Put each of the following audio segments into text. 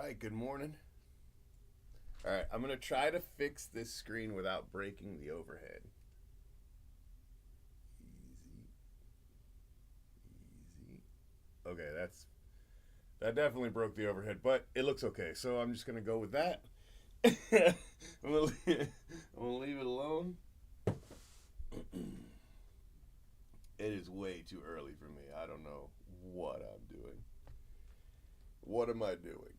right, good morning. All right, I'm going to try to fix this screen without breaking the overhead. Easy. Easy. Okay, that definitely broke the overhead, but it looks okay. So I'm just going to go with that. I'm going to leave it alone. It is way too early for me. I don't know what I'm doing. What am I doing?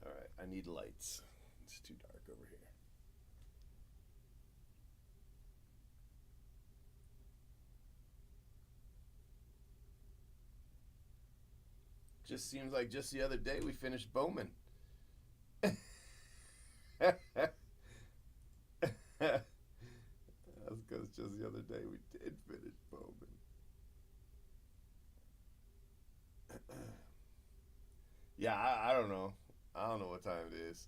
All right, I need lights. It's too dark over here. Just seems like just the other day we finished Bowman. That's because just the other day we did finish Bowman. Yeah, I don't know. I don't know what time it is.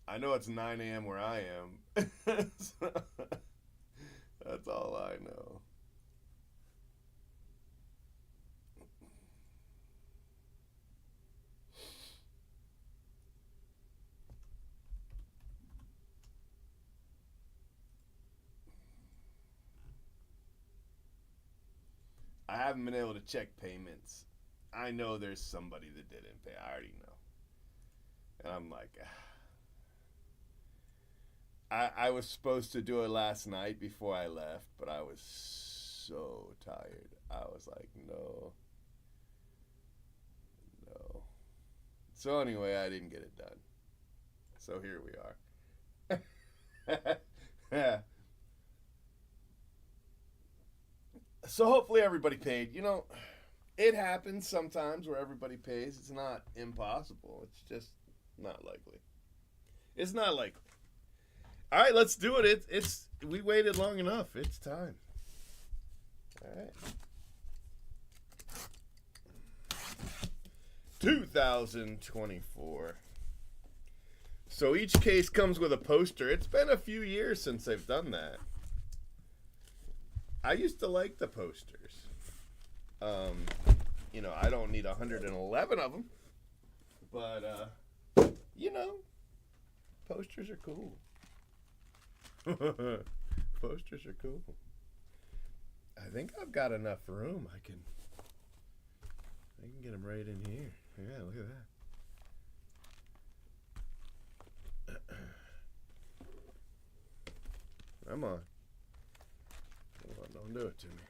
I know it's 9 a.m. where I am. So, that's all I know. I haven't been able to check payments. I know there's somebody that didn't pay. I already know. And I'm like, I was supposed to do it last night before I left, but I was so tired. I was like, no, no. So anyway, I didn't get it done. So here we are. Yeah. So hopefully everybody paid. It happens sometimes where everybody pays. It's not impossible. It's just not likely. It's not likely. All right, let's do it. It's we waited long enough. It's time. All right. 2024. So each case comes with a poster. It's been a few years since they've done that. I used to like the posters. I don't need 111 of them, but posters are cool. Posters are cool. I think I've got enough room. I can get them right in here. Yeah, look at that. Come on. Come on, don't do it to me.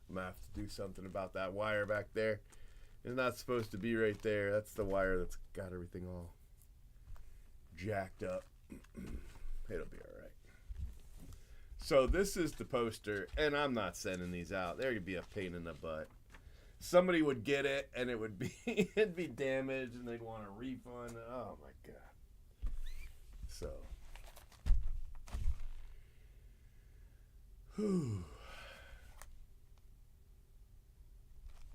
I'm gonna have to do something about that wire back there. It's not supposed to be right there. That's the wire that's got everything all jacked up. It'll be all right. So this is the poster, and I'm not sending these out. There could be a pain in the butt. Somebody would get it, and it'd be damaged, and they'd want a refund. Oh my god. So, whew.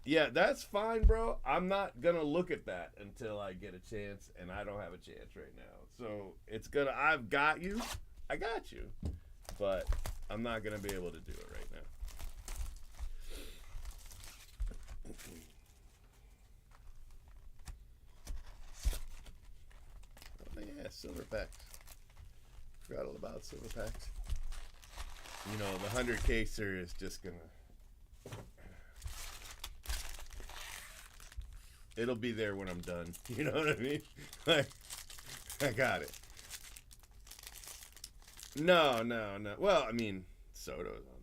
Yeah, that's fine, bro. I'm not gonna look at that until I get a chance, and I don't have a chance right now. So I've got you. I got you. But I'm not gonna be able to do it right now. Oh yeah, silver packs. Forgot all about silver packs. The 100 caser is just gonna It'll be there when I'm done. You know what I mean? Like, I got it. No. Well, I mean, Soto's on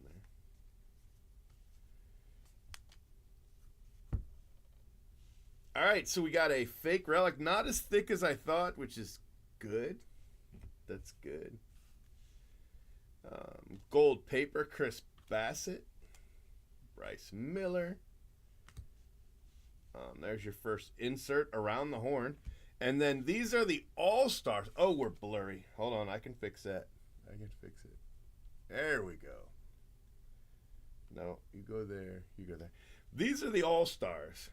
there. All right, so we got a fake relic, not as thick as I thought, which is good. That's good. Gold paper, Chris Bassett, Bryce Miller. There's your first insert around the horn. And then these are the All-Stars. Oh, we're blurry. Hold on, I can fix that. I can fix it. There we go. No, you go there. You go there. These are the All-Stars,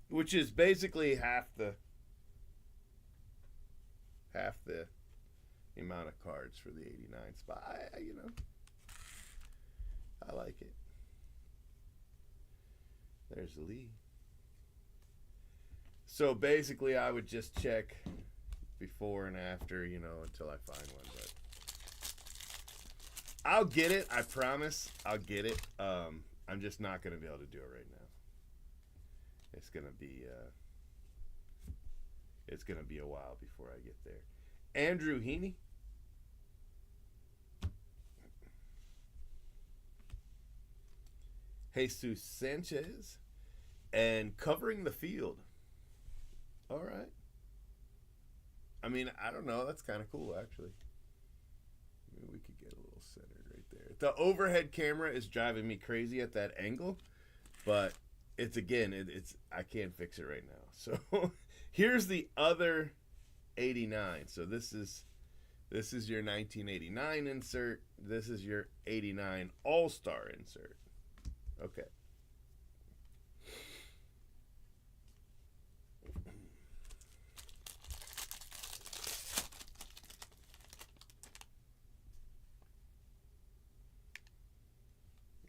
which is basically half the amount of cards for the 89 spot. I like it. There's Lee. So basically, I would just check before and after, until I find one. But I'll get it. I promise. I'll get it. I'm just not going to be able to do it right now. It's going to be a while before I get there. Andrew Heaney. Jesus Sanchez. And covering the field. All right. I mean, I don't know. That's kind of cool, actually. Maybe we could get a little centered right there. The overhead camera is driving me crazy at that angle, but it's I can't fix it right now. So here's the other 89. So this is your 1989 insert. This is your 89 All-Star insert. Okay.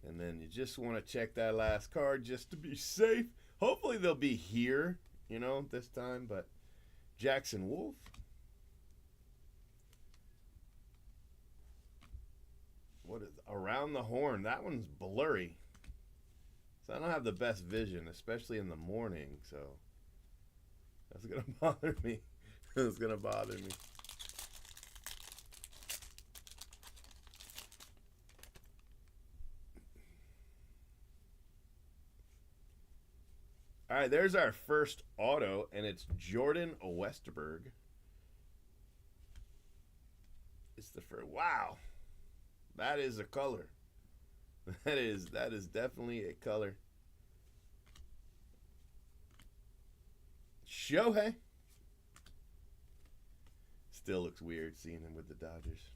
And then you just want to check that last card just to be safe. Hopefully they'll be here, this time. But Jackson Wolf. What is around the horn? That one's blurry. So I don't have the best vision, especially in the morning. So that's going to bother me. It's going to bother me. All right, there's our first auto, and it's Jordan Westerberg. It's the first. Wow, that is a color. That is definitely a color. Shohei. Still looks weird seeing him with the Dodgers.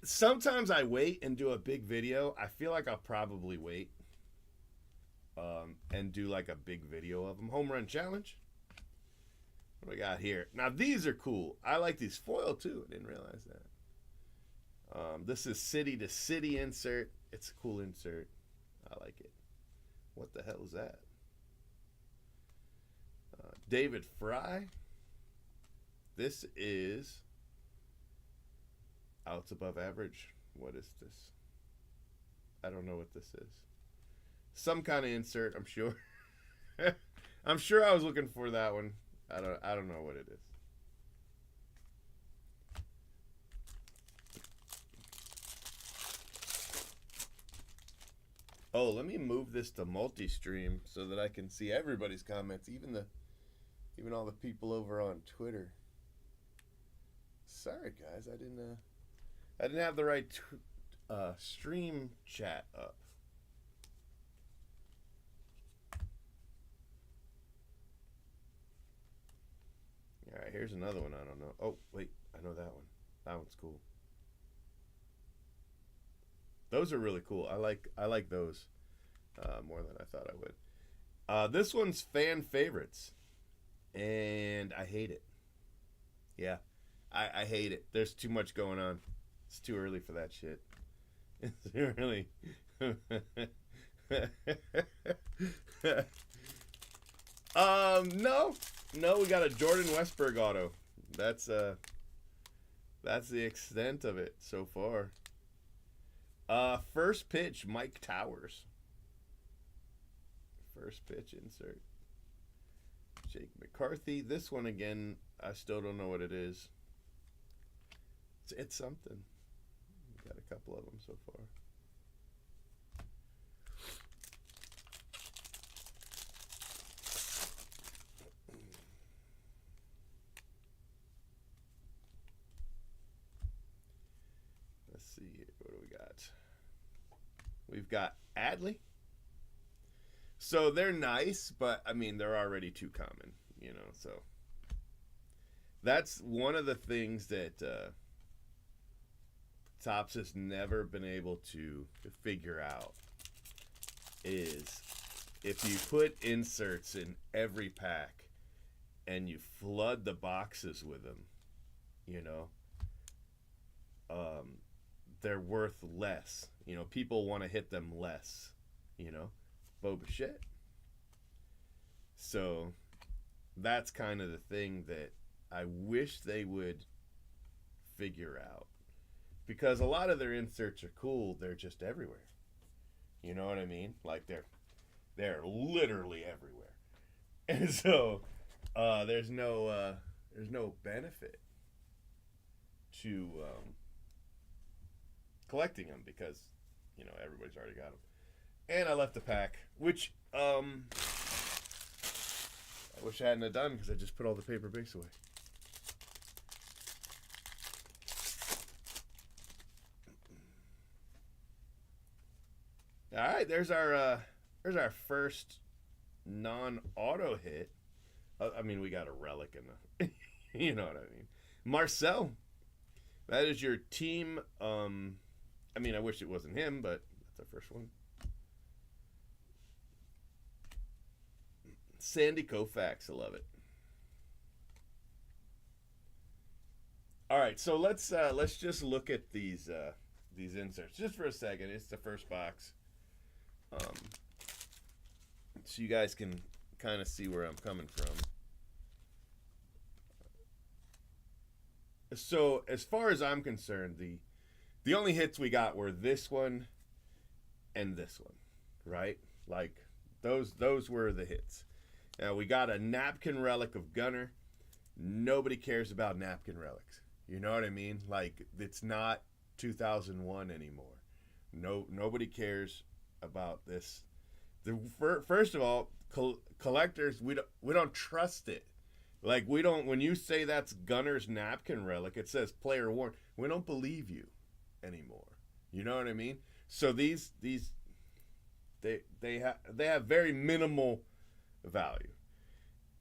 Sometimes I wait and do a big video. I feel like I'll probably wait and do like a big video of them. Home run challenge. What do we got here? Now these are cool. I like these foil too. I didn't realize that. This is city to city insert. It's a cool insert. I like it. What the hell is that? David Fry. This is outs above average. What is this? I don't know what this is. Some kind of insert, I'm sure. I'm sure I was looking for that one. I don't know what it is. Oh, let me move this to multi-stream so that I can see everybody's comments, even all the people over on Twitter. Sorry guys, I didn't have the right stream chat up. All right, here's another one I don't know. Oh, wait, I know that one. That one's cool. Those are really cool. I like those more than I thought I would. This one's fan favorites, and I hate it. Yeah, I hate it. There's too much going on. It's too early for that shit. It's too early. No. No, we got a Jordan Westberg auto. That's the extent of it so far. First pitch, Mike Towers. First pitch insert. Jake McCarthy. This one again, I still don't know what it is. It's something. We got a couple of them so far. Let's see here. What do we got? We've got Adley. So they're nice, but I mean, they're already too common, you know. So that's one of the things that Topps has never been able to figure out is if you put inserts in every pack and you flood the boxes with them, you know, they're worth less. You know, people want to hit them less, you know. Bo Bichette. So that's kind of the thing that I wish they would figure out, because a lot of their inserts are cool. They're just everywhere. You know what I mean? Like they're literally everywhere, and so there's no benefit to collecting them because, you know, everybody's already got them. And I left the pack, which I wish I hadn't have done because I just put all the paper base away. All right, there's our first non-auto hit. I mean, we got a relic in the, you know what I mean. Marcel, that is your team. I mean, I wish it wasn't him, but that's our first one. Sandy Koufax, I love it. All right, so let's just look at these inserts just for a second. It's the first box, so you guys can kind of see where I'm coming from. So as far as I'm concerned, the only hits we got were this one and this one, right? Like those were the hits. Now we got a napkin relic of Gunnar. Nobody cares about napkin relics. You know what I mean? Like, it's not 2001 anymore. Nobody cares about this. First of all, collectors, we don't trust it. Like, we don't. When you say that's Gunnar's napkin relic, it says player worn. We don't believe you anymore. You know what I mean? So they have very minimal value.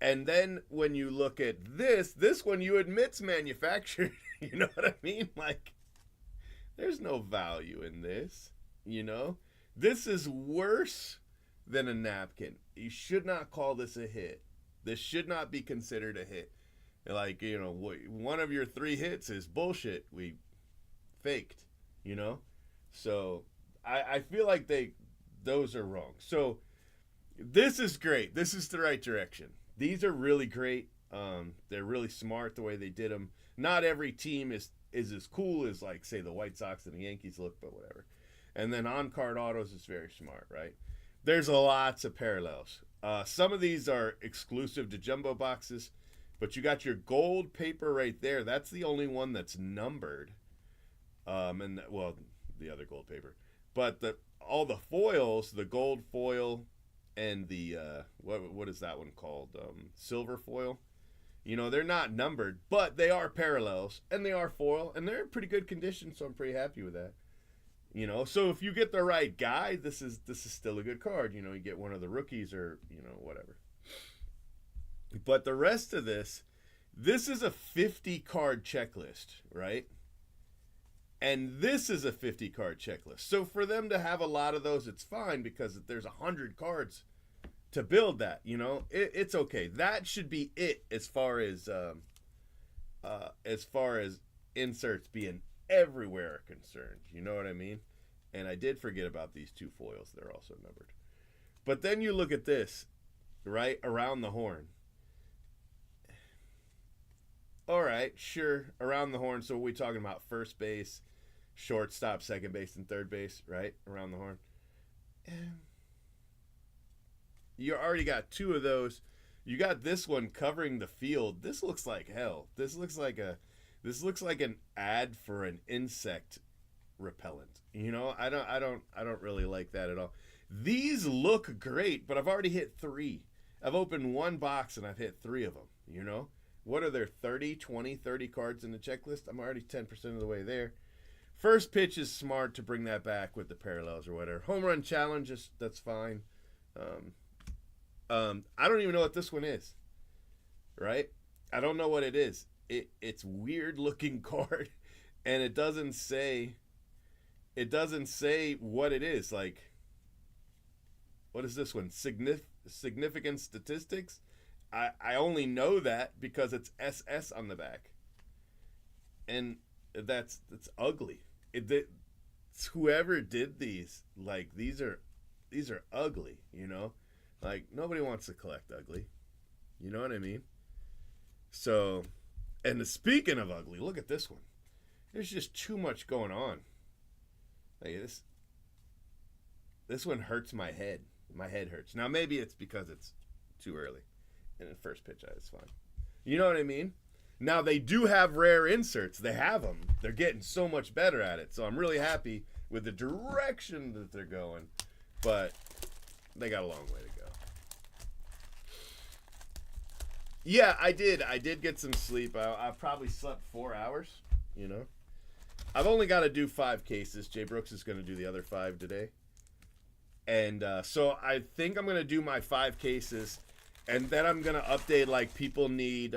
And then when you look at this one you admit's manufactured. You know what I mean? Like, there's no value in this, you know? This is worse than a napkin. You should not call this a hit. This should not be considered a hit. Like, you know, one of your 3 hits is bullshit. We faked, you know? So I feel like those are wrong. So this is great. This is the right direction. These are really great. They're really smart the way they did them. Not every team is as cool as, like, say, the White Sox and the Yankees look, but whatever. And then on-card autos is very smart, right? There's lots of parallels. Some of these are exclusive to jumbo boxes, but you got your gold paper right there. That's the only one that's numbered. The other gold paper. But all the foils, the gold foil and the what is that one called? Silver foil. You know, they're not numbered, but they are parallels and they are foil and they're in pretty good condition, so I'm pretty happy with that. You know, so if you get the right guy, this is still a good card. You know, you get one of the rookies or, you know, whatever. But the rest of this is a 50 card checklist, right? And this is a 50 card checklist. So for them to have a lot of those, it's fine because there's 100 cards to build that, you know. It's okay. That should be it as far as inserts being everywhere are concerned. You know what I mean? And I did forget about these 2 foils. They're also numbered. But then you look at this, right, around the horn. all right, sure, around the horn. So we talking about first base, shortstop, second base, and third base, right? Around the horn. You already got two of those. You got this one covering the field. This looks like hell. This looks like an ad for an insect repellent. You know, I don't really like that at all. These look great, but I've already hit 3. I've opened one box and I've hit 3 of them, you know? What are there, 30, 20, 30 cards in the checklist? I'm already 10% of the way there. First pitch is smart to bring that back with the parallels or whatever. Home run challenge, that's fine. I don't even know what this one is, right? I don't know what it is. It's weird looking card, and it doesn't say what it is. Like, what is this one? Significant statistics? I only know that because it's SS on the back, and that's ugly. It's whoever did these, like, these are ugly, you know? Like, nobody wants to collect ugly. You know what I mean? So, and speaking of ugly, look at this one. There's just too much going on. Like, this one hurts my head. My head hurts. Now, maybe it's because it's too early. And the first pitch, it's fine. You know what I mean? Now, they do have rare inserts. They have them. They're getting so much better at it. So I'm really happy with the direction that they're going. But they got a long way to go. Yeah, I did. I did get some sleep. I probably slept 4 hours, you know. I've only got to do 5 cases. Jay Brooks is going to do the other 5 today. And so I think I'm going to do my 5 cases. And then I'm going to update, like, people need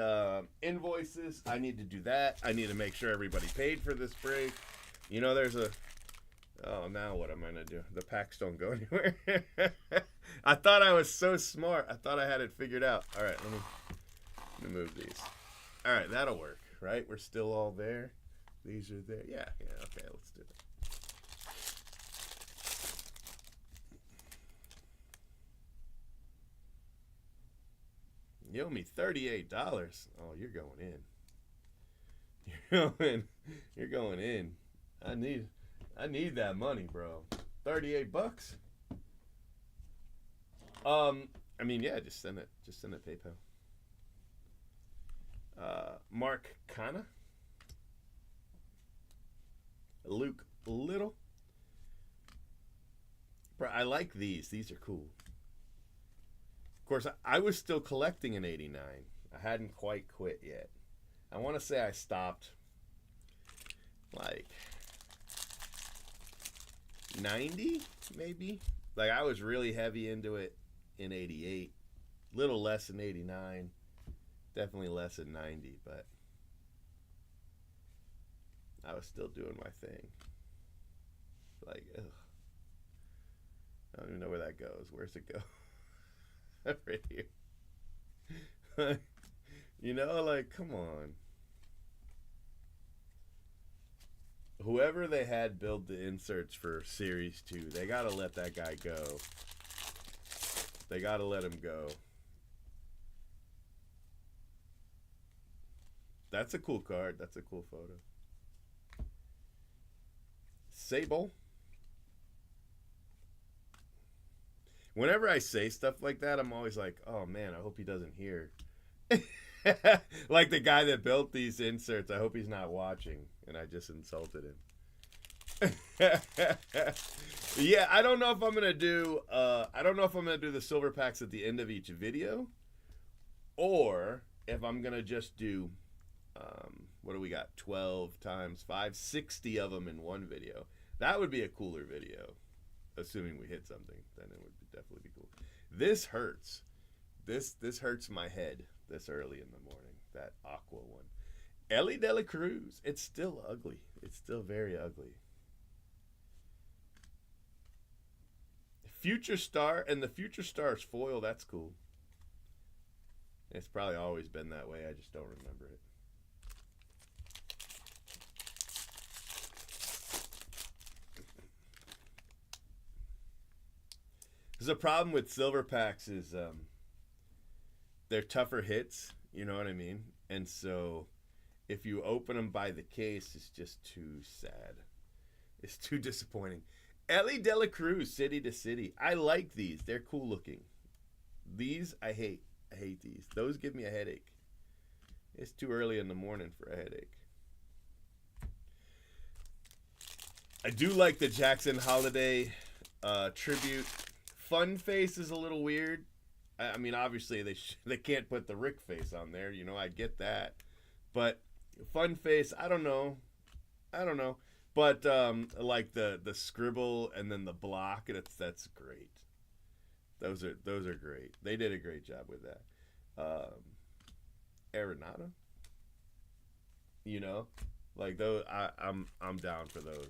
invoices. I need to do that. I need to make sure everybody paid for this break. You know, there's a... Oh, now what am I going to do? The packs don't go anywhere. I thought I was so smart. I thought I had it figured out. All right, let me move these. All right, that'll work, right? We're still all there. These are there. Yeah, okay, let's do it. You owe me $38. Oh, you're going in. You're going in. I need that money, bro. $38. I mean, yeah, just send it. Just send it PayPal. Mark Kana. Luke Little. Bro, I like these. These are cool. Of course, I was still collecting in '89. I hadn't quite quit yet. I want to say I stopped like 90, maybe. Like, I was really heavy into it in '88. Little less in '89. Definitely less in '90, but I was still doing my thing. Like, ugh. I don't even know where that goes. Where's it go? Right here. You know, like, come on. Whoever they had build the inserts for Series 2, they gotta let that guy go. They gotta let him go. That's a cool card. That's a cool photo. Sable. Whenever I say stuff like that, I'm always like, oh man, I hope he doesn't hear. Like the guy that built these inserts, I hope he's not watching, and I just insulted him. Yeah, I don't know if I'm gonna do the silver packs at the end of each video, or if I'm gonna just do what do we got? 12 times 5, 60 of them in one video. That would be a cooler video, assuming we hit something. Then it would definitely be cool. This hurts. This hurts my head this early in the morning. That aqua one. Ellie De La Cruz. It's still ugly. It's still very ugly. Future Star, and the Future Star's foil, that's cool. It's probably always been that way. I just don't remember it. The problem with silver packs is they're tougher hits, you know what I mean? And so if you open them by the case, it's just too sad. It's too disappointing. Ellie De La Cruz, City to City. I like these. They're cool looking. These, I hate. I hate these. Those give me a headache. It's too early in the morning for a headache. I do like the Jackson Holiday tribute. Fun face is a little weird. I mean, obviously they can't put the Rick face on there. You know, I get that. But fun face, I don't know. But like the scribble and then the block, that's great. Those are great. They did a great job with that. Arenado. You know, like those. I'm down for those.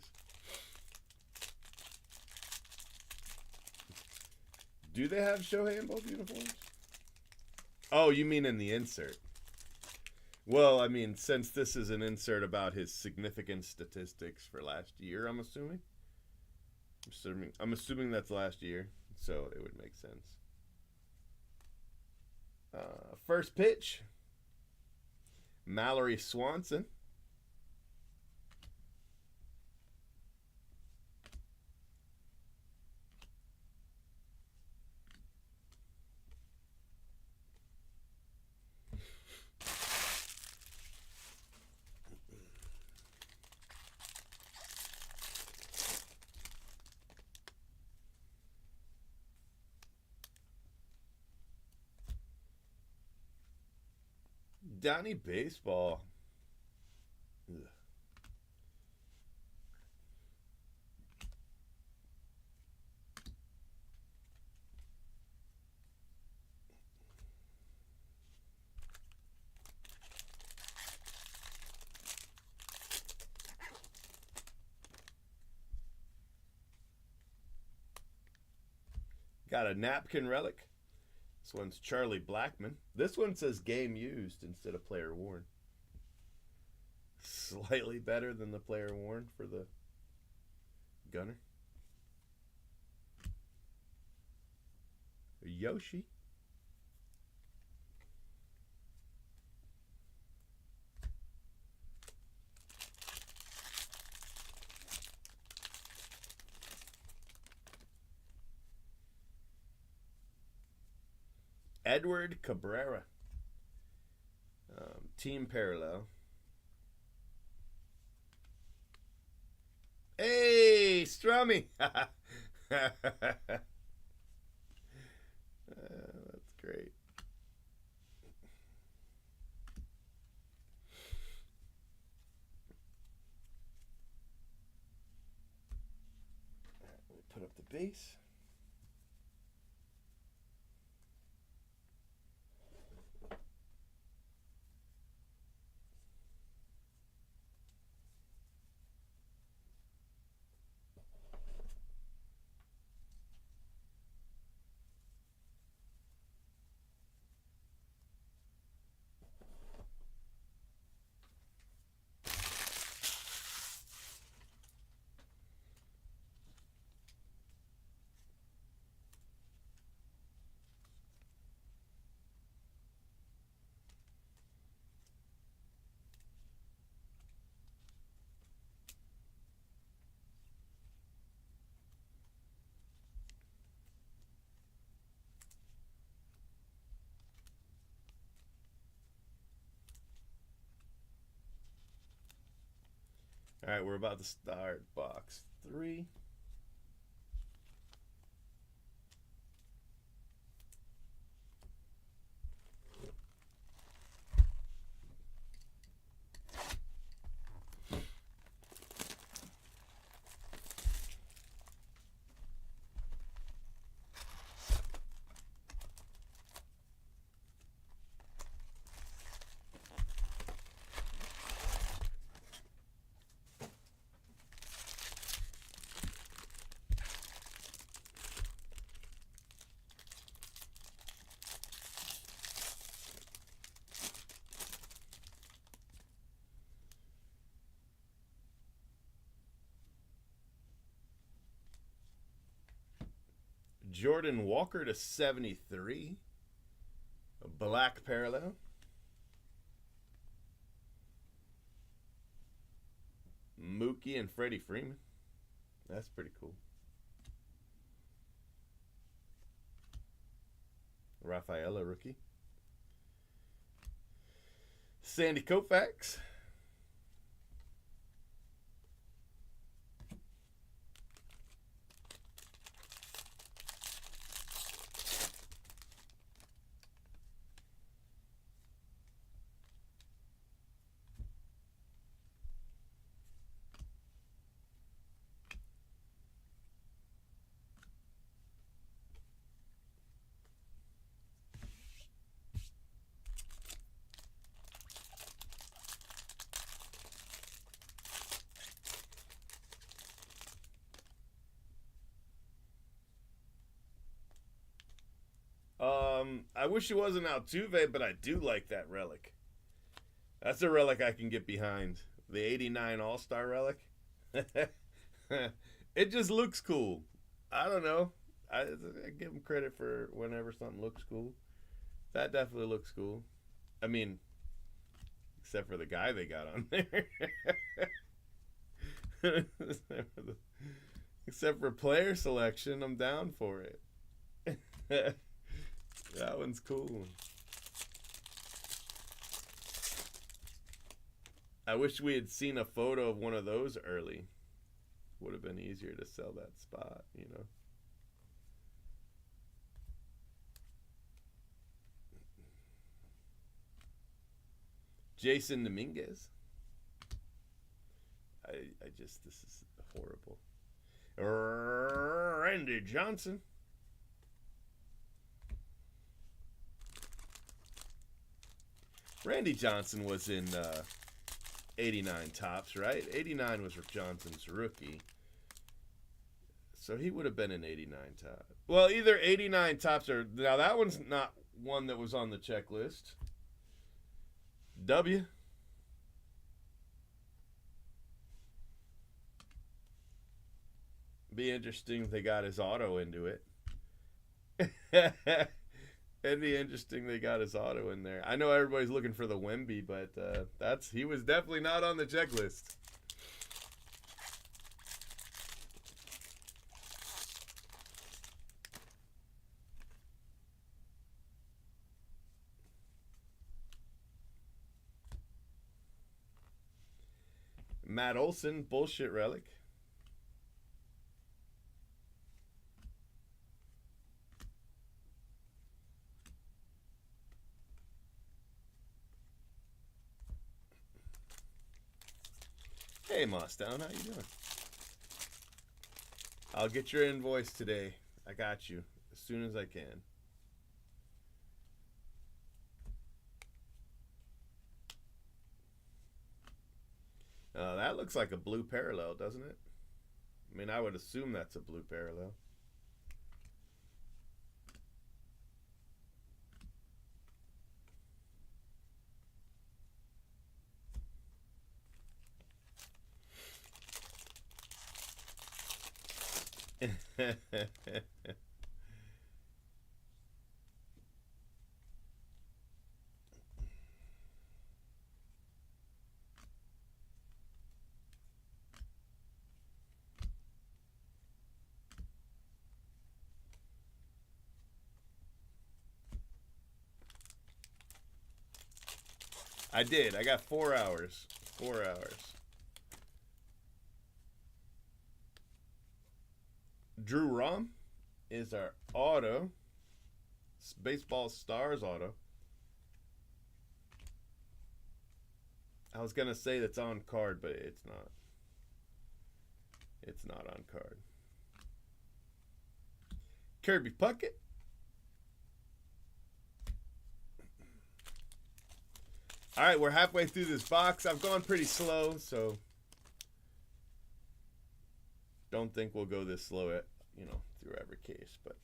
Do they have Shohei in both uniforms? Oh, you mean in the insert? Well, I mean, since this is an insert about his significant statistics for last year, I'm assuming that's last year, so it would make sense. First pitch, Mallory Swanson. Donnie Baseball. Ugh. Got a napkin relic. This one's Charlie Blackmon. This one says game used instead of player worn. Slightly better than the player worn for the Gunner. Yoshi. Edward Cabrera. Team Parallel. Hey, Strummy. That's great. We'll put up the base. All right, we're about to start box 3. Jordan Walker to 73. A black parallel. Mookie and Freddie Freeman. That's pretty cool. Rafaela rookie. Sandy Koufax. I wish it wasn't Altuve, but I do like that relic. That's a relic I can get behind. The 89 All-Star relic. It just looks cool. I don't know. I give him credit for whenever something looks cool. That definitely looks cool. I mean, except for the guy they got on there. Except for player selection, I'm down for it. That one's cool. I wish we had seen a photo of one of those early. Would have been easier to sell that spot, you know. Jason Dominguez. This is horrible. Randy Johnson. Randy Johnson was in 89 Topps, right? 89 was Johnson's rookie. So he would have been in 89 Topps. Well, either 89 Topps or... Now, that one's not one that was on the checklist. W. Be interesting if they got his auto into it. It'd be interesting they got his auto in there. I know everybody's looking for the Wemby, but he was definitely not on the checklist. Matt Olson, bullshit relic. Hey, Mostown, how you doing? I'll get your invoice today. I got you as soon as I can. That looks like a blue parallel, doesn't it? I mean, I would assume that's a blue parallel. I did. I got 4 hours. 4 hours. Drew Rom is our auto. Baseball Stars auto. I was going to say that's on card, but it's not. It's not on card. Kirby Puckett. All right, we're halfway through this box. I've gone pretty slow, so don't think we'll go this slow at, through every case, but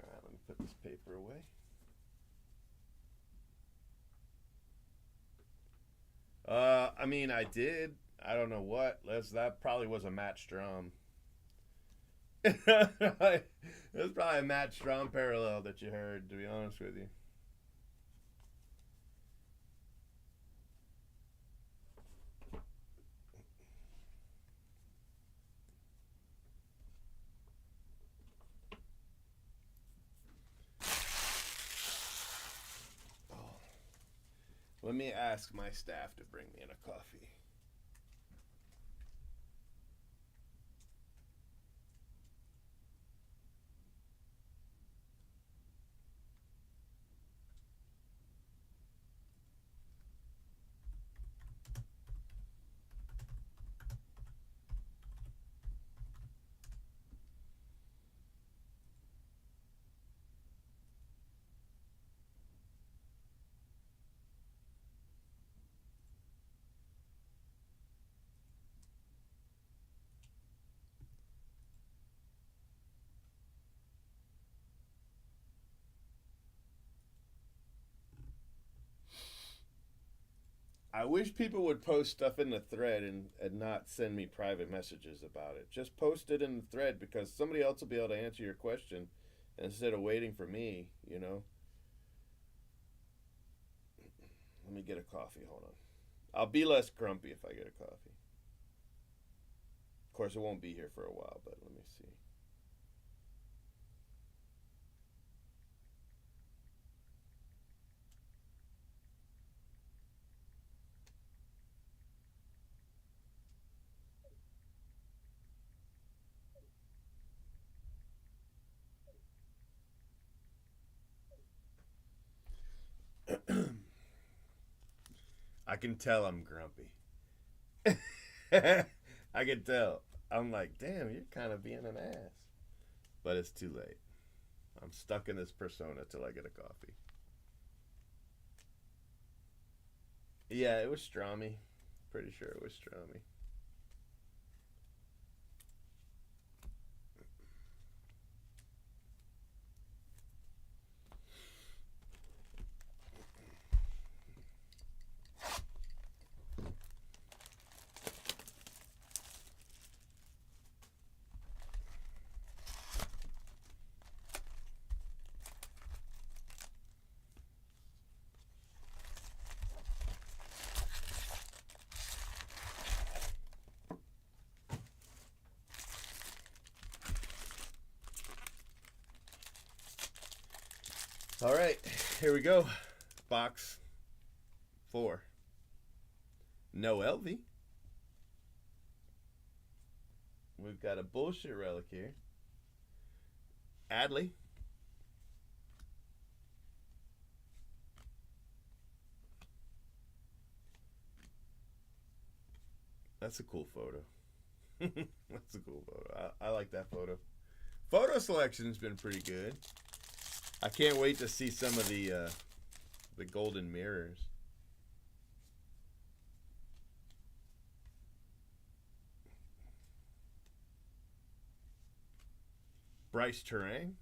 all right, let me put this paper away. I mean, I did. I don't know what. That probably was a Matt Strom. It was probably a Matt Strom parallel that you heard, to be honest with you. Oh. Let me ask my staff to bring me in a coffee. I wish people would post stuff in the thread and not send me private messages about it. Just post it in the thread because somebody else will be able to answer your question instead of waiting for me, you know? Let me get a coffee. Hold on. I'll be less grumpy if I get a coffee. Of course, it won't be here for a while, but let me see. I can tell I'm grumpy. I can tell. I'm like, damn, you're kind of being an ass. But it's too late. I'm stuck in this persona till I get a coffee. Yeah, it was Stromy. Pretty sure it was Stromy. All right, here we go. Box 4. No LV. We've got a bullshit relic here. Adley. That's a cool photo. That's a cool photo. I like that photo. Photo selection's been pretty good. I can't wait to see some of the golden mirrors. Bryce Terang.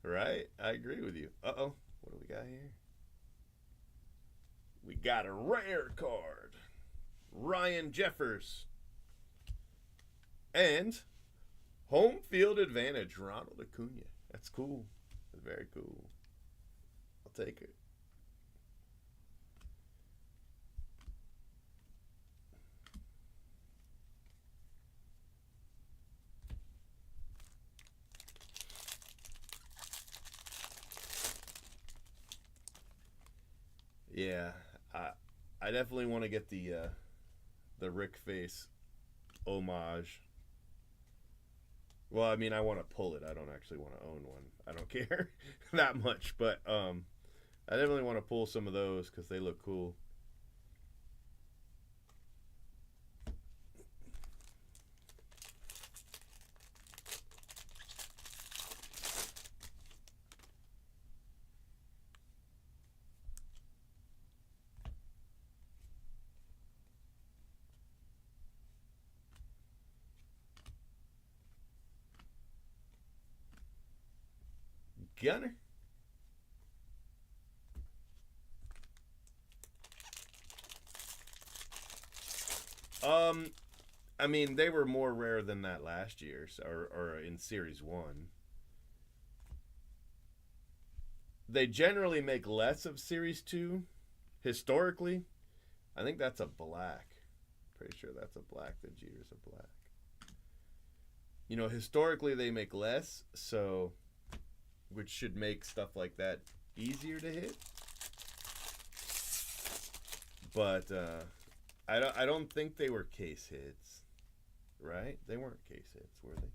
Right? I agree with you. Uh-oh. What do we got here? We got a rare card. Ryan Jeffers. And home field advantage, Ronald Acuna. That's cool. That's very cool. I'll take it. Yeah, I definitely want to get the Rick Face homage. Well, I mean, I want to pull it. I don't actually want to own one. I don't care that much, but I definitely want to pull some of those because they look cool. Gunner. Um, I mean, they were more rare than that last year, or in Series 1. They generally make less of Series 2 historically. I think that's a black. Pretty sure that's a black. The Jeter's a black. You know, historically they make less, so which should make stuff like that easier to hit. But I don't think they were case hits, right? They weren't case hits, were they?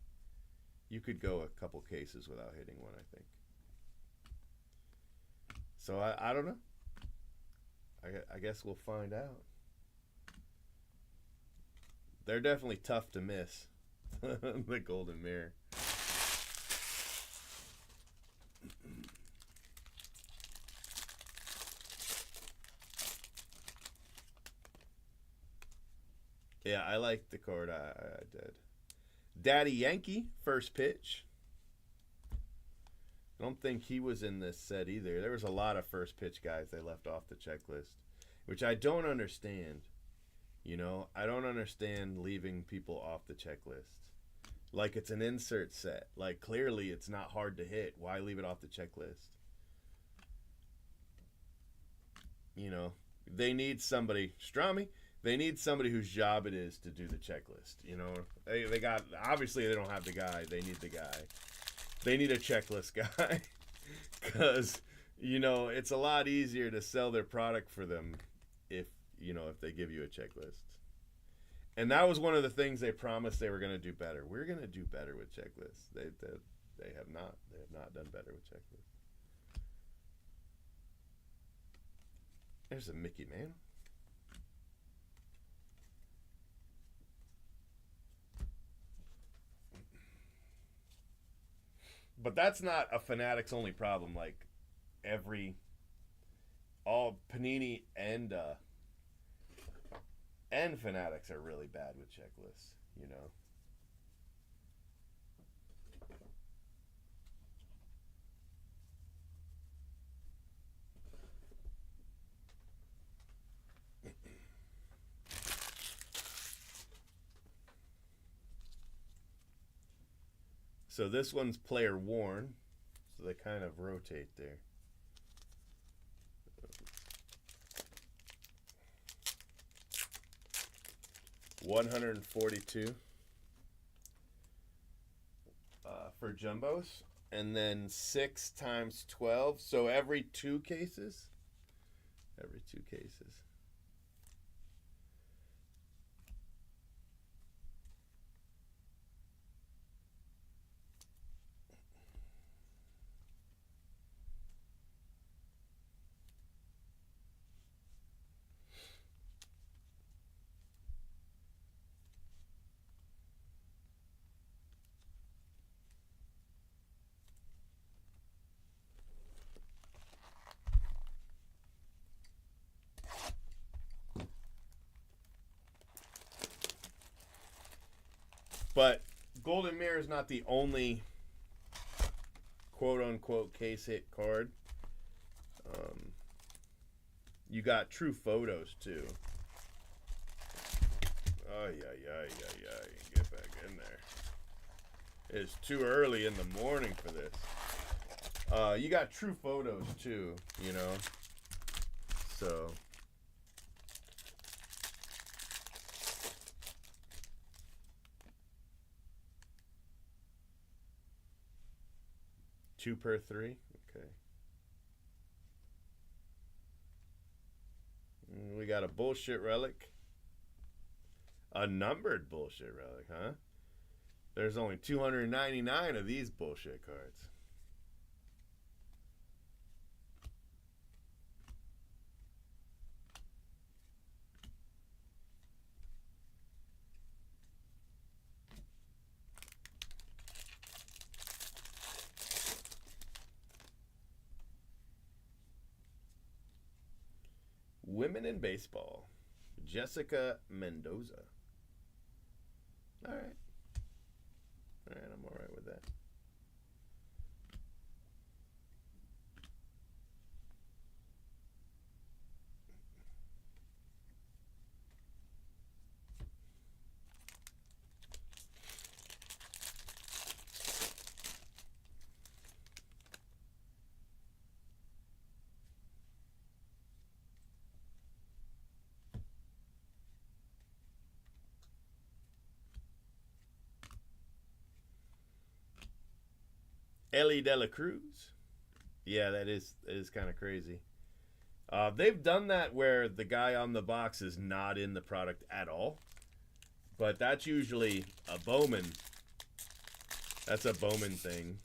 You could go a couple cases without hitting one, I think. So I don't know. I guess we'll find out. They're definitely tough to miss. The Golden Mirror. Yeah, I like the card I did. Daddy Yankee, first pitch. I don't think he was in this set either. There was a lot of first pitch guys they left off the checklist, which I don't understand. You know, I don't understand leaving people off the checklist. Like it's an insert set. Like clearly it's not hard to hit. Why leave it off the checklist? You know, they need somebody, Strami, they need somebody whose job it is to do the checklist. You know, they got, obviously they don't have the guy. They need the guy. They need a checklist guy because, you know, it's a lot easier to sell their product for them if, you know, if they give you a checklist. And that was one of the things they promised they were going to do better. We're going to do better with checklists. They have not. They have not done better with checklists. There's a Mickey Man. But that's not a Fanatics only problem. Like all Panini and Fanatics are really bad with checklists. You know. So this one's player worn, so they kind of rotate there. 142 for jumbos, and then 6 times 12. So every 2 cases. Every 2 cases. But Golden Mirror is not the only quote unquote case hit card. You got True Photos too. Oh yeah. Get back in there. It's too early in the morning for this. You got True Photos too, you know. So two per 3. Okay. We got a bullshit relic. A numbered bullshit relic, huh? There's only 299 of these bullshit cards. Women in baseball. Jessica Mendoza. All right. All right, I'm all right with that. Ellie De La Cruz. Yeah, that is kind of crazy. They've done that where the guy on the box is not in the product at all, but that's usually a Bowman. That's a Bowman thing.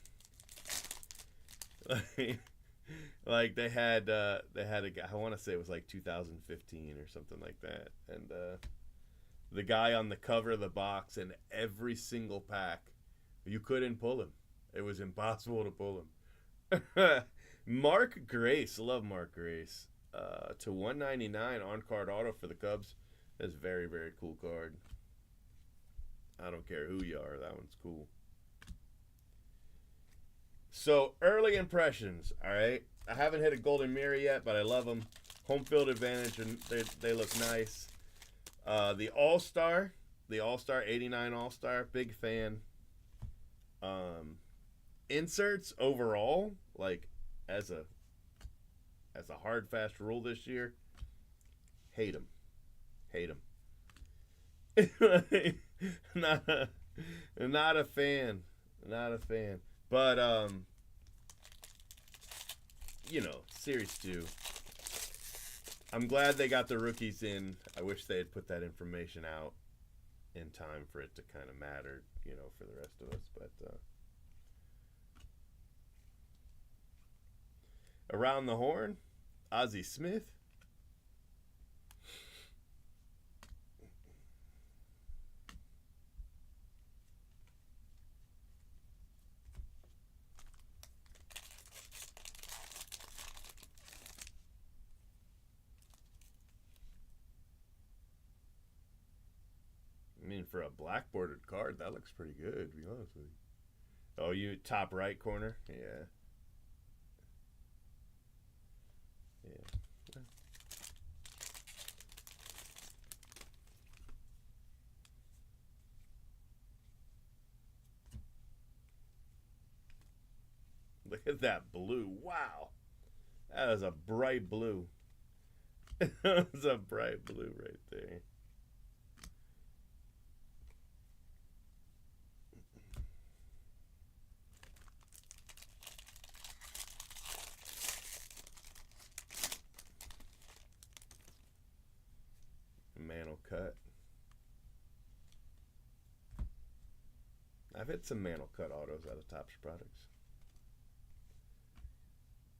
Like they had a guy. I want to say it was like 2015 or something like that, and the guy on the cover of the box in every single pack, you couldn't pull him. It was impossible to pull him. Mark Grace, love Mark Grace. To 199 on card auto for the Cubs. That's a very, very cool card. I don't care who you are, that one's cool. So early impressions, all right. I haven't hit a golden mirror yet, but I love them. Home field advantage, and they look nice. The All-Star 89 All-Star, big fan. Inserts overall, like as a hard fast rule this year, hate them. not a fan. But Series 2. I'm glad they got the rookies in. I wish they had put that information out in time for it to kind of matter, for the rest of us. But around the horn, Ozzie Smith. I mean, for a black bordered card, that looks pretty good, to be honest with you. Oh, you top right corner? Yeah. Look at that blue. Wow. That is a bright blue. That's a bright blue right there. Mantle cut. I've hit some mantle cut autos out of Topps products.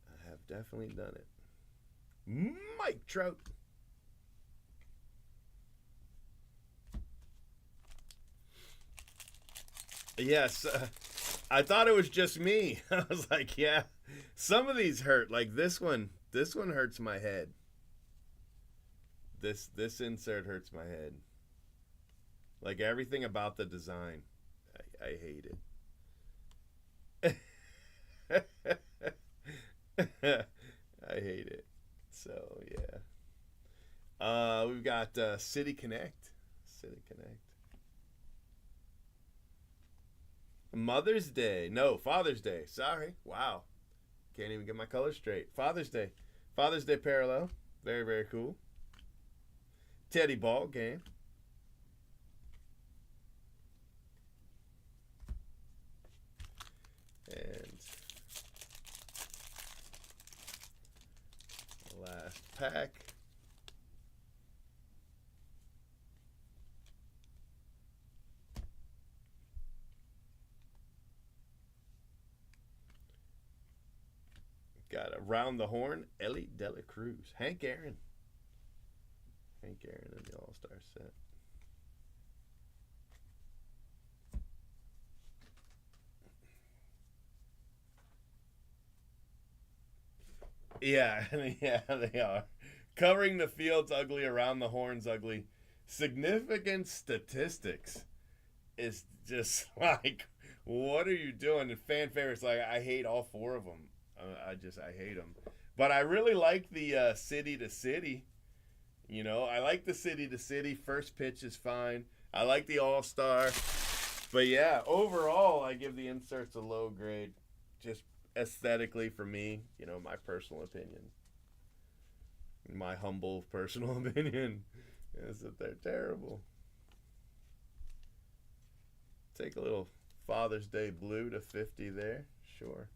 I have definitely done it. Mike Trout. Yes, I thought it was just me. I was like, yeah, some of these hurt. Like this one hurts my head. This insert hurts my head. Like everything about the design, I hate it. I hate it. So yeah. We've got City Connect. Mother's Day. No, Father's Day. Sorry. Wow. Can't even get my colors straight. Father's Day parallel. Very, very cool. Teddy Ball Game. And last pack. Got around the horn, Ellie De La Cruz, Hank Aaron in the All-Star set. Yeah, yeah, they are. Covering the field's ugly, around the horn's ugly. Significant statistics is just like, what are you doing? And fan favorites, like, I hate all four of them. I hate them. But I really like the city to city. You know, I like the city to city. First pitch is fine. I like the All-Star. But yeah, overall, I give the inserts a low grade. Just aesthetically for me, you know, my personal opinion. My humble personal opinion is that they're terrible. Take a little Father's Day blue to 50 there. Sure.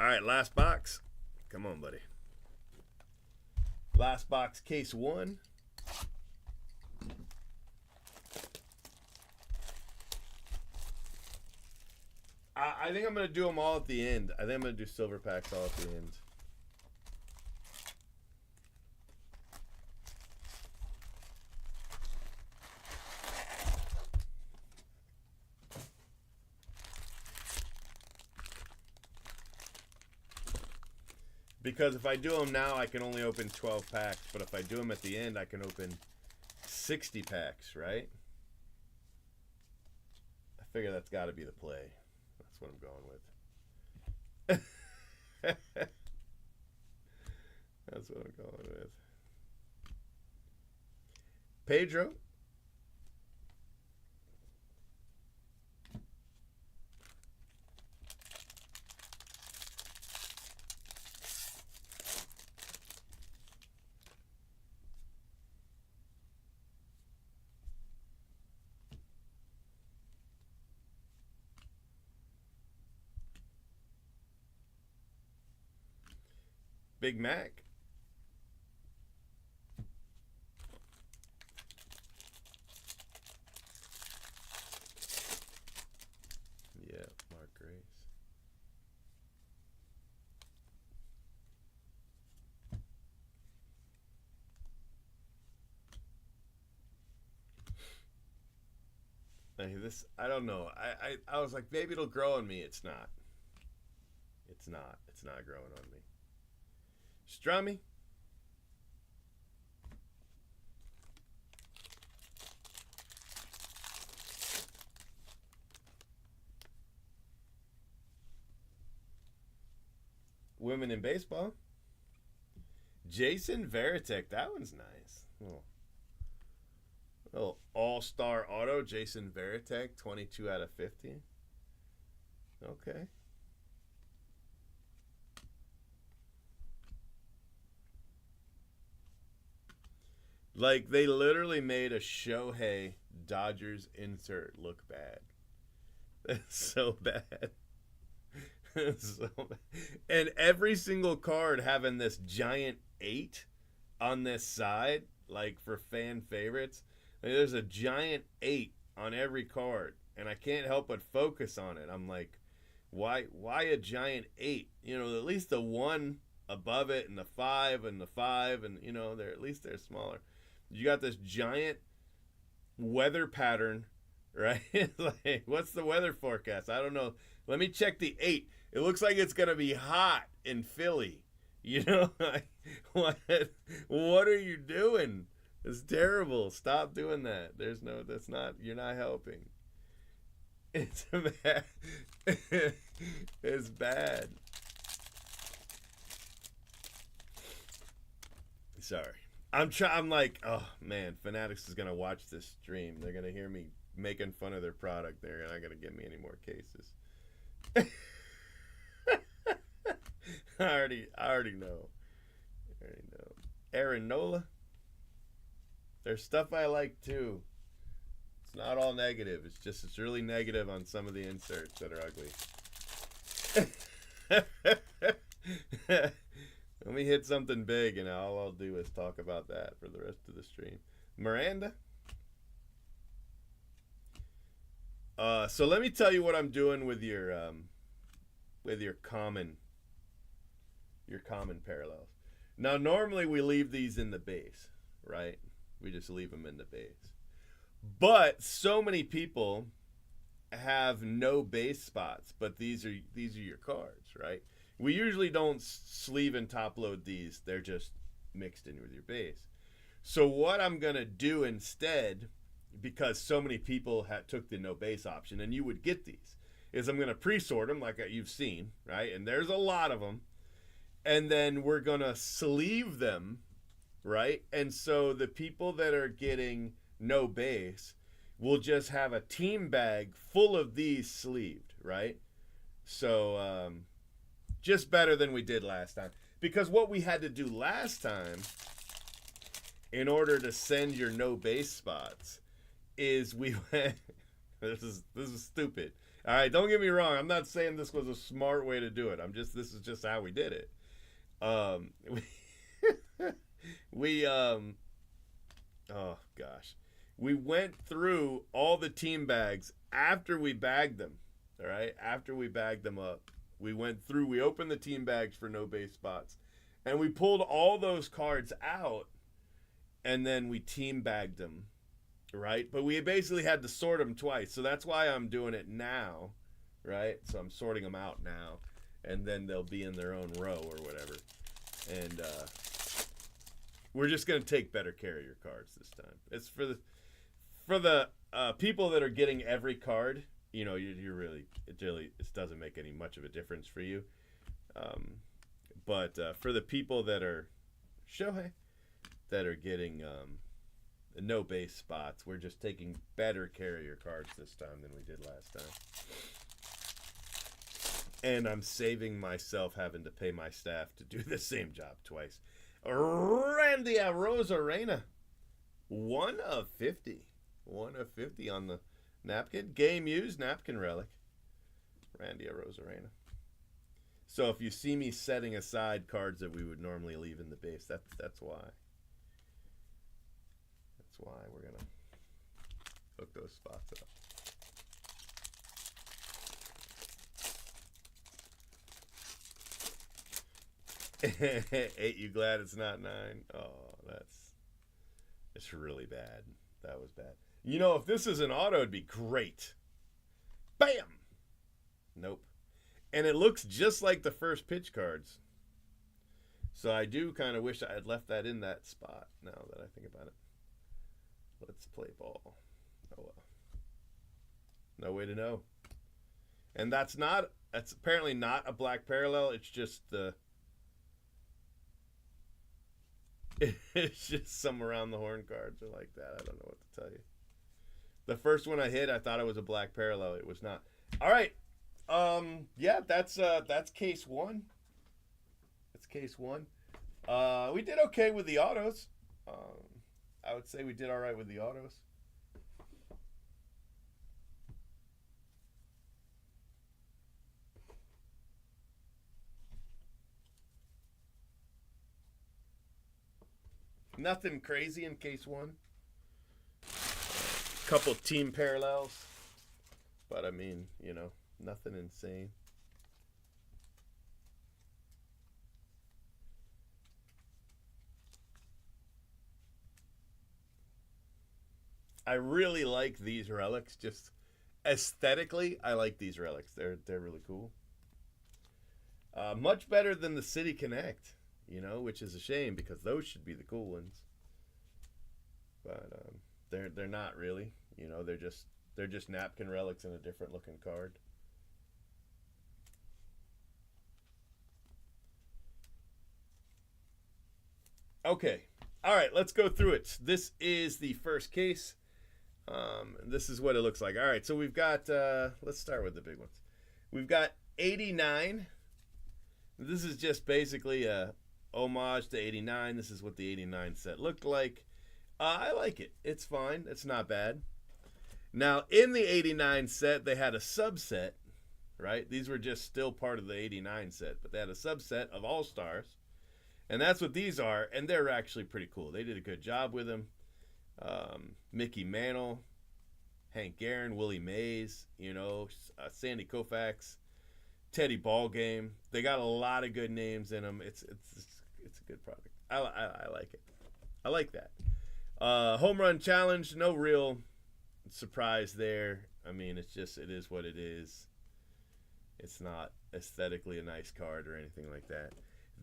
All right, last box. Come on, buddy. Last box, case 1. I think I'm going to do them all at the end. I think I'm going to do silver packs all at the end. Because if I do them now, I can only open 12 packs. But if I do them at the end, I can open 60 packs, right? I figure that's got to be the play. That's what I'm going with. That's what I'm going with. Pedro. Big Mac. Yeah, Mark Grace. Hey, this, I don't know. I was like, maybe it'll grow on me. It's not. It's not. It's not growing on me. Strummy. Women in baseball. Jason Varitek. That one's nice. Little all-star auto. Jason Varitek. 22 out of 50. Okay. Like, they literally made a Shohei Dodgers insert look bad. That's so bad. So bad. And every single card having this giant 8 on this side, like for fan favorites. Like, there's a giant 8 on every card. And I can't help but focus on it. I'm like, why a giant 8? You know, at least the 1 above it and the 5 and the 5 and, you know, they're at least they're smaller. You got this giant weather pattern, right? Like, what's the weather forecast? I don't know. Let me check the 8. It looks like it's gonna be hot in Philly. You know, like, what are you doing? It's terrible. Stop doing that. That's not. You're not helping. It's bad. It's bad. Sorry. I'm like, oh man, Fanatics is gonna watch this stream. They're gonna hear me making fun of their product. They're not gonna give me any more cases. I already know. Aaron Nola. There's stuff I like too. It's not all negative. It's just it's really negative on some of the inserts that are ugly. Let me hit something big, and all I'll do is talk about that for the rest of the stream. Miranda. So let me tell you what I'm doing with your common parallels. Now, normally we leave these in the base, right? We just leave them in the base. But so many people have no base spots, but these are your cards, right? We usually don't sleeve and top load these. They're just mixed in with your base. So what I'm going to do instead, because so many people took the no base option, and you would get these, is I'm going to pre-sort them like you've seen, right? And there's a lot of them. And then we're going to sleeve them, right? And so the people that are getting no base will just have a team bag full of these sleeved, right? So just better than we did last time. Because what we had to do last time in order to send your no base spots is we went this is stupid. All right, don't get me wrong. I'm not saying this was a smart way to do it. This is just how we did it. Oh gosh. We went through all the team bags after we bagged them. All right? After we bagged them up. We opened the team bags for no base spots. And we pulled all those cards out, and then we team bagged them. Right? But we basically had to sort them twice. So that's why I'm doing it now. Right? So I'm sorting them out now. And then they'll be in their own row or whatever. And we're just going to take better care of your cards this time. It's for the people that are getting every card. You know, it doesn't make any much of a difference for you. But for the people that are Shohei, that are getting no base spots, we're just taking better care of your cards this time than we did last time. And I'm saving myself having to pay my staff to do the same job twice. Randy Arozarena. 1 of 50. 1 of 50 on the napkin. Game used napkin relic. Randy Arozarena. So if you see me setting aside cards that we would normally leave in the base, that's why. That's why we're going to hook those spots up. 8, you glad it's not 9? Oh, it's really bad. That was bad. You know, if this is an auto, it'd be great. Bam! Nope. And it looks just like the first pitch cards. So I do kind of wish I had left that in that spot now that I think about it. Let's play ball. Oh well. No way to know. And that's apparently not a black parallel. It's just it's just some around the horn cards are like that. I don't know what to tell you. The first one I hit, I thought it was a black parallel. It was not. All right. Yeah, that's case 1. That's case 1. We did okay with the autos. I would say we did all right with the autos. Nothing crazy in case 1. Couple team parallels. But I mean, you know, nothing insane. I really like these relics. Just aesthetically, I like these relics. They're really cool. Much better than the City Connect, you know, which is a shame because those should be the cool ones. But they're not really. You know, they're just napkin relics in a different looking card. Okay. All right, let's go through it. This is the first case. This is what it looks like. All right, so we've got, let's start with the big ones. We've got 89. This is just basically a homage to 89. This is what the 89 set looked like. I like it. It's fine. It's not bad. Now, in the 89 set, they had a subset, right? These were just still part of the 89 set, but they had a subset of All-Stars. And that's what these are, and they're actually pretty cool. They did a good job with them. Mickey Mantle, Hank Aaron, Willie Mays, Sandy Koufax, Teddy Ballgame. They got a lot of good names in them. It's a good product. I like it. I like that. Home Run Challenge, no real surprise there. I mean, it is what it is. It's not aesthetically a nice card or anything like that.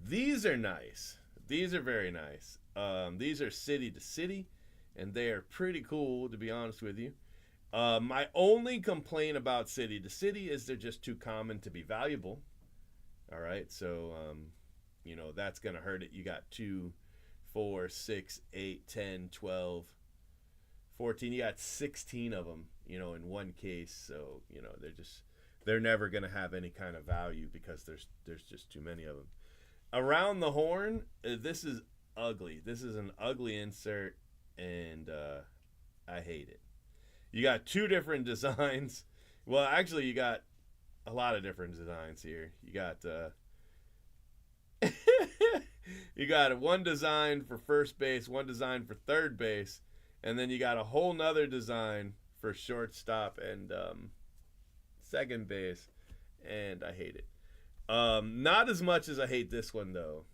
These are nice. These are very nice. These are city to city, and they are pretty cool, to be honest with you. My only complaint about city to city is they're just too common to be valuable. All right, so that's going to hurt it. You got 2, 4, 6, 8, 10, 12, 14. You got 16 of them, in one case. So, they're never going to have any kind of value because there's just too many of them. Around the horn, this is ugly. This is an ugly insert, and I hate it. You got 2 different designs. Well, actually, you got a lot of different designs here. You got you got one design for first base, one design for third base, and then you got a whole nother design for shortstop and second base, and I hate it. Not as much as I hate this one, though.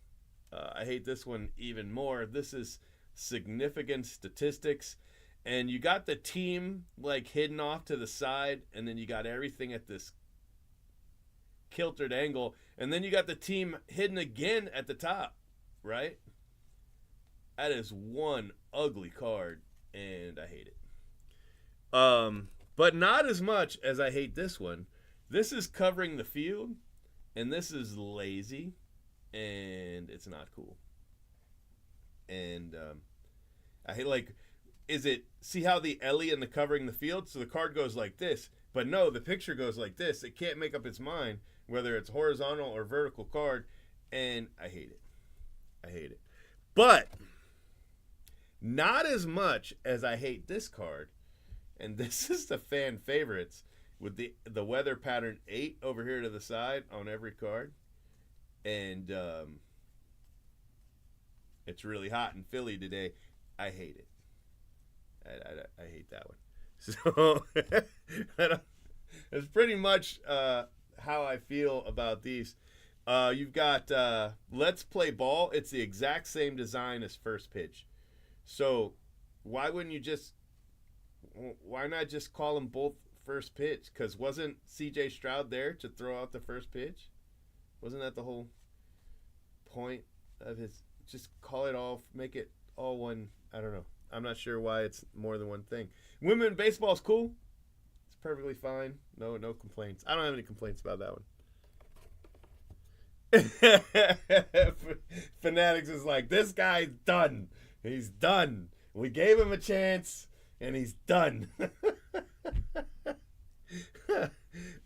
I hate this one even more. This is significant statistics, and you got the team hidden off to the side, and then you got everything at this kiltered angle, and then you got the team hidden again at the top, right? That is one ugly card, and I hate it. But not as much as I hate this one. This is covering the field, and this is lazy, and it's not cool. And I hate, see how the Ellie and the covering the field? So the card goes like this, but no, the picture goes like this. It can't make up its mind whether it's horizontal or vertical card, and I hate it. I hate it. But not as much as I hate this card, and this is the fan favorites with the weather pattern 8 over here to the side on every card, and it's really hot in Philly today. I hate it. I hate that one. So that's pretty much how I feel about these. You've got Let's Play Ball. It's the exact same design as First Pitch. So why not just call them both First Pitch? Because wasn't C.J. Stroud there to throw out the first pitch? Wasn't that the whole point of his? Just call it all, make it all one. I don't know. I'm not sure why it's more than one thing. Women baseball is cool. It's perfectly fine. No complaints. I don't have any complaints about that one. Fanatics is like, this guy's done. He's done. We gave him a chance, and he's done.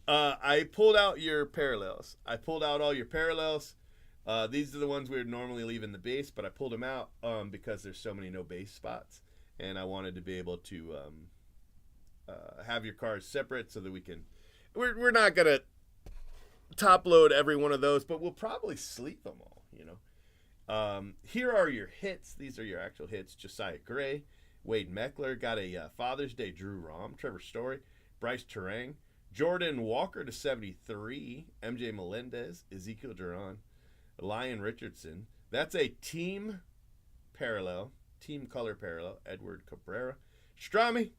I pulled out your parallels. I pulled out all your parallels. These are the ones we would normally leave in the base, but I pulled them out because there's so many no base spots, and I wanted to be able to have your cards separate so that we can. We're not gonna top load every one of those, but we'll probably sleeve them all. Here are your hits. These are your actual hits. Josiah Gray, Wade Meckler, got a Father's Day Drew Rom, Trevor Story, Bryce Terang, Jordan Walker to 73, MJ Melendez, Ezekiel Duran, Lyon Richardson. That's a team parallel, team color parallel, Edward Cabrera, Strami,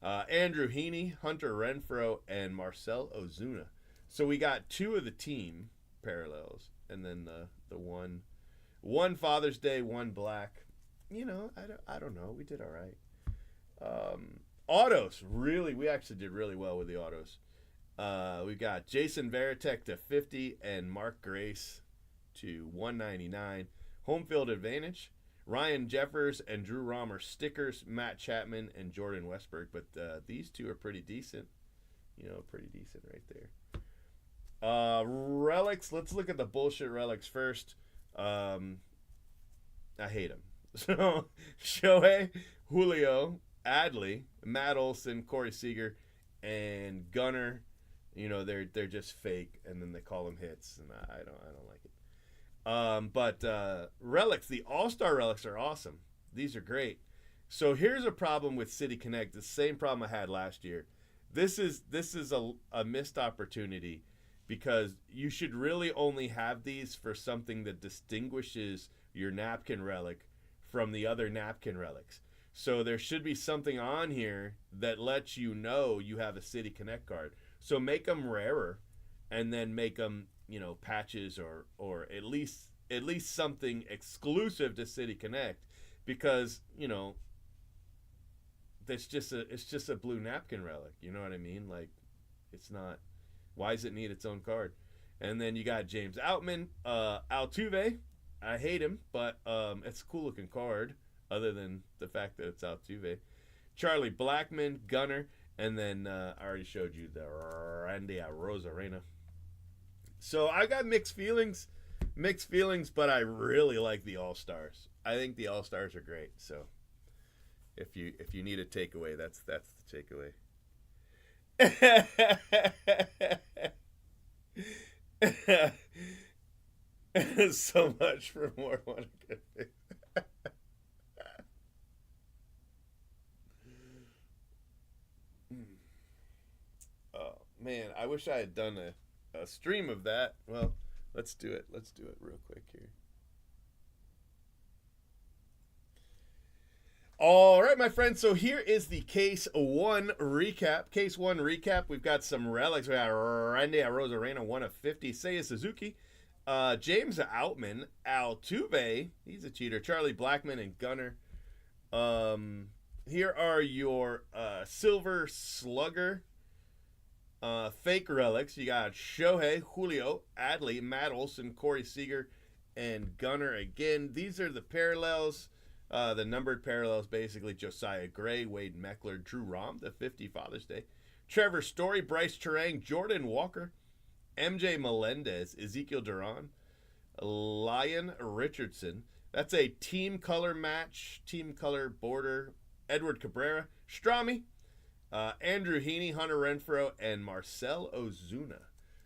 Andrew Heaney, Hunter Renfroe, and Marcel Ozuna. So we got 2 of the team parallels, and then the one Father's Day, one black. I don't know. We did all right. Autos, we actually did really well with the autos. We've got Jason Varitek to 50 and Mark Grace to 199. Home field advantage. Ryan Jeffers and Drew Romer stickers. Matt Chapman and Jordan Westberg. But these 2 are pretty decent. Pretty decent right there. Relics. Let's look at the bullshit relics first. I hate them. So Shohei, Julio, Adley, Matt Olson, Corey Seager, and Gunner. You know, they're just fake, and then they call them hits, and I don't like it. But relics, the All-Star relics are awesome. These are great. So here's a problem with City Connect. The same problem I had last year. This is a missed opportunity because you should really only have these for something that distinguishes your napkin relic from the other napkin relics. So there should be something on here that lets you know you have a City Connect card. So make them rarer, and then make them, you know, patches or at least something exclusive to City Connect, because, you know, it's just a blue napkin relic. You know what I mean? Like, it's not. Why does it need its own card? And then you got James Outman, Altuve. I hate him, but it's a cool looking card. Other than the fact that it's Altuve, Charlie Blackmon, Gunner, and then I already showed you the Randy Arozarena. So I got mixed feelings, but I really like the All Stars. I think the All Stars are great. So if you need a takeaway, that's the takeaway. So much for more one good thing. Oh man, I wish I had done a stream of that. Well, let's do it. Let's do it real quick here. All right, my friends. So here is the Case 1 recap. Case 1 recap. We've got some relics. We got Randy Arozarena, 1 of 50. Seiya Suzuki. James Outman. Altuve. He's a cheater. Charlie Blackmon and Gunner. Here are your Silver Slugger fake relics. You got Shohei, Julio, Adley, Matt Olson, Corey Seager, and Gunner again. These are the parallels. The numbered parallels, basically: Josiah Gray, Wade Meckler, Drew Rom, the 50 Father's Day, Trevor Story, Bryce Terang, Jordan Walker, MJ Melendez, Ezekiel Duran, Lion Richardson. That's a team color match, team color border. Edward Cabrera, Strami, Andrew Heaney, Hunter Renfroe, and Marcel Ozuna.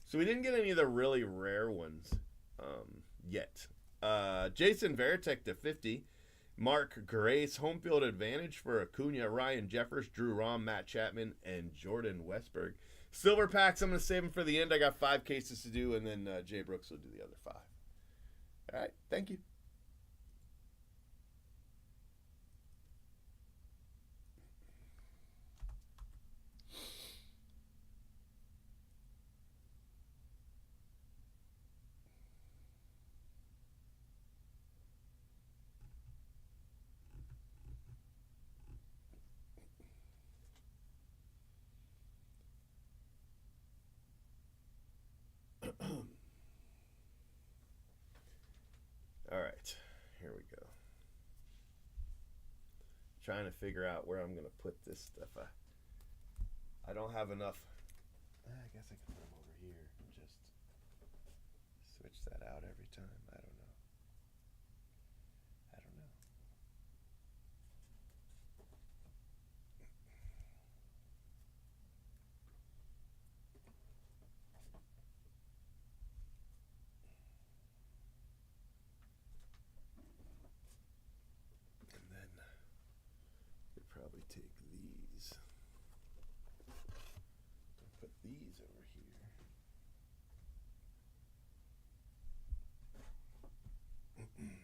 So we didn't get any of the really rare ones yet. Jason Varitek to 50. Mark Grace, home field advantage for Acuna, Ryan Jeffers, Drew Rom, Matt Chapman, and Jordan Westberg. Silver packs, I'm going to save them for the end. I got 5 cases to do, and then Jay Brooks will do the other 5. All right, thank you. All right, here we go. Trying to figure out where I'm going to put this stuff. I don't have enough. I guess I can put them over here and just switch that out every time. I don't know. And then we'll probably take these. Put these over here. And then put these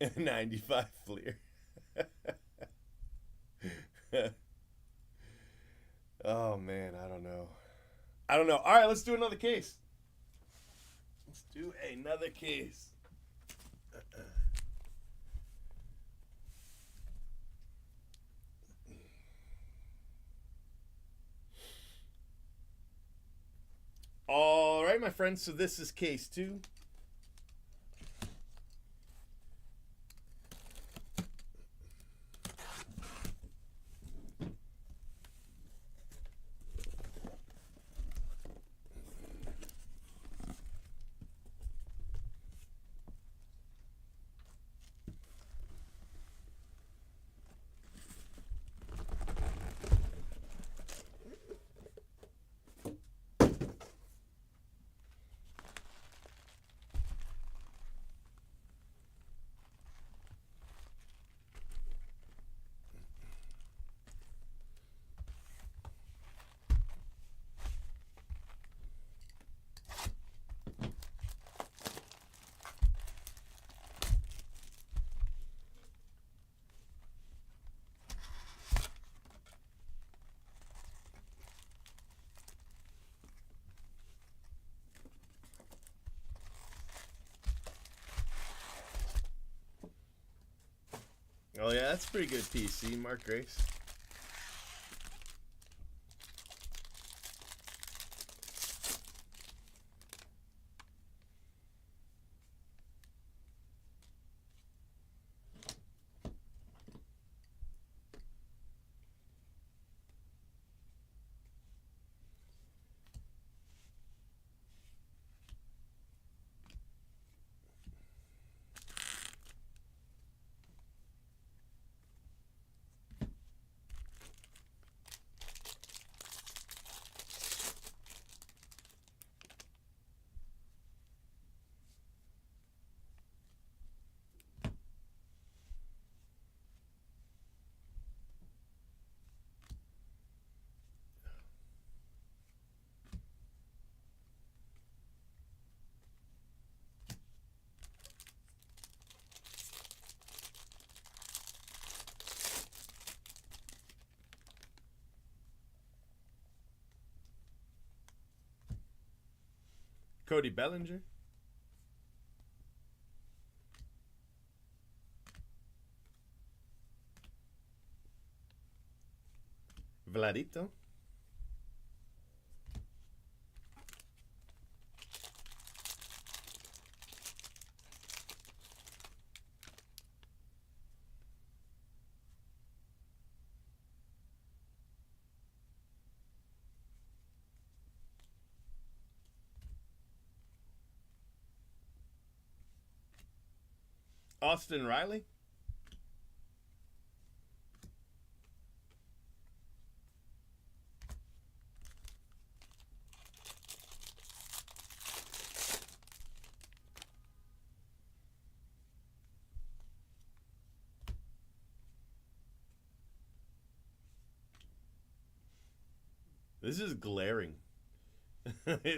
here. 95 Fleer. Oh man, I don't know. All right, let's do another case. Let's do another case. right, my friends, so this is case 2. Oh yeah, that's a pretty good PC, Mark Grace. Cody Bellinger. Vladito. Austin Riley. This is glaring.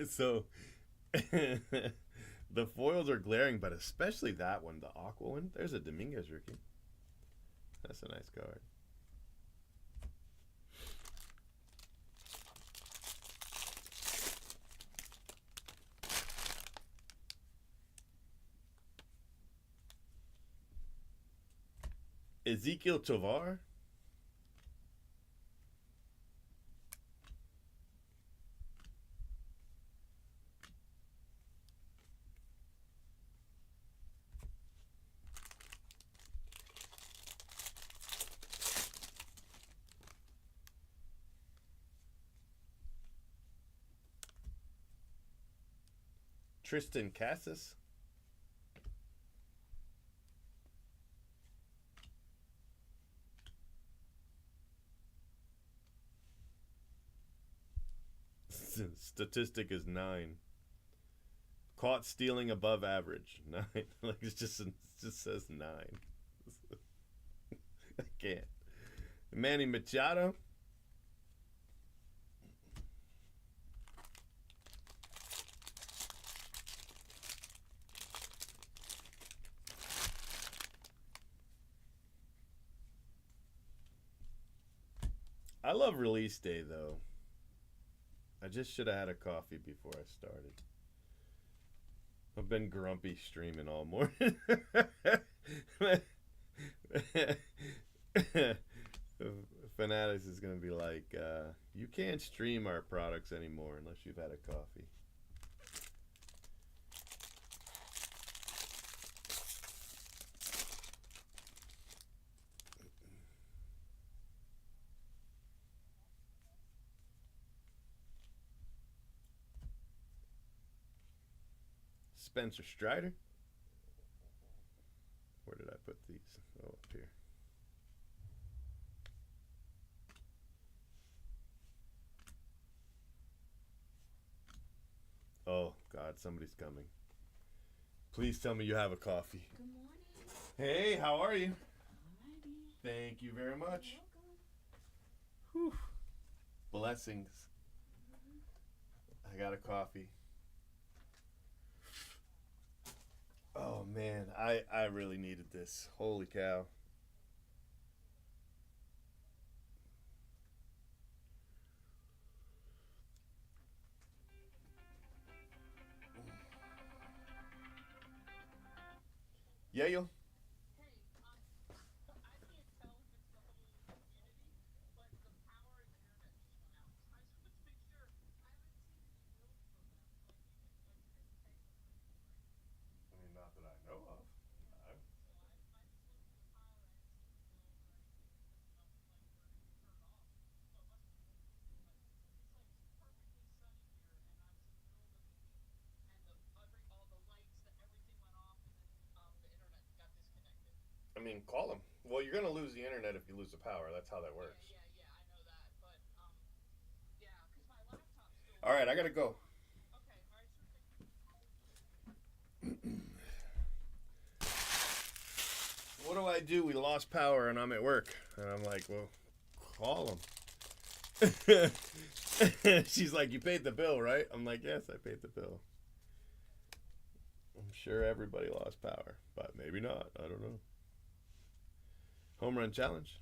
So the foils are glaring, but especially that one, the aqua one. There's a Dominguez rookie. That's a nice card. Ezequiel Tovar. Tristan Casas. Statistic is 9. Caught stealing above average. 9. Like it just says 9. I can't. Manny Machado. I love release day though. I just should have had a coffee before I started. I've been grumpy streaming all morning. Fanatics is going to be like, you can't stream our products anymore unless you've had a coffee. Spencer Strider. Where did I put these? Oh, up here. Oh, God, somebody's coming. Please tell me you have a coffee. Good morning. Hey, how are you? Alrighty. Thank you very much. You're welcome. Whew. Blessings. I got a coffee. Oh, man, I really needed this. Holy cow. Yeah, yo. I mean, not that I know of. I, I mean, call them. Well, you're gonna lose the internet if you lose the power. That's how that works. All right, I gotta go. What do I do? We lost power and I'm at work. And I'm like, well, call them. She's like, you paid the bill, right? I'm like, yes, I paid the bill. I'm sure everybody lost power, but maybe not. I don't know. Home run challenge.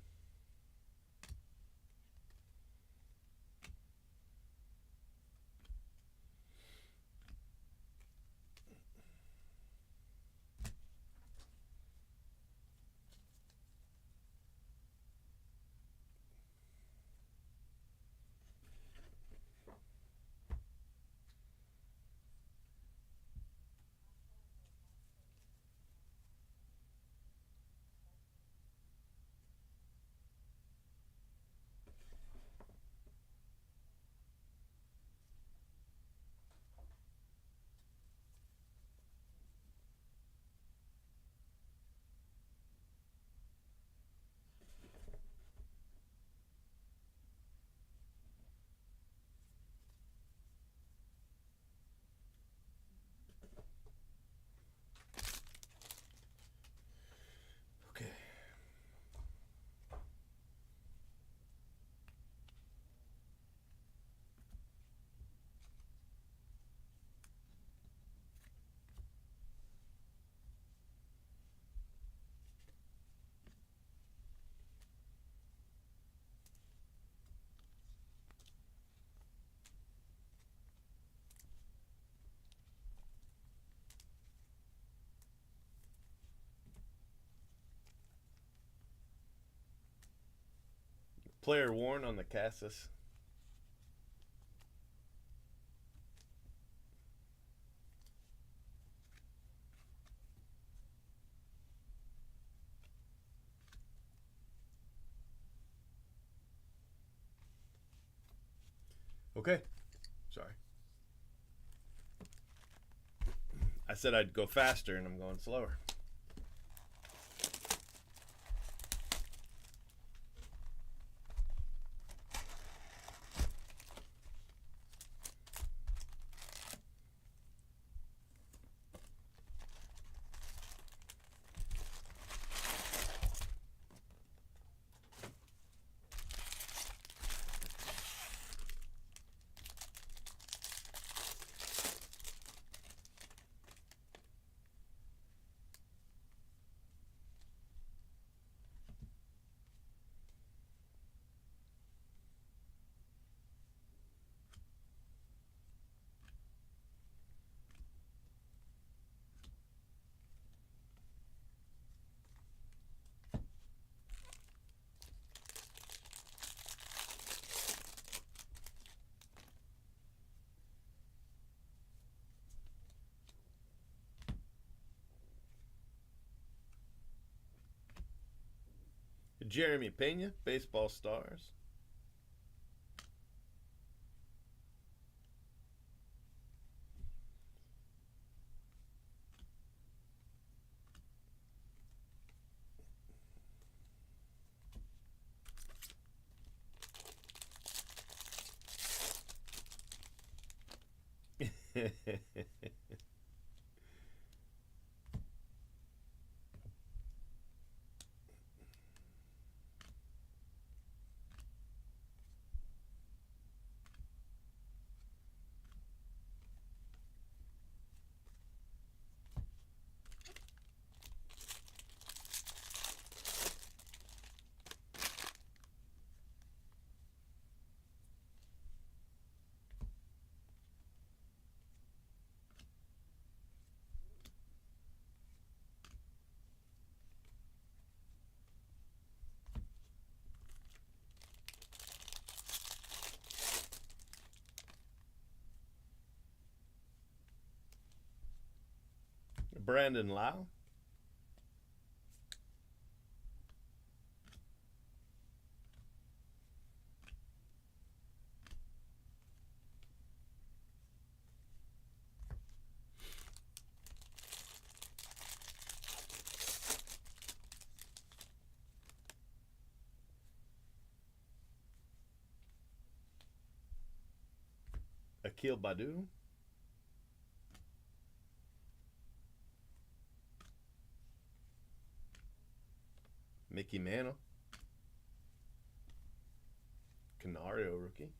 Okay. Player worn on the Cassis. Okay. Sorry. I said I'd go faster and I'm going slower. Jeremy Pena, Baseball Stars. Brandon Lau. Akil Badu. Mickey Mantle. Canario rookie.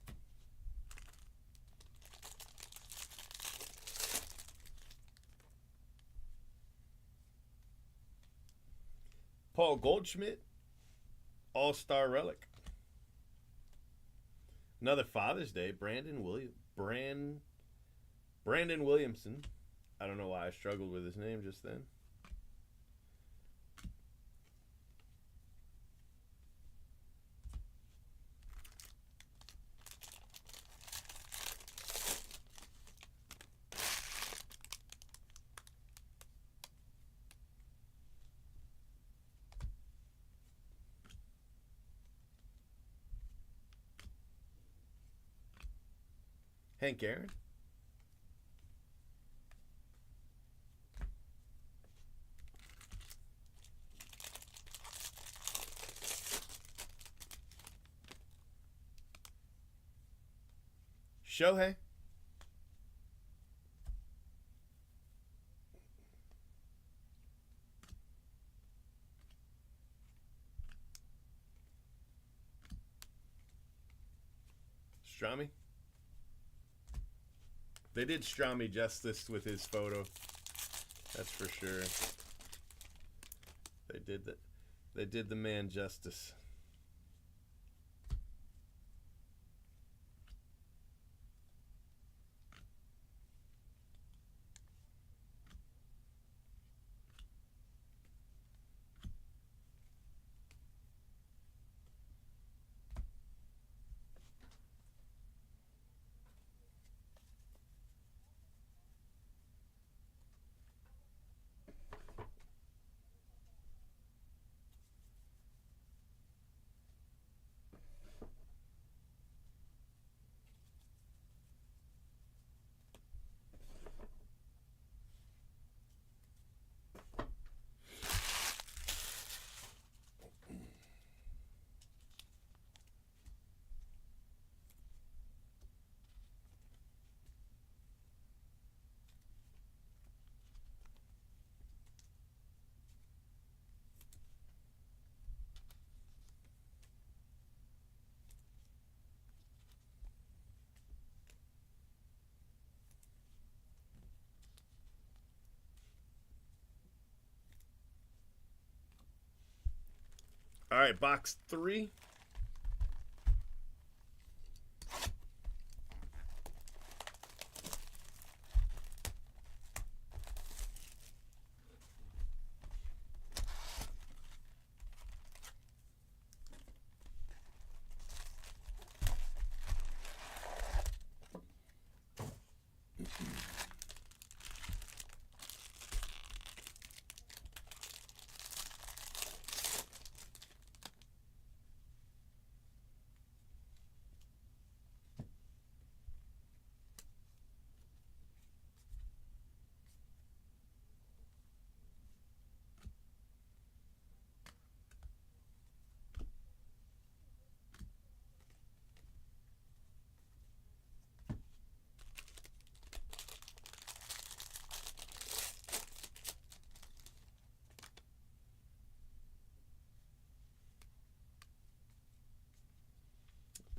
Paul Goldschmidt. All-Star Relic. Another Father's Day. Brandon Williamson. I don't know why I struggled with his name just then. Hank Aaron. Shohei. Strami. They did Strami justice with his photo. That's for sure. They did that. They did the man justice. All right, box 3.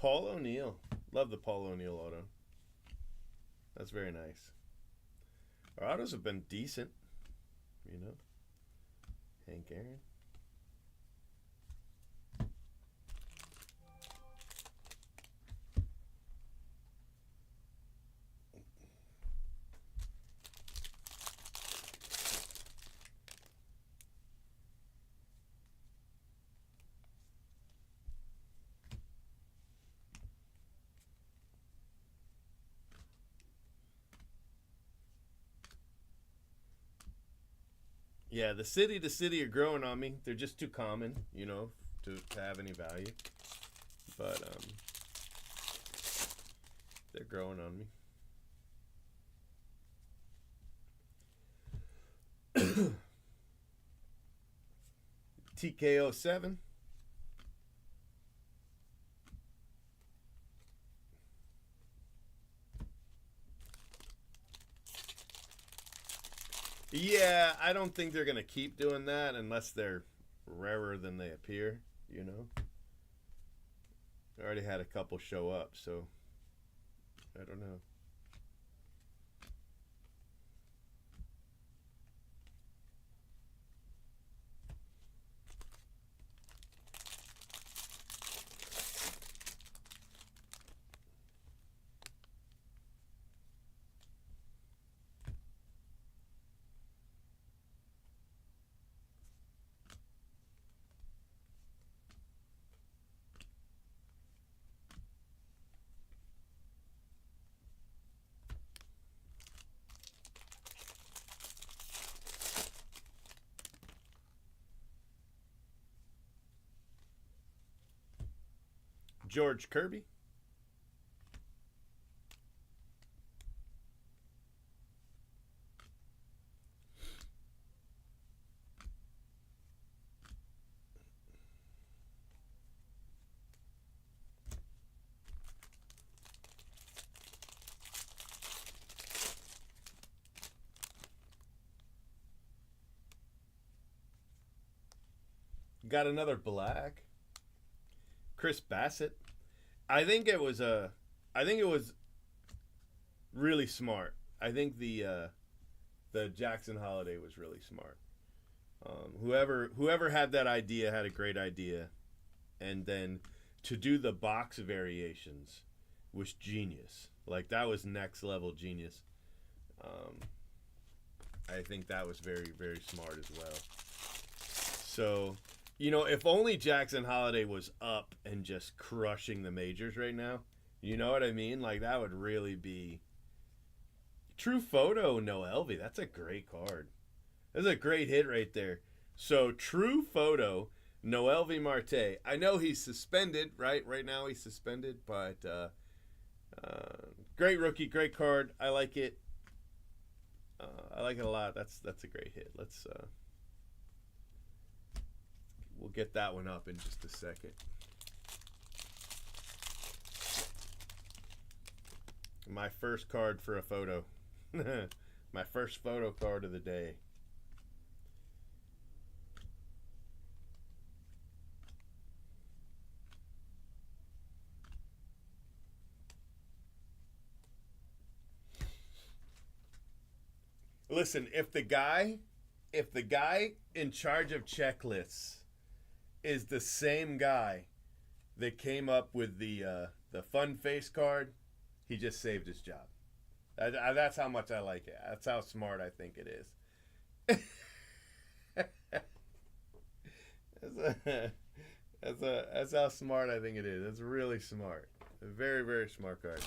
Paul O'Neill. Love the Paul O'Neill auto. That's very nice. Our autos have been decent, you know. Hank Aaron. Yeah, the city to city are growing on me. They're just too common, you know, to have any value. But they're growing on me. TKO7. Yeah, I don't think they're going to keep doing that unless they're rarer than they appear, you know. I already had a couple show up, so I don't know. George Kirby. Got another black. Chris Bassett. I think it was really smart. I think the Jackson Holiday was really smart. Whoever had that idea had a great idea, and then to do the box variations was genius. Like, that was next level genius. I think that was very, very smart as well. So, you know, if only Jackson Holiday was up and just crushing the majors right now, you know what I mean? Like, that would really be True Photo. Noelvi, that's a great card. That's a great hit right there. So, True Photo, Noelvi Marte. I know he's suspended, right? Right now he's suspended, but great rookie, great card. I like it. I like it a lot. That's a great hit. We'll get that one up in just a second. My first card for a photo. My first photo card of the day. Listen, if the guy in charge of checklists is the same guy that came up with the fun face card, he just saved his job. That's how much I like it. That's how smart I think it is. That's how smart I think it is. It's really smart. A very, very smart card.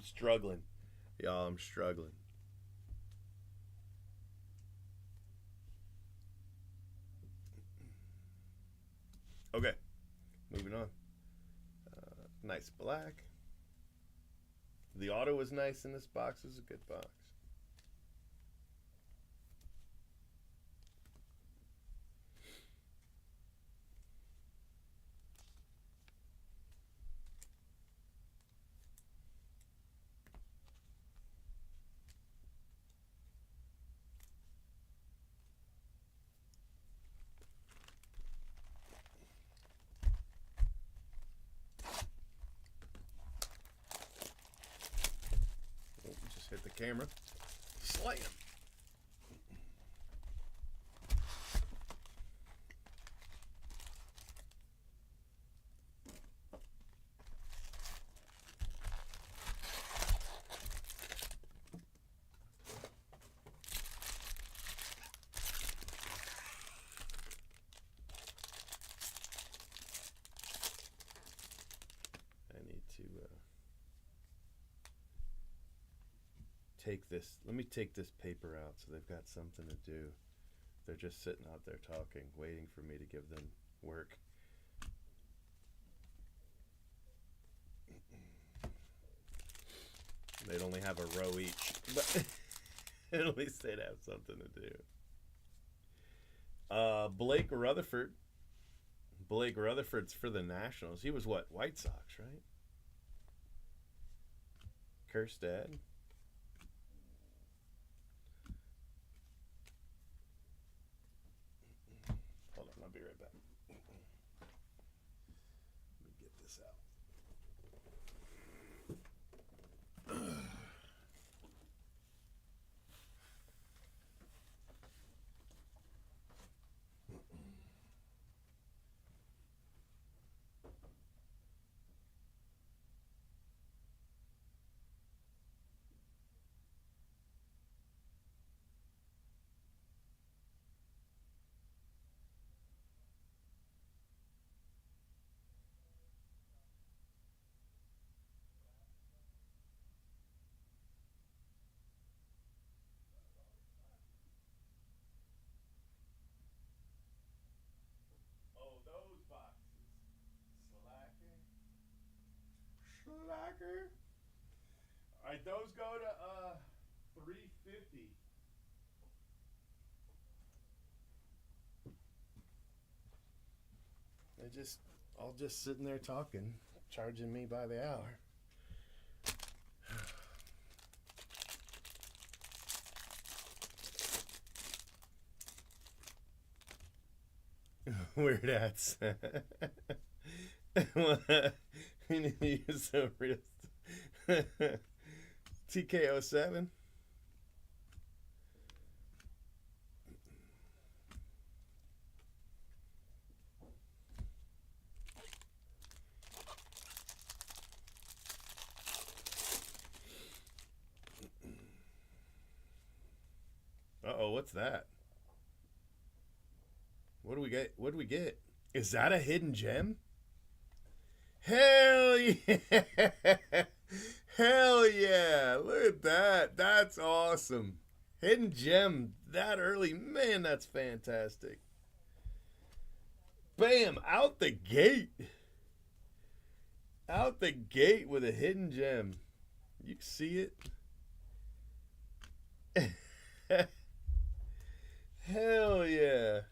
I'm struggling. Y'all, I'm struggling. Okay, moving on. Nice black. The auto was nice in this box. This is a good box. Oh, just hit the camera. Slam. Take this. Let me take this paper out so they've got something to do. They're just sitting out there talking, waiting for me to give them work. They'd only have a row each, but at least they'd have something to do. Blake Rutherford. Blake Rutherford's for the Nationals. He was what? White Sox, right? Kerstad. Hold on, I'll be right back. Let me get this out. Slacker. All right, those go to $350. They're just all just sitting there talking, charging me by the hour. Weird hats. We need to use some wrist. TK07. Uh-oh, what's that? What do we get? What do we get? Is that a hidden gem? Hell yeah! Hell yeah! Look at that. That's awesome. Hidden gem that early. Man, that's fantastic. Bam! Out the gate. Out the gate with a hidden gem. You see it? Hell yeah.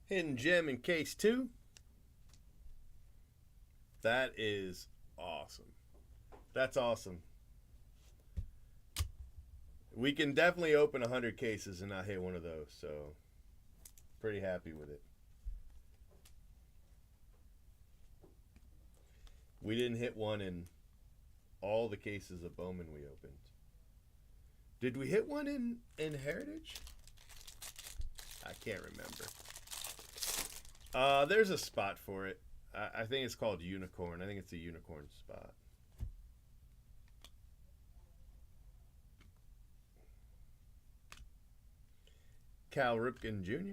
Hidden gem in case 2. That is awesome. That's awesome. We can definitely open 100 cases and not hit one of those, so pretty happy with it. We didn't hit one in all the cases of Bowman we opened. Did we hit one in Heritage? I can't remember. There's a spot for it. I think it's called Unicorn. I think it's a Unicorn spot. Cal Ripken Jr.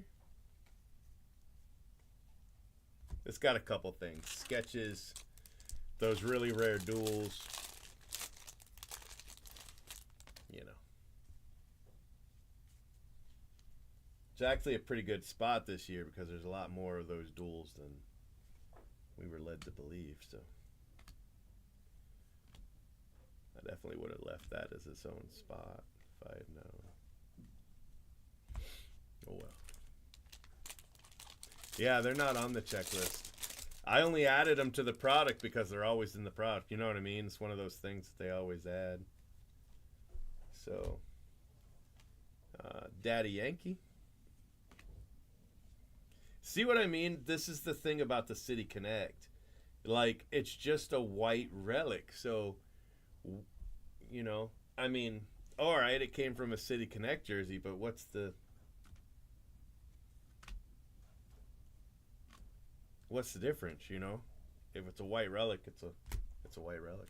It's got a couple things. Sketches, those really rare duels. You know. It's actually a pretty good spot this year because there's a lot more of those duels than we were led to believe. So I definitely would have left that as its own spot if I had known. Oh well. Yeah, they're not on the checklist. I only added them to the product because they're always in the product. You know what I mean? It's one of those things that they always add. So, Daddy Yankee. See what I mean? This is the thing about the City Connect. Like, it's just a white relic. So, you know, I mean, all right, it came from a City Connect jersey, but what's the difference, you know? If it's a white relic, it's a white relic.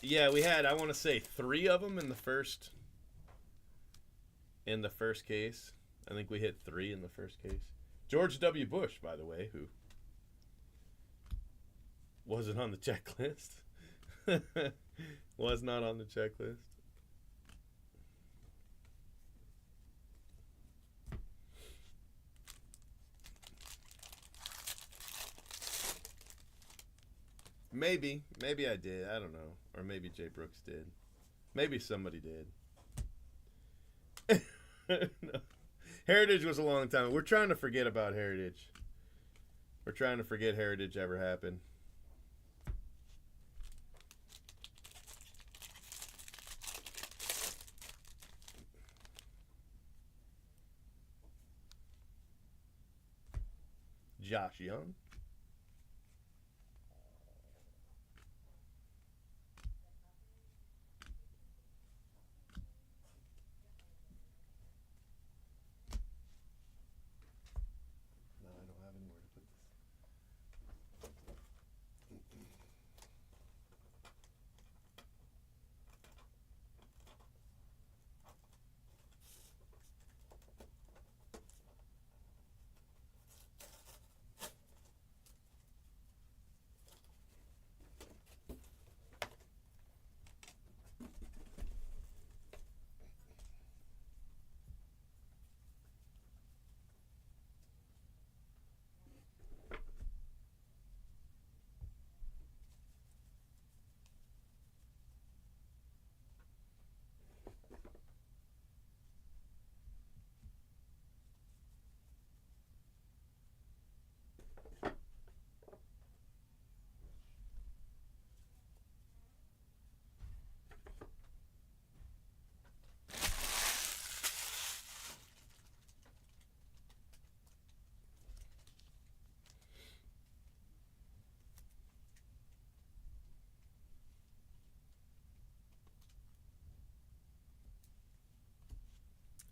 Yeah, we had, I want to say 3 of them in the first case. I think we hit 3 in the first case. George W. Bush, by the way, who wasn't on the checklist. Was not on the checklist. Maybe I did. I don't know. Or maybe Jay Brooks did. Maybe somebody did. No. Heritage was a long time. We're trying to forget about Heritage. We're trying to forget Heritage ever happened. Josh Young.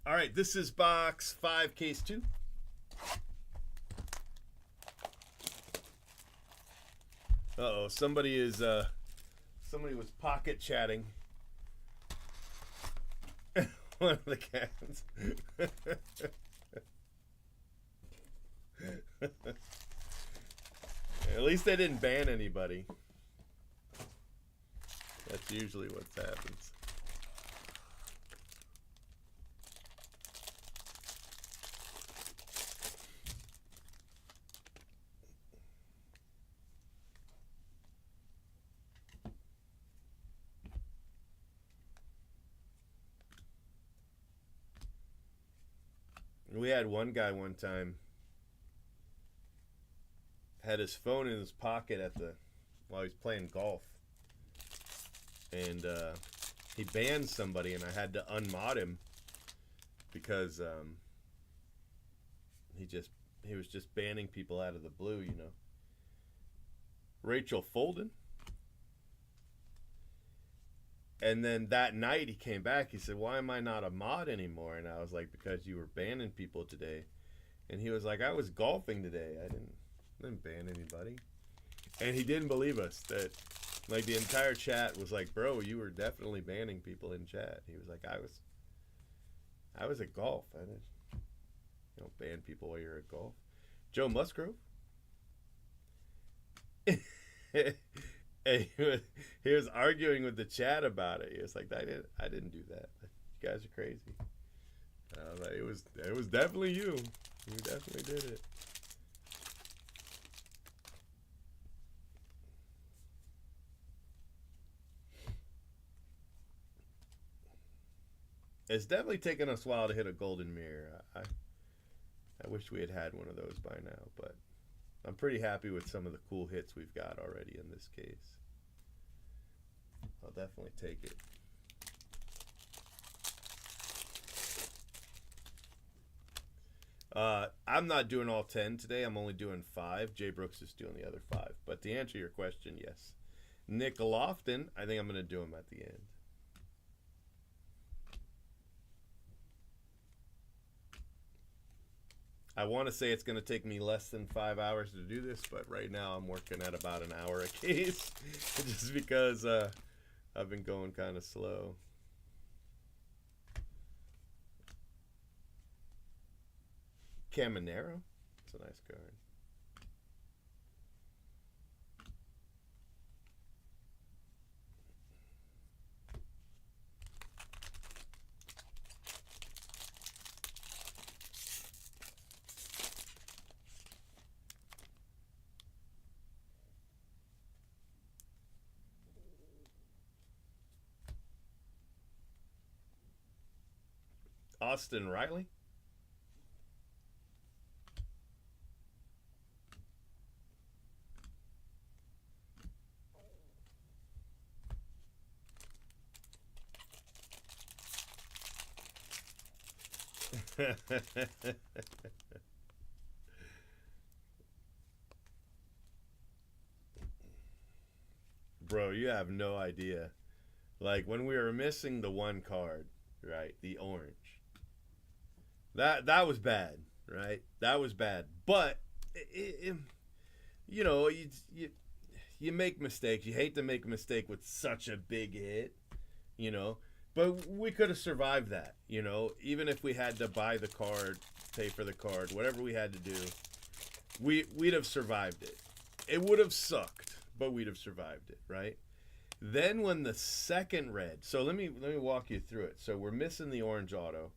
All right, this is box 5, case 2. Uh-oh, somebody was pocket chatting. One of the cats. At least they didn't ban anybody. That's usually what happens. We had one guy one time had his phone in his pocket while he was playing golf, and he banned somebody, and I had to unmod him because he was just banning people out of the blue, you know. Rachel Folden. And then that night he came back. He said, "Why am I not a mod anymore?" And I was like, "Because you were banning people today." And he was like, "I was golfing today. I didn't ban anybody." And he didn't believe us. That, like, the entire chat was like, "Bro, you were definitely banning people in chat." He was like, I was at golf. I didn't, you don't ban people while you're at golf." Joe Musgrove. And he was arguing with the chat about it. He was like, I didn't do that. You guys are crazy. I was like, it was definitely you. You definitely did it. It's definitely taken us a while to hit a golden mirror. I wish we had one of those by now, but I'm pretty happy with some of the cool hits we've got already in this case. I'll definitely take it. I'm not doing all 10 today. I'm only doing 5. Jay Brooks is doing the other 5. But to answer your question, yes. Nick Lofton, I think I'm going to do him at the end. I want to say it's going to take me less than 5 hours to do this, but right now I'm working at about an hour a case just because I've been going kind of slow. Caminero? It's a nice card. Austin Riley. Bro, you have no idea. Like, when we were missing the one card, right? The orange. That was bad, right? That was bad. But you know, you make mistakes. You hate to make a mistake with such a big hit, you know. But we could have survived that, you know. Even if we had to buy the card, pay for the card, whatever we had to do, we'd have survived it. It would have sucked, but we'd have survived it, right? Then when the second red, so let me walk you through it. So we're missing the orange auto.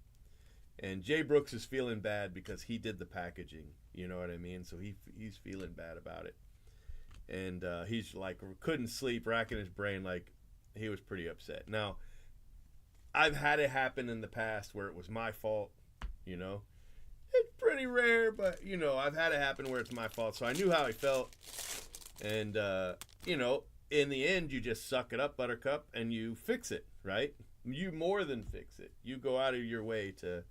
And Jay Brooks is feeling bad because he did the packaging. You know what I mean? So he's feeling bad about it. And he's like, couldn't sleep, racking his brain. Like, he was pretty upset. Now, I've had it happen in the past where it was my fault, you know. It's pretty rare, but, you know, I've had it happen where it's my fault. So I knew how he felt. And, you know, in the end, you just suck it up, Buttercup, and you fix it, right? You more than fix it. You go out of your way to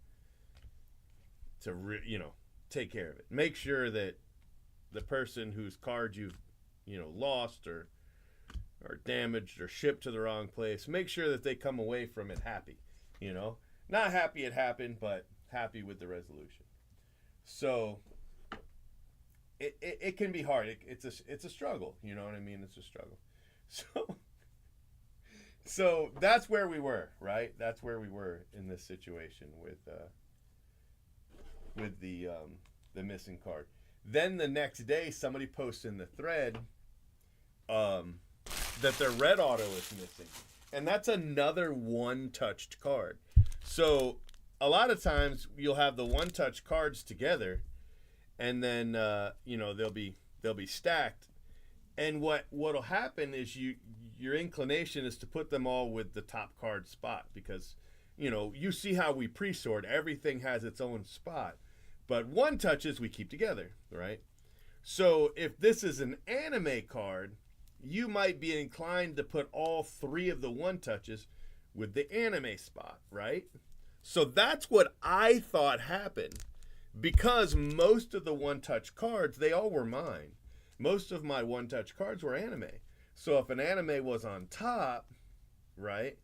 you know, take care of it. Make sure that the person whose card you've, you know, lost or damaged or shipped to the wrong place, make sure that they come away from it happy, you know. Not happy it happened, but happy with the resolution. So it can be hard. It's a struggle, you know what I mean? It's a struggle. So that's where we were, right? That's where we were in this situation with the missing card. Then the next day, somebody posts in the thread that their red auto is missing, and that's another one-touched card. So a lot of times you'll have the one-touch cards together, and then you know, they'll be stacked. And what'll happen is your inclination is to put them all with the top card spot, because, you know, you see how we pre-sort. Everything has its own spot. But one touches we keep together, right? So if this is an anime card, you might be inclined to put all three of the one touches with the anime spot, right? So that's what I thought happened because most of the one touch cards, they all were mine. Most of my one touch cards were anime. So if an anime was on top, right,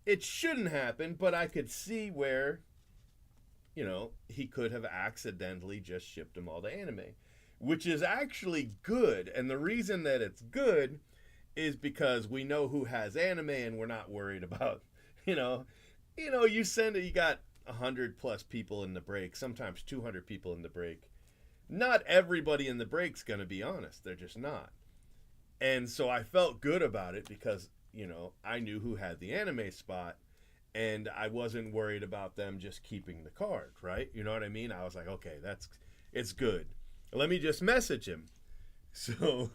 it shouldn't happen, but I could see where, you know, he could have accidentally just shipped them all to anime, which is actually good. And the reason that it's good is because we know who has anime and we're not worried about, you know, you send it, you got 100 plus people in the break, sometimes 200 people in the break. Not everybody in the break's going to be honest. They're just not. And so I felt good about it because, you know, I knew who had the anime spot and I wasn't worried about them just keeping the card, right? You know what I mean? I was like, okay, it's good. Let me just message him. So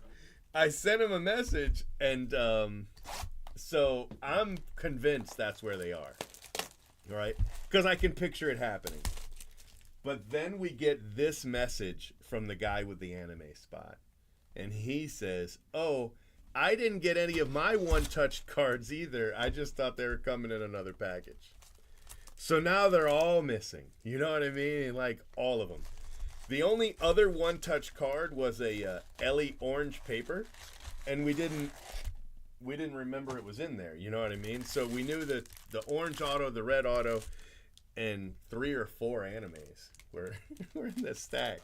I sent him a message and so I'm convinced that's where they are, right? Because I can picture it happening. But then we get this message from the guy with the anime spot. And he says, oh, I didn't get any of my one-touch cards either. I just thought they were coming in another package. So now they're all missing. You know what I mean? Like, all of them. The only other one-touch card was a Ellie orange paper. And we didn't remember it was in there. You know what I mean? So we knew that the orange auto, the red auto, and 3 or 4 animes were in the stack.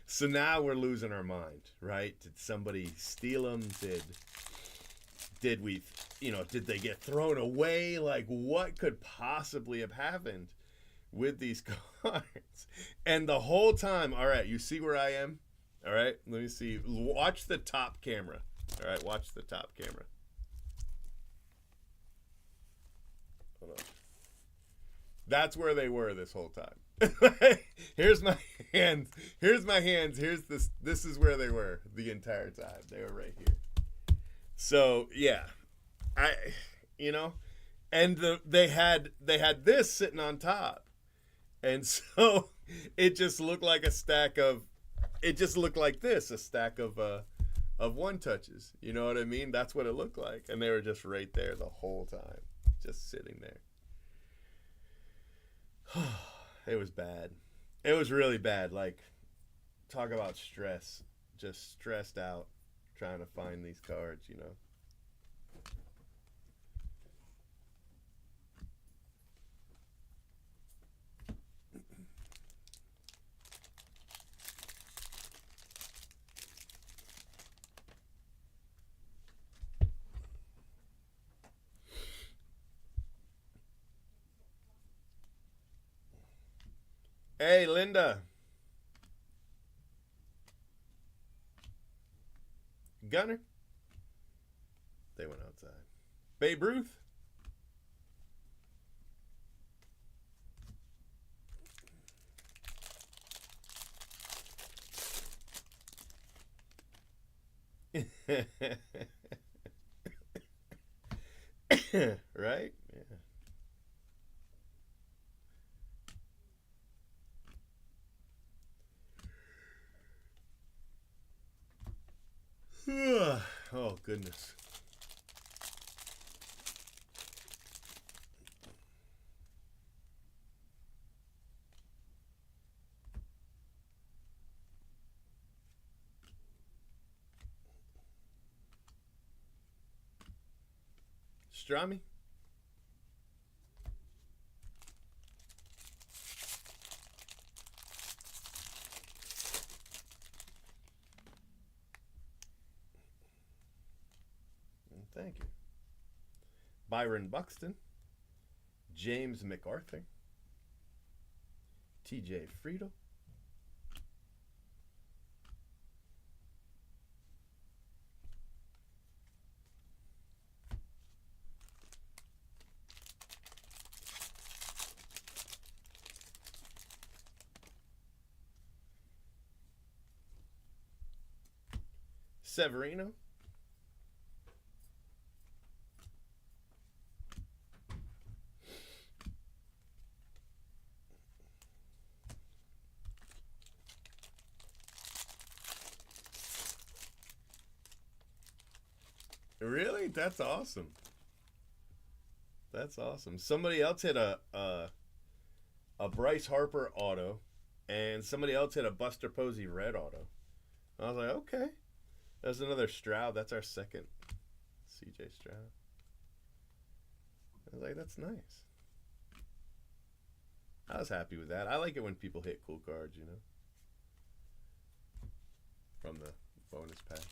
So now we're losing our mind, right? Did somebody steal them? Did we, did they get thrown away? Like, what could possibly have happened with these cards? And the whole time, all right, you see where I am? All right, let me see. Watch the top camera. All right, watch the top camera. Hold on. That's where they were this whole time. Here's my hands. This is where they were the entire time. They were right here. So yeah, and they had this sitting on top, and so it just looked like a stack of. It just looked like this, a stack of one touches. You know what I mean? That's what it looked like, and they were just right there the whole time, just sitting there. It was bad. It was really bad. Like, talk about stress. Just stressed out trying to find these cards, you know. Hey, Linda. Gunner. They went outside. Babe Ruth. Right? Yeah. Oh, goodness. Strami? Thank you. Byron Buxton. James McArthur. TJ Friedel. Severino. Really? That's awesome. That's awesome. Somebody else hit a Bryce Harper auto, and somebody else hit a Buster Posey red auto. I was like, okay. There's another Stroud. That's our second CJ Stroud. I was like, that's nice. I was happy with that. I like it when people hit cool cards, you know, from the bonus packs.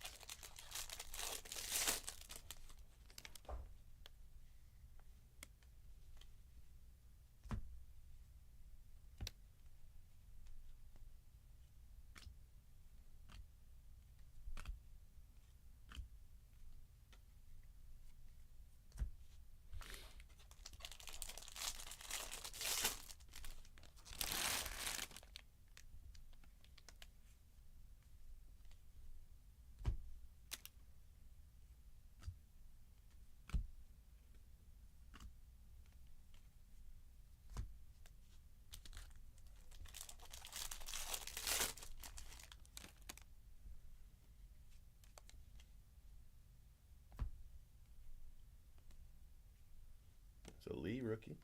So Lee, rookie.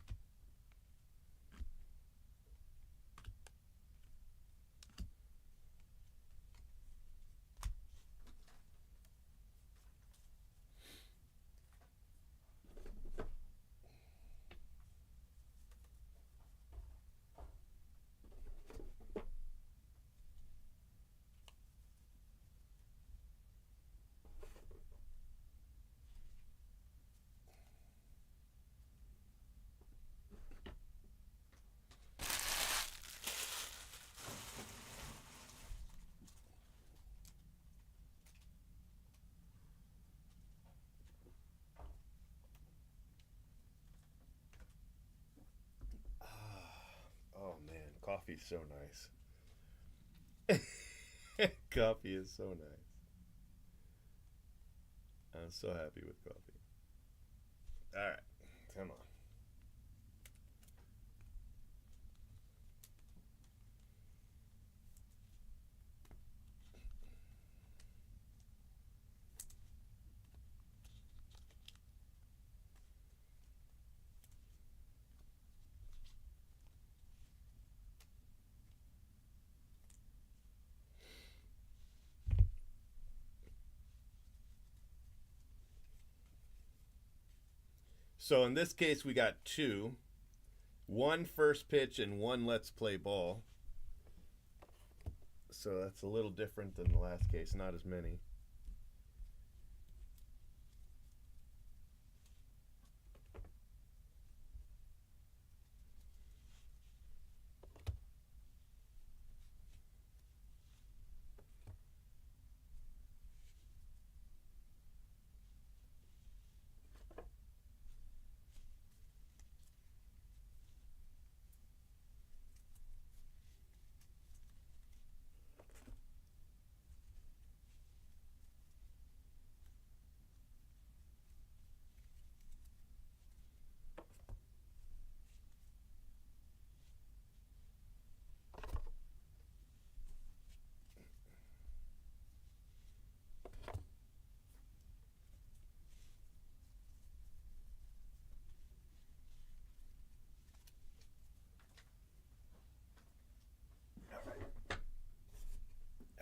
Oh man, coffee's so nice. Coffee is so nice. I'm so happy with coffee. All right, come on. So in this case, we got two. One first pitch and one let's play ball. So that's a little different than the last case, not as many.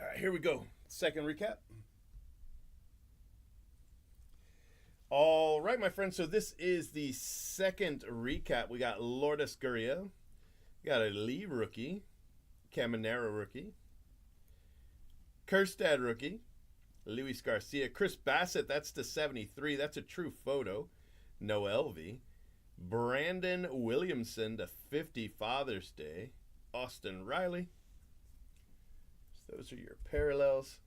All right, here we go. Second recap. All right, my friends. So this is the second recap. We got Lourdes Gurriel. We got a Lee rookie. Caminero rookie. Kjerstad rookie. Luis Garcia. Chris Bassett, that's the 73. That's a true photo. Noel V. Brandon Williamson, the 50 Father's Day. Austin Riley. Those are your parallels.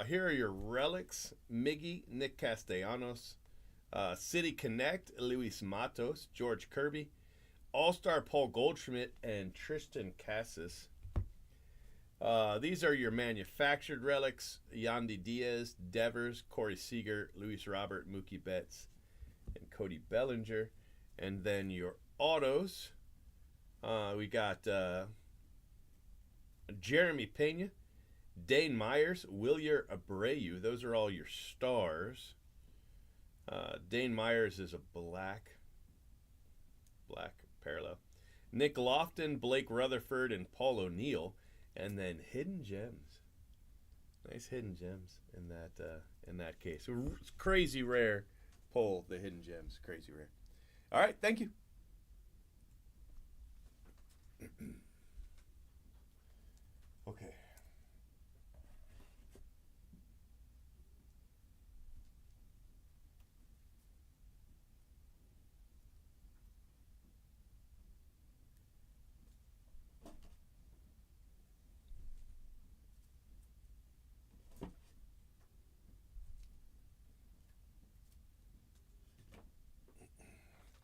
Here are your relics. Miggy, Nick Castellanos. City Connect, Luis Matos, George Kirby. All-Star Paul Goldschmidt, and Tristan Casas. These are your manufactured relics. Yandy Diaz, Devers, Corey Seager, Luis Robert, Mookie Betts, and Cody Bellinger. And then your autos. We got Jeremy Pena, Dane Myers, Wilyer Abreu. Those are all your stars. Dane Myers is a black parallel. Nick Lofton, Blake Rutherford, and Paul O'Neill, and then hidden gems. Nice hidden gems in that case. It's crazy rare pull, the hidden gems. Crazy rare. All right, thank you. Okay.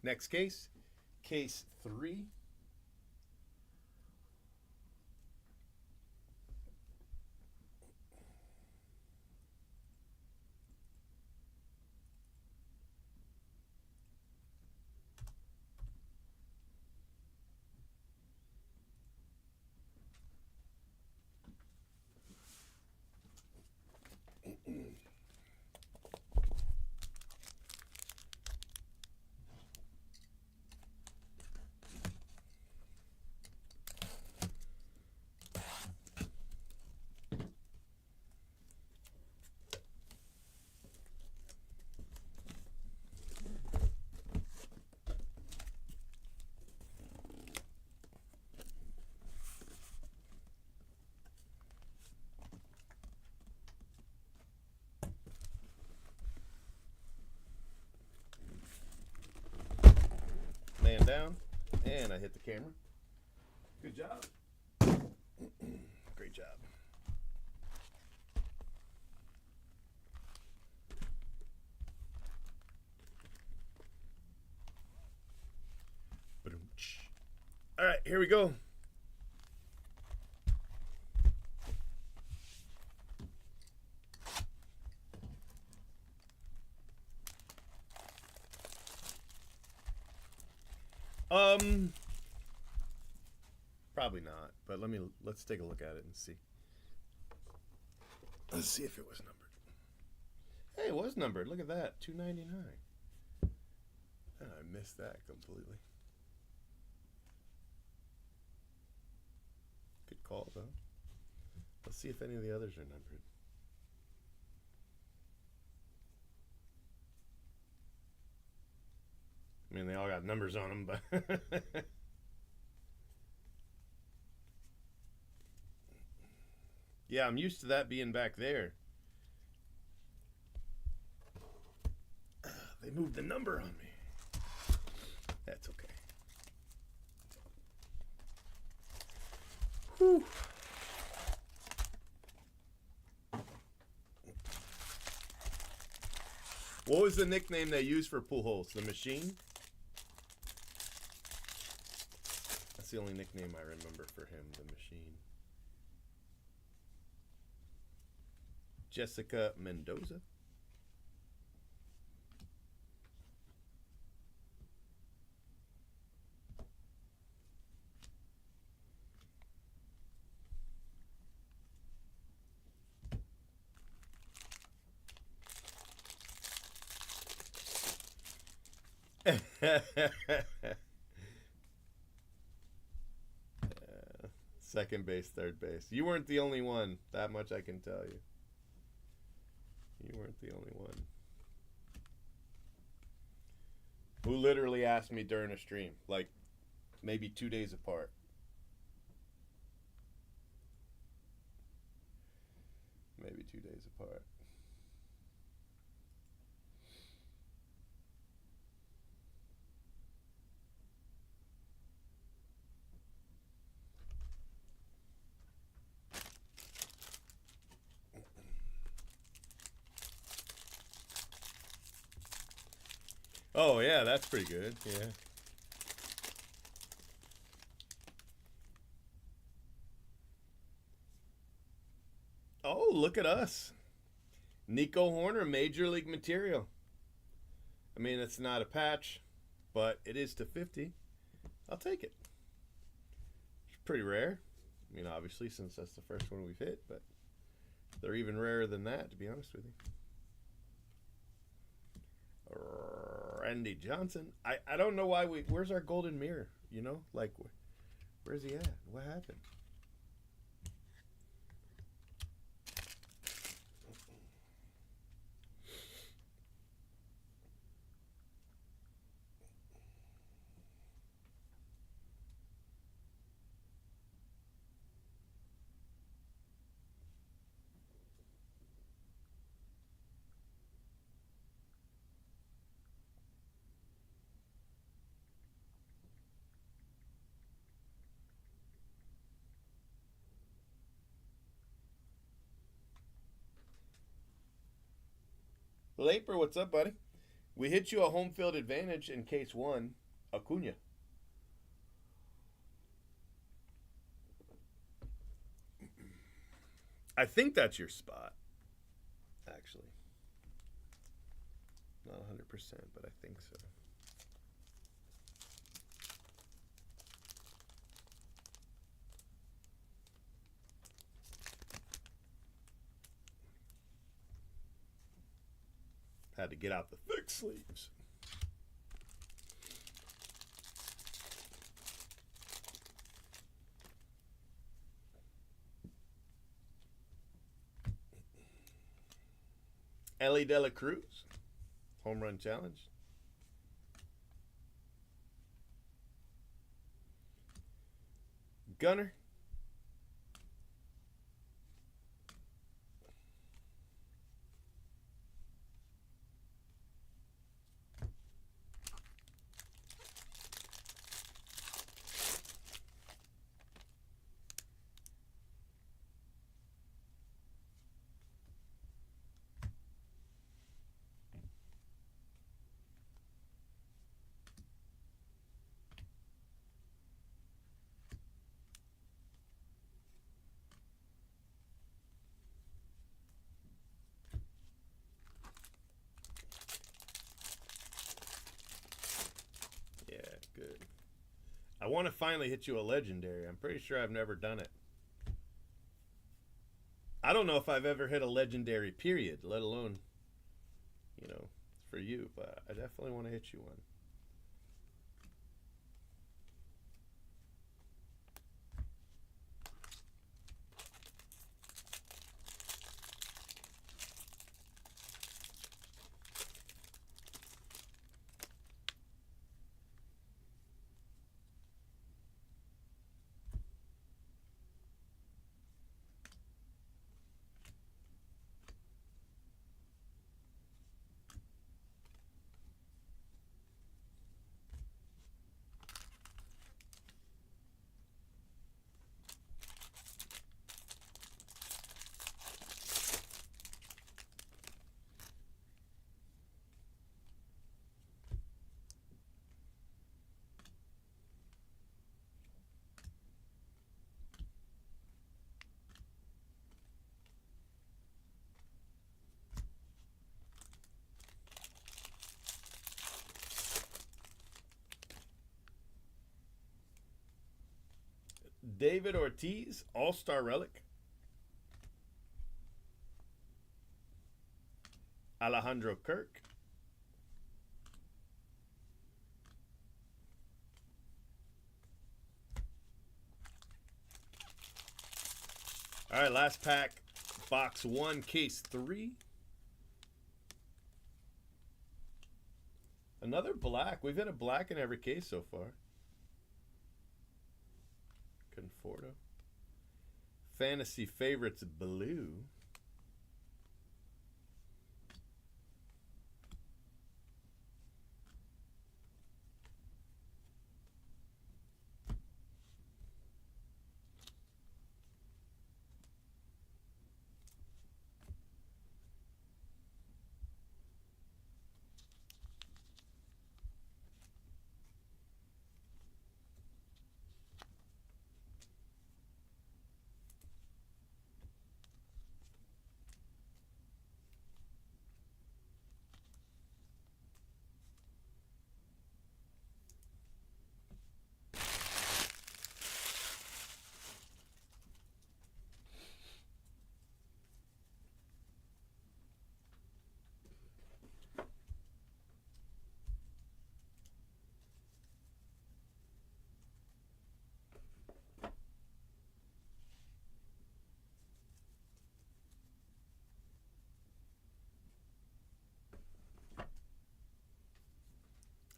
Next case, case 3. Man down, and I hit the camera. Good job. Great job. All right, here we go. Probably not, but let's take a look at it and see. Let's see if it was numbered. Hey, it was numbered. Look at that, 299. Oh, I missed that completely. Good call though. Let's see if any of the others are numbered. I mean, they all got numbers on them, but yeah, I'm used to that being back there. They moved the number on me. That's okay. Whew. What was the nickname they used for Pujols? The Machine? That's the only nickname I remember for him, the Machine. Jessica Mendoza. Second base, third base. You weren't the only one. That much I can tell you. You weren't the only one. Who literally asked me during a stream, like maybe 2 days apart. Maybe 2 days apart. Oh, yeah, that's pretty good. Yeah. Oh, look at us. Nico Horner, Major League material. I mean, it's not a patch, but it is to 50. I'll take it. It's pretty rare. I mean, obviously, since that's the first one we've hit, but they're even rarer than that, to be honest with you. Randy Johnson. I don't know why we. Where's our golden mirror? You know, like, where's he at? What happened? Laper, what's up, buddy? We hit you a home field advantage in case one. Acuna. I think that's your spot, actually. Not 100%, but I think so. Had to get out the thick sleeves. Ellie De La Cruz, home run challenge. Gunner. Good. I want to finally hit you a legendary. I'm pretty sure I've never done it. I don't know if I've ever hit a legendary, period, let alone, you know, for you, but I definitely want to hit you one. David Ortiz, All-Star Relic. Alejandro Kirk. All right, last pack. Box 1, case 3. Another black. We've hit a black in every case so far. Conforto. Fantasy favorites blue.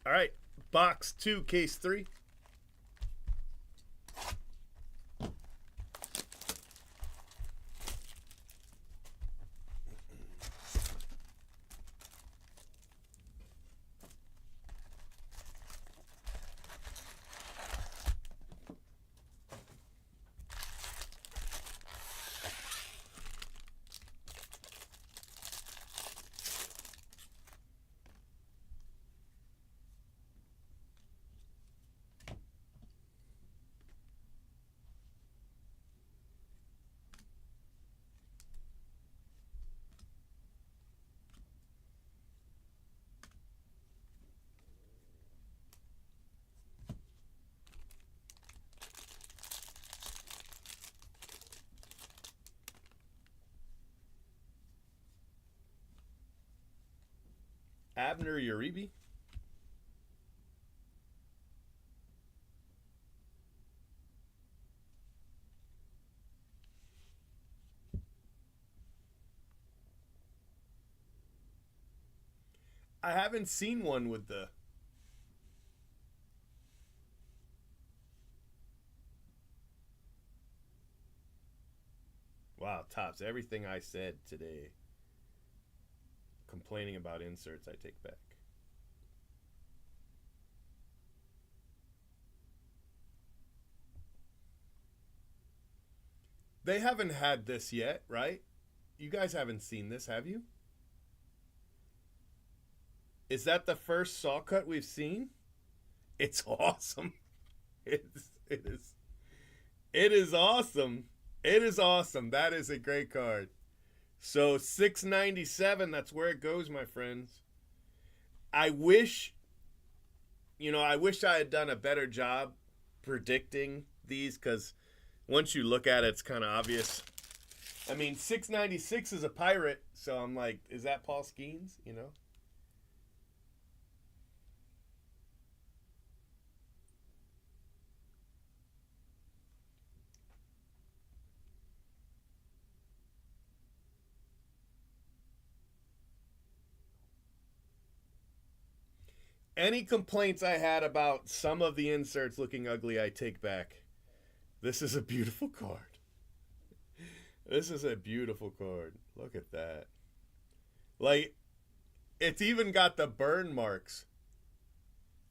All right, box 2, case 3. Abner Uribe. I haven't seen one with the... Wow, Topps, everything I said today complaining about inserts, I take back. They haven't had this yet, right? You guys haven't seen this, have you? Is that the first saw cut we've seen? It's awesome. It is. It is awesome. It is awesome. That is a great card. So 697, that's where it goes, my friends. I wish I had done a better job predicting these, because once you look at it, it's kind of obvious. I mean, 696 is a pirate, so I'm like, is that Paul Skeens? You know? Any complaints I had about some of the inserts looking ugly, I take back. This is a beautiful card. This is a beautiful card. Look at that. Like, it's even got the burn marks.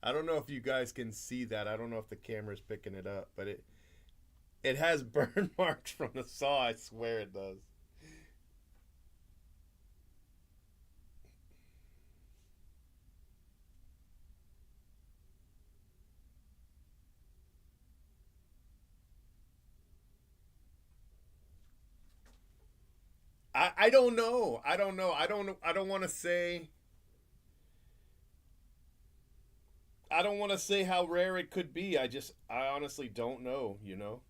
I don't know if you guys can see that. I don't know if the camera's picking it up, but it has burn marks from the saw. I swear it does. I don't know. I don't know. I don't want to say. I don't want to say how rare it could be. I honestly don't know, you know?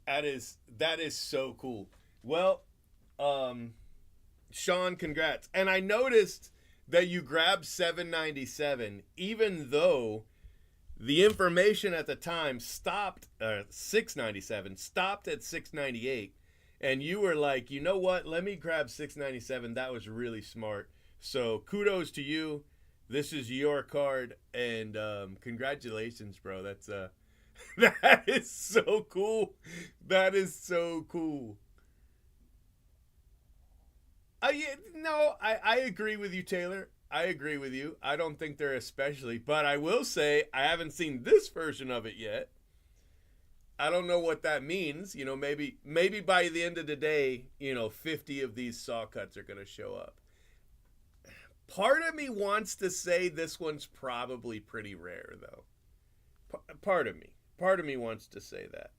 That is so cool. Well, Sean, congrats. And I noticed that you grabbed 797, even though the information at the time stopped 697, stopped at 698, and you were like, you know what? Let me grab 697. That was really smart. So kudos to you. This is your card, and congratulations, bro. That's that is so cool. That is so cool. I agree with you, Taylor. I agree with you. I don't think they're especially, but I will say I haven't seen this version of it yet. I don't know what that means. You know, maybe by the end of the day, 50 of these saw cuts are going to show up. Part of me wants to say this one's probably pretty rare, though. Part of me wants to say that.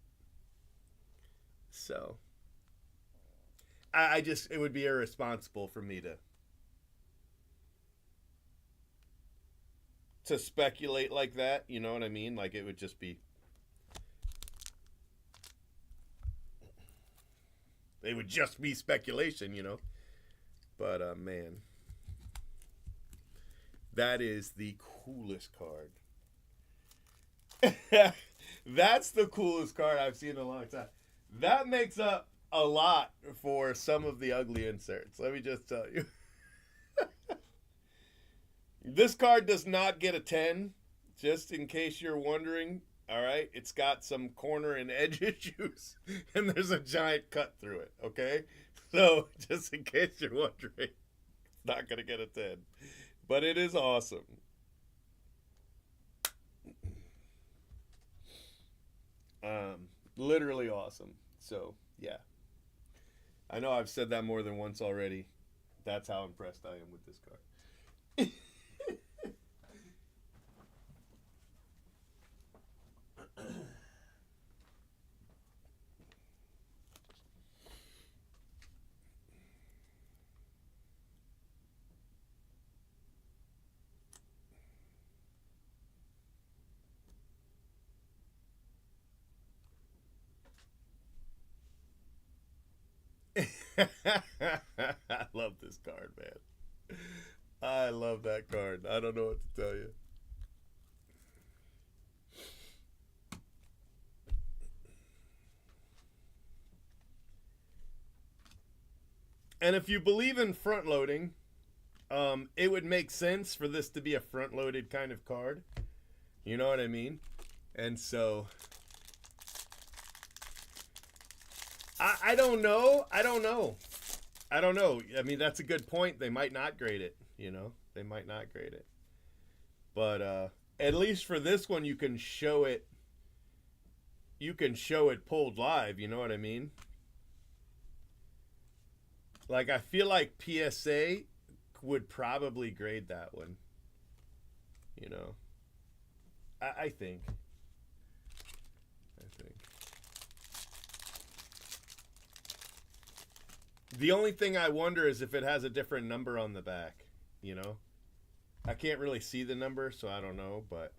So, I just, it would be irresponsible for me to speculate like that. You know what I mean? Like, it would just be. It would just be speculation, But, man. That is the coolest card. That's the coolest card I've seen in a long time. That makes up a lot for some of the ugly inserts. Let me just tell you. This card does not get a 10, just in case you're wondering. All right, it's got some corner and edge issues, and there's a giant cut through it, okay? So, just in case you're wondering, it's not going to get a 10. But it is awesome. Literally awesome. So, yeah. I know I've said that more than once already. That's how impressed I am with this card. I love this card, man. I love that card. I don't know what to tell you. And if you believe in front loading, it would make sense for this to be a front loaded kind of card. You know what I mean? And so I don't know. I don't know. I mean, that's a good point. They might not grade it, They might not grade it. But at least for this one, you can show it. You can show it pulled live, you know what I mean? Like, I feel like PSA would probably grade that one. I think. The only thing I wonder is if it has a different number on the back, I can't really see the number, so I don't know, but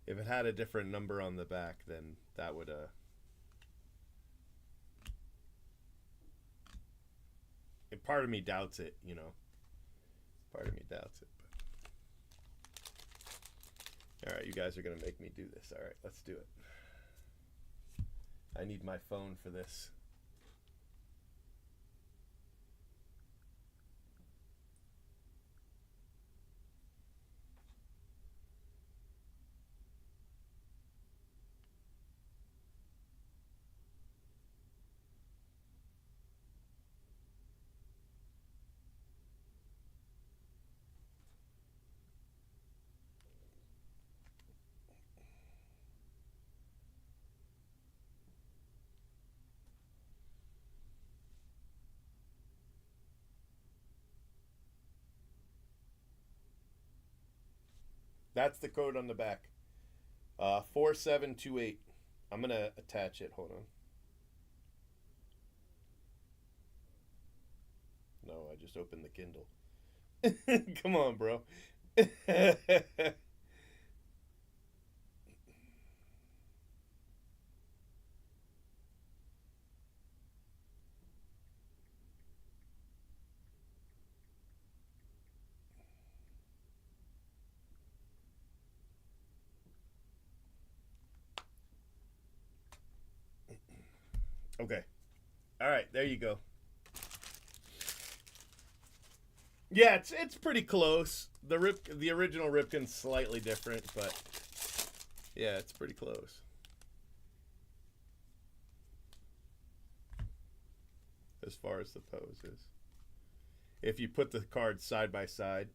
if it had a different number on the back, then that would, part of me doubts it, Part of me doubts it. But. All right, you guys are going to make me do this. All right, let's do it. I need my phone for this. That's the code on the back. 4728. I'm going to attach it. Hold on. No, I just opened the Kindle. Come on, bro. Okay. All right, there you go. Yeah, it's pretty close. The original Ripken's slightly different, but yeah, it's pretty close. As far as the pose is. If you put the cards side by side,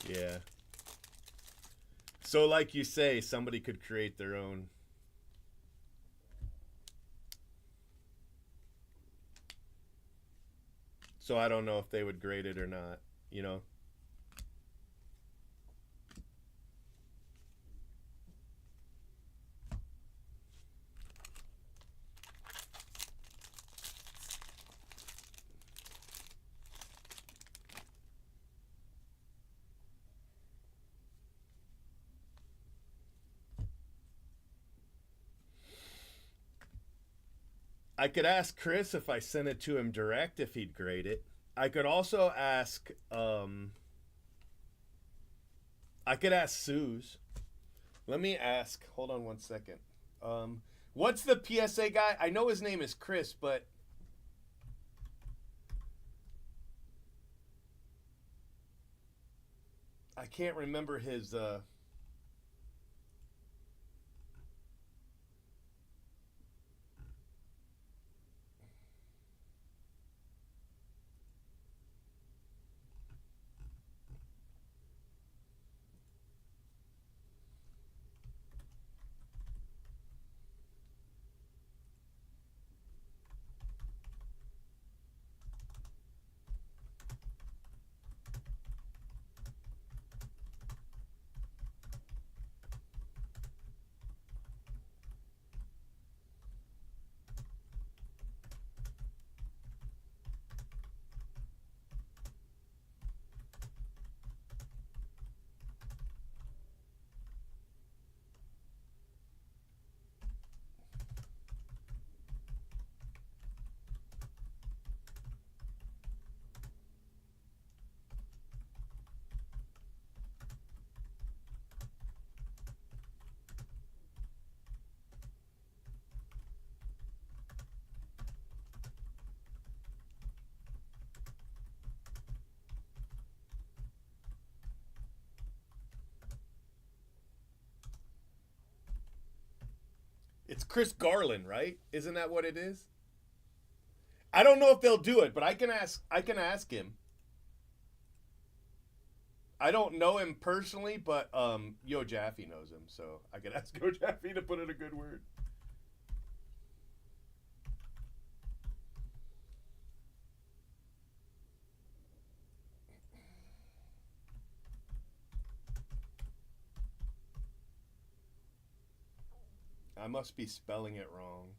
Yeah. So, like you say, somebody could create their own. So I don't know if they would grade it or not, you know? I could ask Chris if I sent it to him direct if he'd grade it. I could also ask I could ask Suze. Let me ask. Hold on one second. What's the PSA guy? I know his name is Chris, but I can't remember his It's Chris Garland, right? Isn't that what it is? I don't know if they'll do it, but I can ask him. I don't know him personally, but Yo Jaffe knows him, so I can ask Yo Jaffe to put in a good word. I must be spelling it wrong.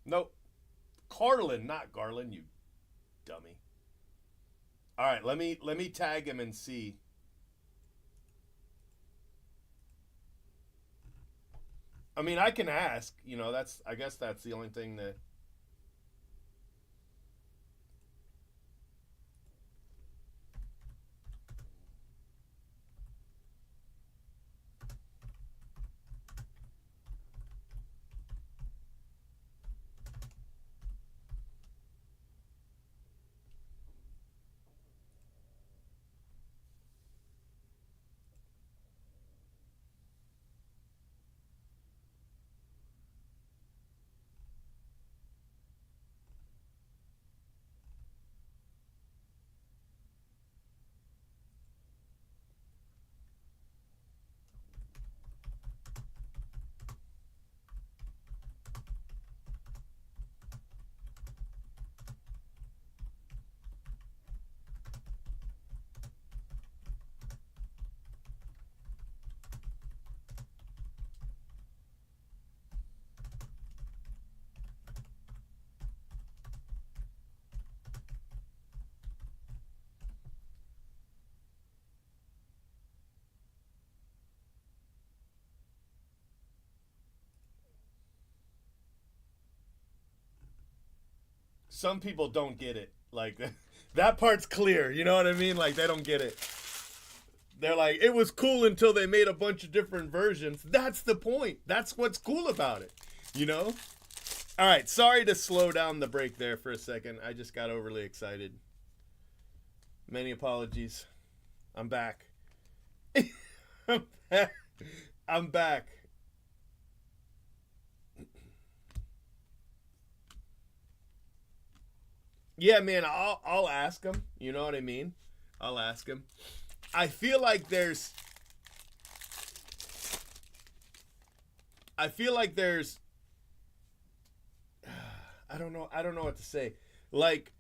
Nope. Carlin, not Garland, you dummy. All right, let me tag him and see. I mean, I can ask. You know, that's I guess that's the only thing that. some people don't get it. Like that part's clear. You know what I mean? Like they don't get it. They're like, it was cool until they made a bunch of different versions. That's the point. That's what's cool about it. You know? All right. Sorry to slow down the break there for a second. I just got overly excited. Many apologies. I'm back. I'm back. I'm back. Yeah, man, I'll ask him. You know what I mean? I'll ask him. I feel like there's I don't know what to say. Like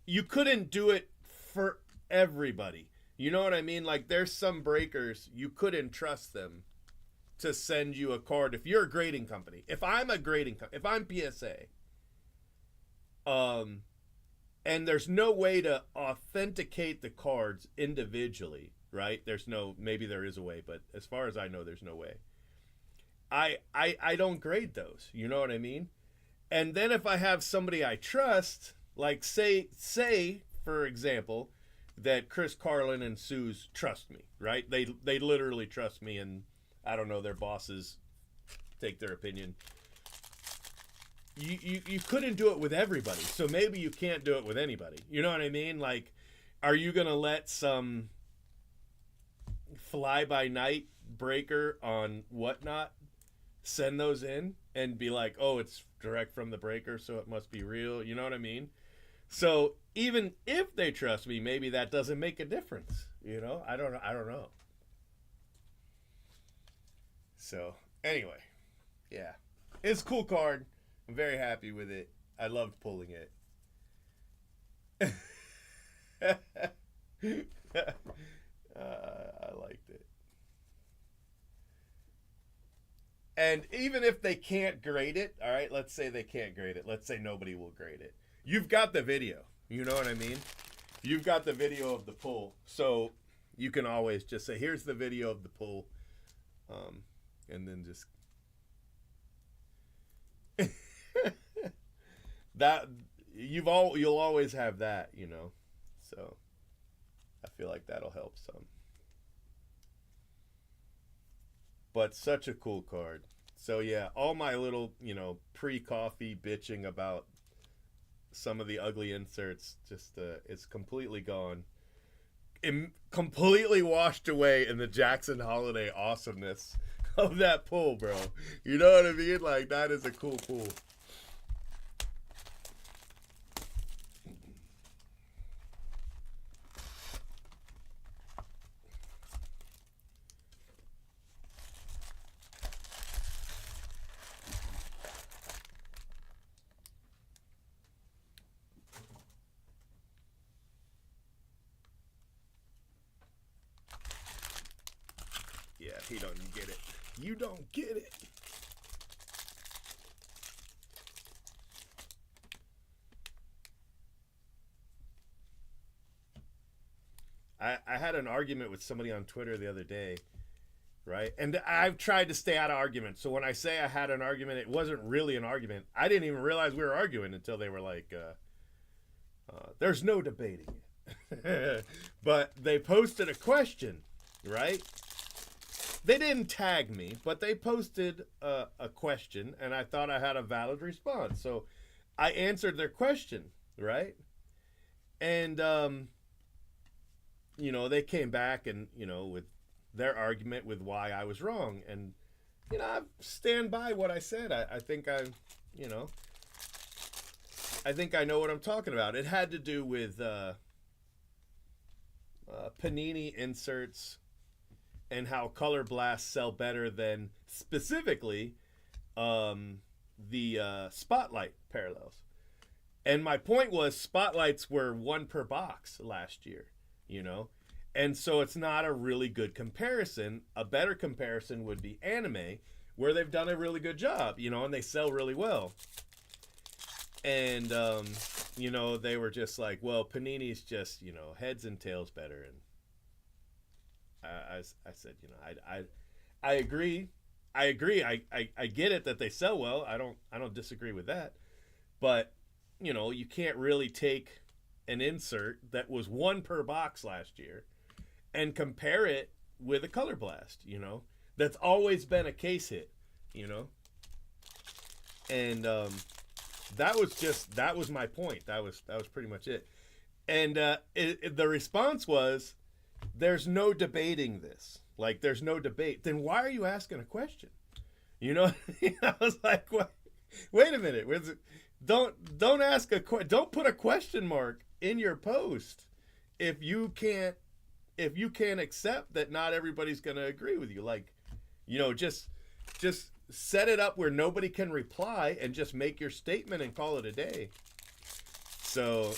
you couldn't do it for everybody. You know what I mean? Like there's some breakers you couldn't trust them to send you a card if you're a grading company. If I'm a grading company, if I'm PSA, and there's no way to authenticate the cards individually, right? Maybe there is a way, but as far as I know, there's no way. I don't grade those. You know what I mean? And then if I have somebody I trust, like say for example, that Chris Carlin and Suze trust me, right? They literally trust me, and I don't know, their bosses take their opinion. You couldn't do it with everybody, so maybe you can't do it with anybody. You know what I mean? Like, are you gonna let some fly by night breaker on Whatnot send those in and be like, oh, it's direct from the breaker, so it must be real? You know what I mean? So even if they trust me, maybe that doesn't make a difference. You know, I don't know. So anyway, yeah, it's a cool card. I'm very happy with it. I loved pulling it. I liked it. And even if they can't grade it, all right, let's say they can't grade it. Let's say nobody will grade it. You've got the video. You know what I mean? You've got the video of the pull. So you can always just say, here's the video of the pull. And then just... that you'll always have that, you know. So I feel like that'll help some. But such a cool card. So yeah, all my little, you know, pre-coffee bitching about some of the ugly inserts, just it's completely gone. Completely washed away in the Jackson Holiday awesomeness of that pull, bro. You know what I mean? Like, that is a cool pull. Yeah, he don't get it. You don't get it. I had an argument with somebody on Twitter the other day, right? And I've tried to stay out of arguments. So when I say I had an argument, it wasn't really an argument. I didn't even realize we were arguing until they were like, there's no debating it. But they posted a question, right? They didn't tag me, but they posted a question, and I thought I had a valid response. So I answered their question, right? And, you know, they came back and, you know, with their argument with why I was wrong. And, you know, I stand by what I said. I think I know what I'm talking about. It had to do with Panini inserts and how Color Blasts sell better than specifically the Spotlight parallels. And my point was Spotlights were one per box last year, you know? And so it's not a really good comparison. A better comparison would be Anime, where they've done a really good job, you know, and they sell really well. And, you know, they were just like, well, Panini's just, you know, heads and tails better. And I said, you know, I agree. I get it that they sell well. I don't disagree with that. But you can't really take an insert that was one per box last year and compare it with a Color Blast, That's always been a case hit, And that was my point. That was pretty much it. And the response was, there's no debating this. Like, there's no debate. Then why are you asking a question? I was like, wait a minute. Don't ask don't put a question mark in your post if you can't accept that not everybody's going to agree with you. Like, just set it up where nobody can reply and just make your statement and call it a day. So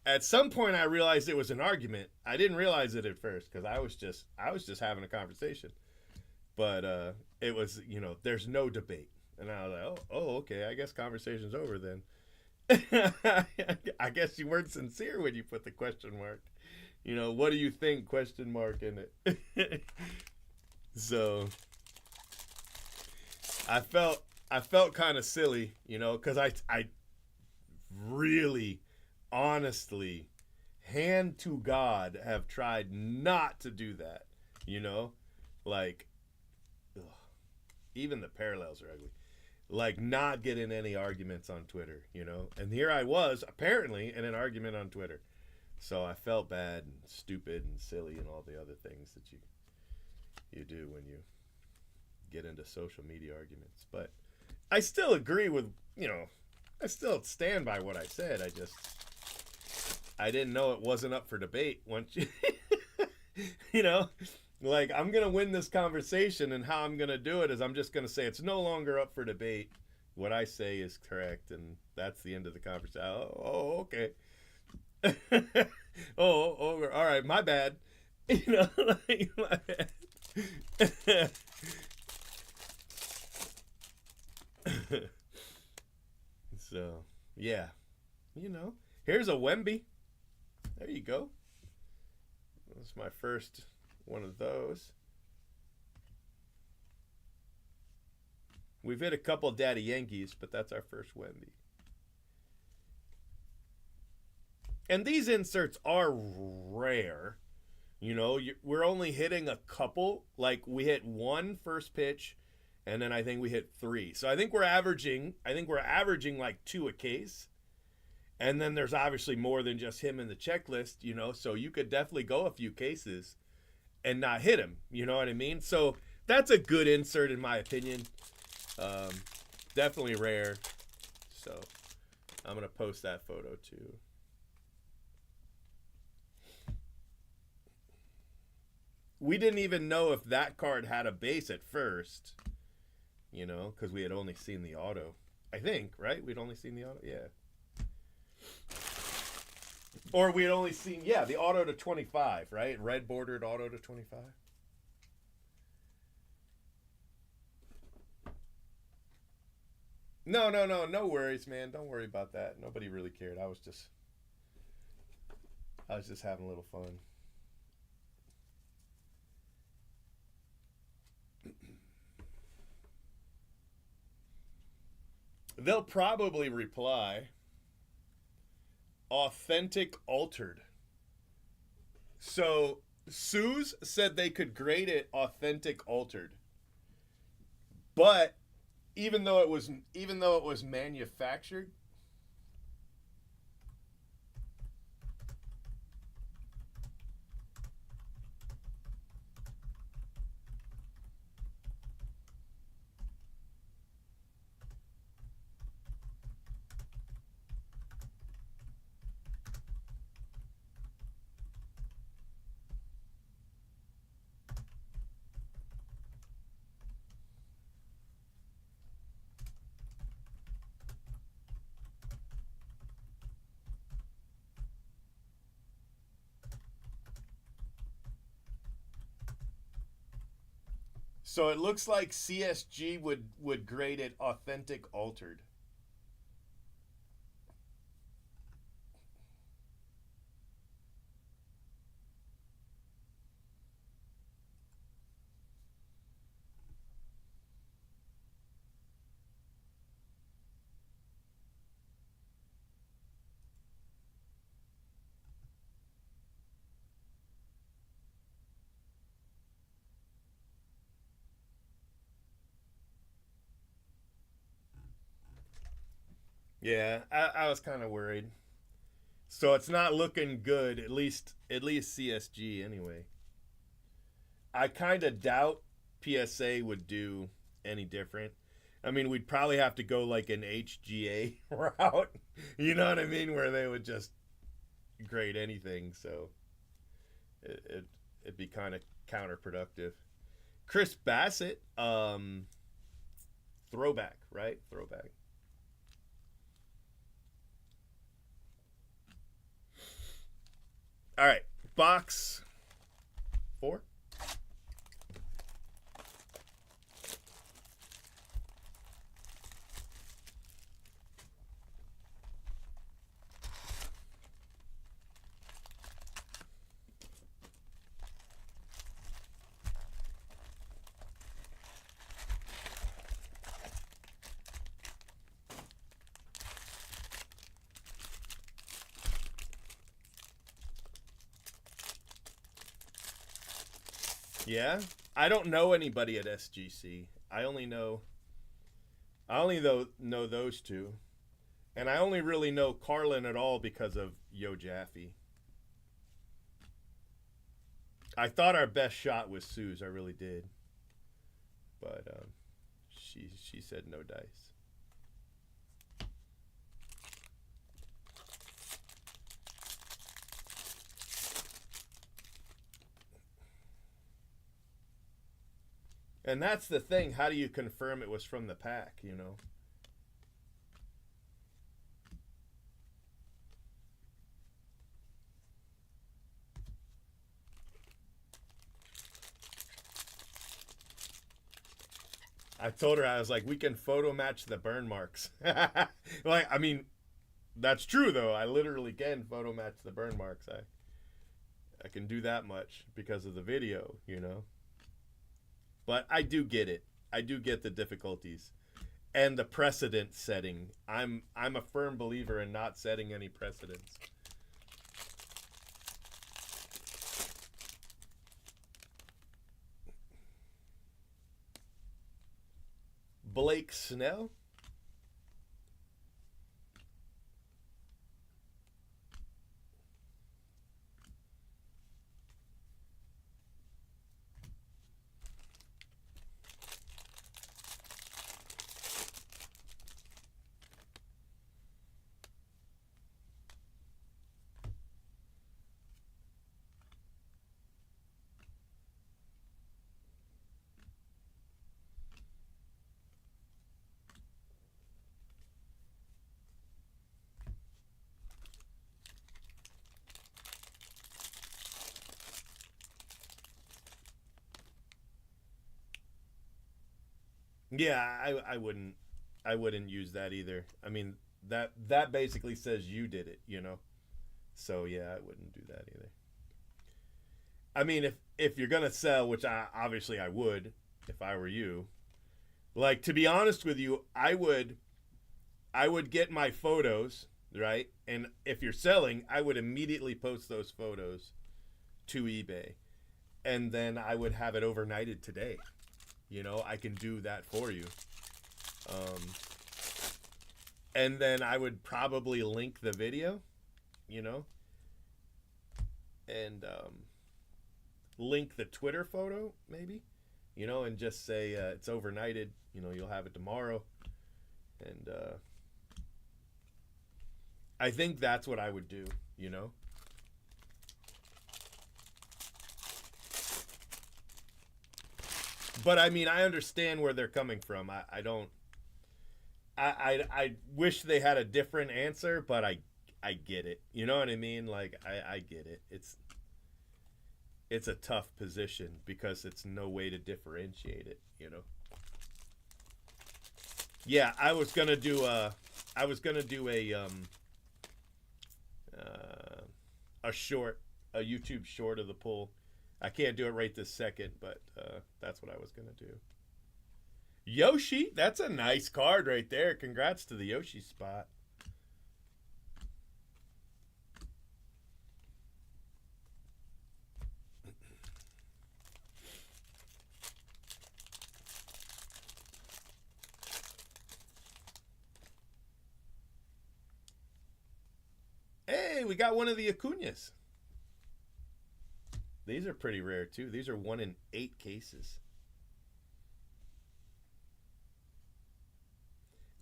at some point I realized it was an argument. I didn't realize it at first because I was just having a conversation. But it was, there's no debate. And I was like, oh, okay, I guess conversation's over then. I guess you weren't sincere when you put the question mark. What do you think? Question mark in it. So I felt kind of silly, because I really, honestly, hand to God, have tried not to do that. Like, ugh, even the parallels are ugly. Like, not get in any arguments on Twitter, And here I was, apparently, in an argument on Twitter. So I felt bad and stupid and silly and all the other things that you do when you get into social media arguments. But I still agree with, I still stand by what I said. I didn't know it wasn't up for debate once like, I'm going to win this conversation, and how I'm going to do it is I'm just going to say it's no longer up for debate. What I say is correct, and that's the end of the conversation. Oh, okay. oh, all right, my bad. Like, my bad. So, yeah. Here's a Wemby. There you go. That's my first one of those. We've hit a couple Daddy Yankees, but that's our first Wemby. And these inserts are rare. We're only hitting a couple. Like, we hit one first pitch, and then I think we hit 3. So I think we're averaging like 2 a case. And then there's obviously more than just him in the checklist, so you could definitely go a few cases and not hit him. You know what I mean? So that's a good insert in my opinion. Definitely rare. So I'm going to post that photo too. We didn't even know if that card had a base at first, because we had only seen the auto. I think, right? We'd only seen the auto? Yeah. Or we had only seen, the auto to 25, right? Red bordered auto to 25. No worries, man. Don't worry about that. Nobody really cared. I was just having a little fun. They'll probably reply, authentic altered. So Suze said they could grade it authentic altered. But even though it was manufactured, so it looks like CSG would grade it authentic altered. Yeah, I was kind of worried. So it's not looking good. At least CSG anyway. I kind of doubt PSA would do any different. I mean, we'd probably have to go like an HGA route. You know what I mean, where they would just grade anything. So it'd be kind of counterproductive. Chris Bassett, throwback, right? Throwback. All right, box 4. Yeah, I don't know anybody at SGC. I only know those two, and I only really know Carlin at all because of Yo Jaffe. I thought our best shot was Sue's. I really did, but she said no dice. And that's the thing. How do you confirm it was from the pack? You know. I told her, I was like, we can photo match the burn marks. Like, I mean, that's true though. I literally can photo match the burn marks. I can do that much because of the video, you know. But I do get it. I do get the difficulties and the precedent setting. I'm a firm believer in not setting any precedents. Blake Snell. Yeah, I wouldn't use that either. I mean, that basically says you did it, you know. So yeah, I wouldn't do that either. I mean, if you're gonna sell, which I would, if I were you. Like, to be honest with you, I would get my photos, right? And if you're selling, I would immediately post those photos to eBay, and then I would have it overnighted today. You know, I can do that for you. Um, and then I would probably link the video, you know, and link the Twitter photo, maybe, you know, and just say it's overnighted. You know, you'll have it tomorrow. And I think that's what I would do, you know. But I mean, I understand where they're coming from. I don't. I wish they had a different answer, but I get it. You know what I mean? Like I get it. It's a tough position because it's no way to differentiate it. You know. Yeah, I was gonna do uh, a short, a YouTube short of the pull. I can't do it right this second, but that's what I was gonna do. Yoshi, that's a nice card right there. Congrats to the Yoshi spot. we got one of the Acuñas. These are pretty rare too. These are 1 in 8 cases.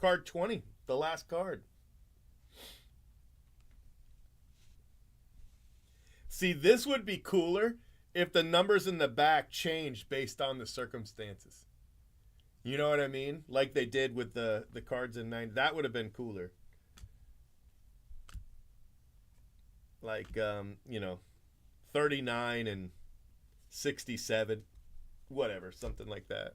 Card 20, the last card. See, this would be cooler if the numbers in the back changed based on the circumstances. You know what I mean? Like they did with the cards in 9. That would have been cooler. Like, 39 and 67. Whatever, something like that.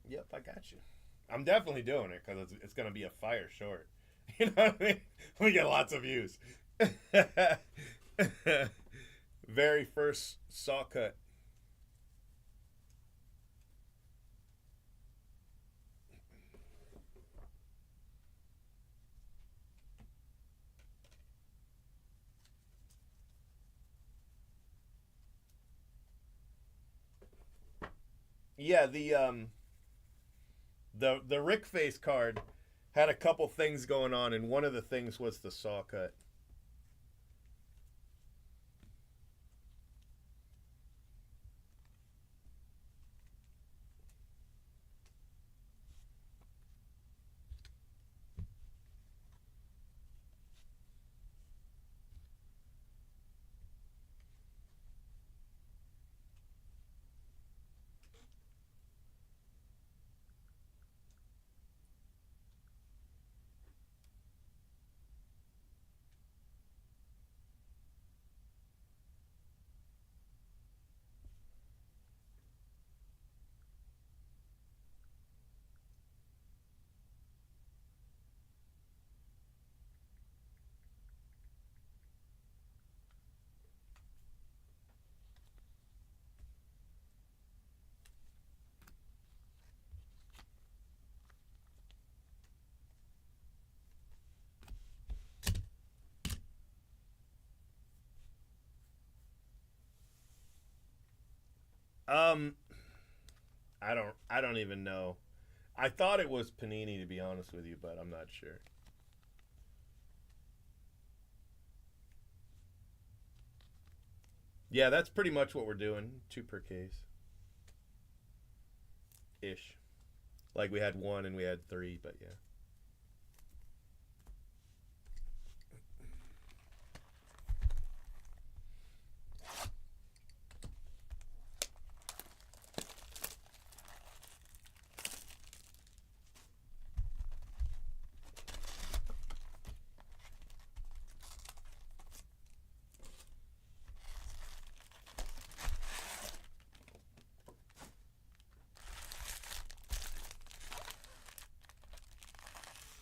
Yep, I got you. I'm definitely doing it because it's going to be a fire short. You know what I mean? We get lots of views. Very first saw cut. Yeah, the Rick Face card had a couple things going on, and one of the things was the saw cut. Um, I don't even know. I thought it was Panini, to be honest with you, but I'm not sure. Yeah, that's pretty much what we're doing. 2 per case. Ish. Like we had 1 and we had 3, but yeah.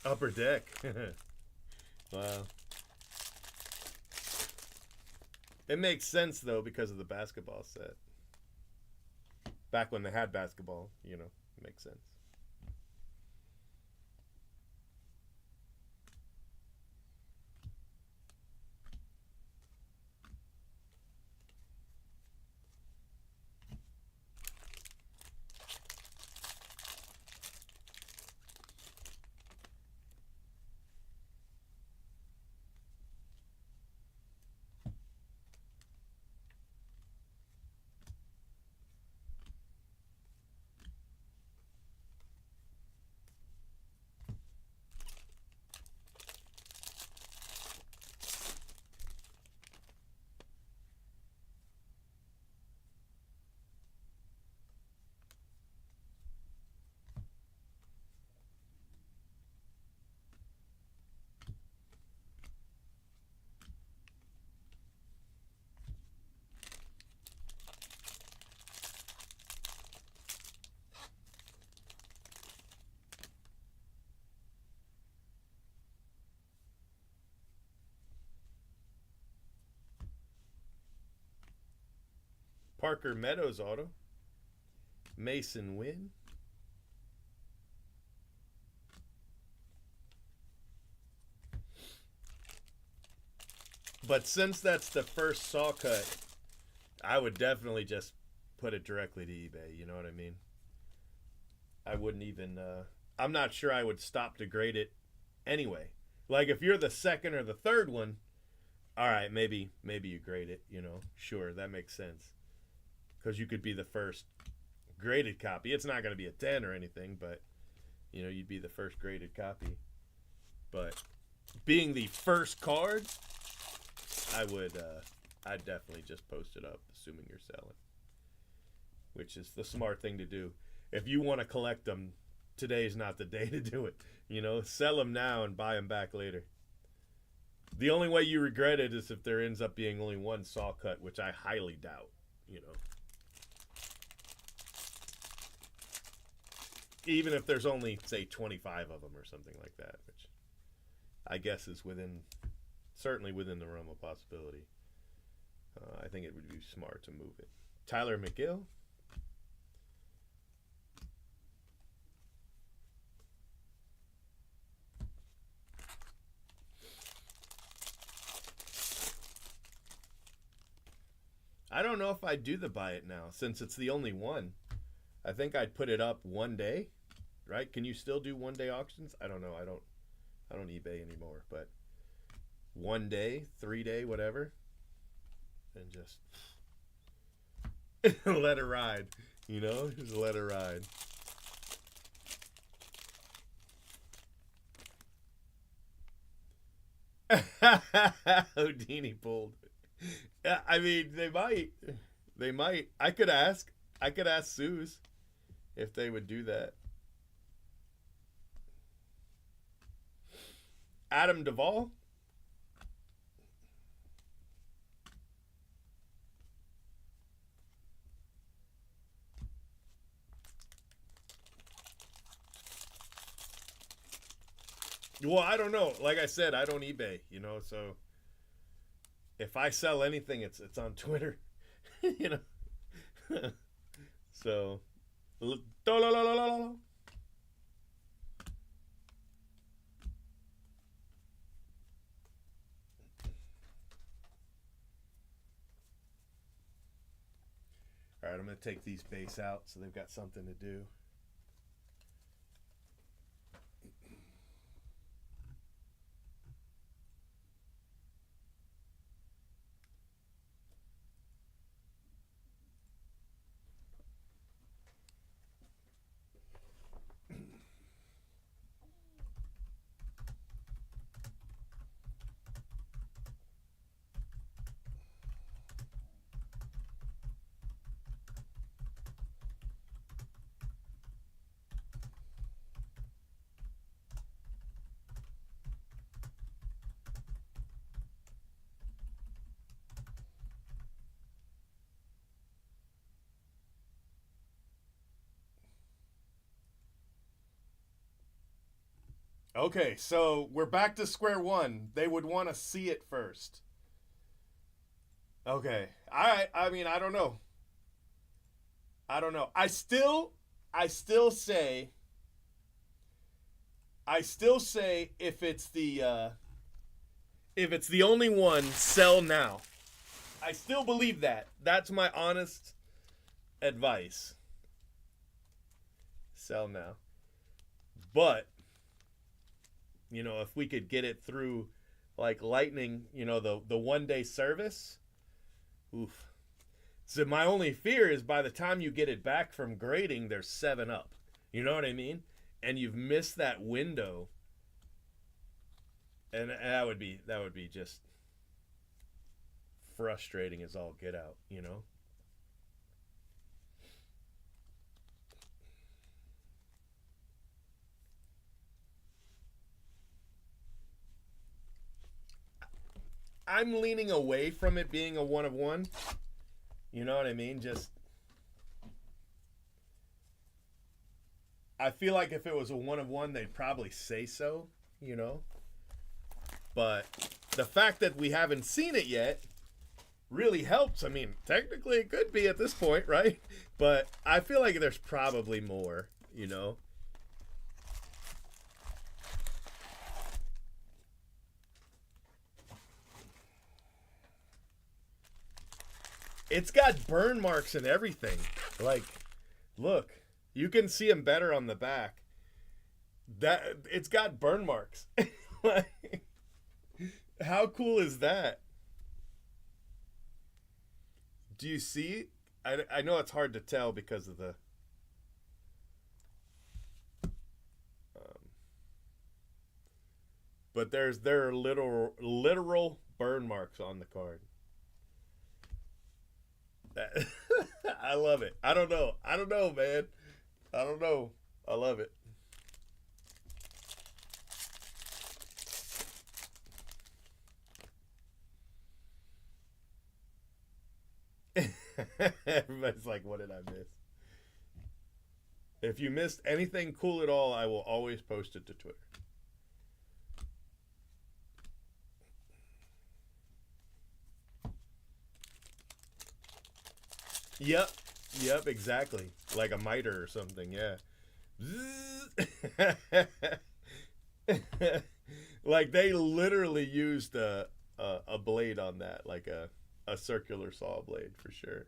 Upper Deck. Wow. It makes sense though because of the basketball set. Back when they had basketball, it makes sense. Parker Meadows auto. Mason Wynn. But since that's the first saw cut, I would definitely just put it directly to eBay. You know what I mean? I wouldn't even. I'm not sure I would stop to grade it anyway. Like if you're the second or the third one, all right, maybe you grade it. You know, sure, that makes sense. Because you could be the first graded copy. It's not going to be a 10 or anything, but you know, you'd be the first graded copy. But being the first card, I'd definitely just post it up, assuming you're selling, which is the smart thing to do. If you want to collect them, today's not the day to do it. You know, sell them now and buy them back later. The only way you regret it is if there ends up being only one saw cut, which I highly doubt, you know. Even if there's only, say, 25 of them or something like that, which I guess is certainly within the realm of possibility. I think it would be smart to move it. Tyler McGill. I don't know if I'd do the buy it now, since it's the only one. I think I'd put it up one day, right? Can you still do one day auctions? I don't know. I don't eBay anymore, but 1 day, 3 day, whatever, and just let it ride. You know, just let it ride. Houdini pulled. Yeah, I mean, they might. I could ask Suze if they would do that. Adam Duvall. Well, I don't know. Like I said, I don't eBay, you know, so if I sell anything, it's on Twitter, you know. So, all right, I'm going to take these base out so they've got something to do. Okay, so we're back to square one. They would want to see it first. Okay. I mean, I don't know. I still say if it's the only one, sell now. I still believe that. That's my honest advice. Sell now. But you know, if we could get it through like lightning, you know, the 1 day service, oof. So my only fear is by the time you get it back from grading, there's 7 up. You know what I mean? And you've missed that window. And that would be just frustrating as all get out, you know? I'm leaning away from it being a 1 of 1. You know what I mean? Just, I feel like if it was a 1 of 1, they'd probably say so, you know? But the fact that we haven't seen it yet really helps. I mean, technically it could be at this point, right? But I feel like there's probably more, you know? It's got burn marks and everything. Like, look, you can see them better on the back. That it's got burn marks. Like, how cool is that? Do you see? I know it's hard to tell because of the. But there are literal burn marks on the card. I love it. I don't know, man. I don't know. I love it. Everybody's like, what did I miss? If you missed anything cool at all, I will always post it to Twitter. Yep, exactly. Like a miter or something, yeah. Like they literally used a blade on that, like a circular saw blade for sure.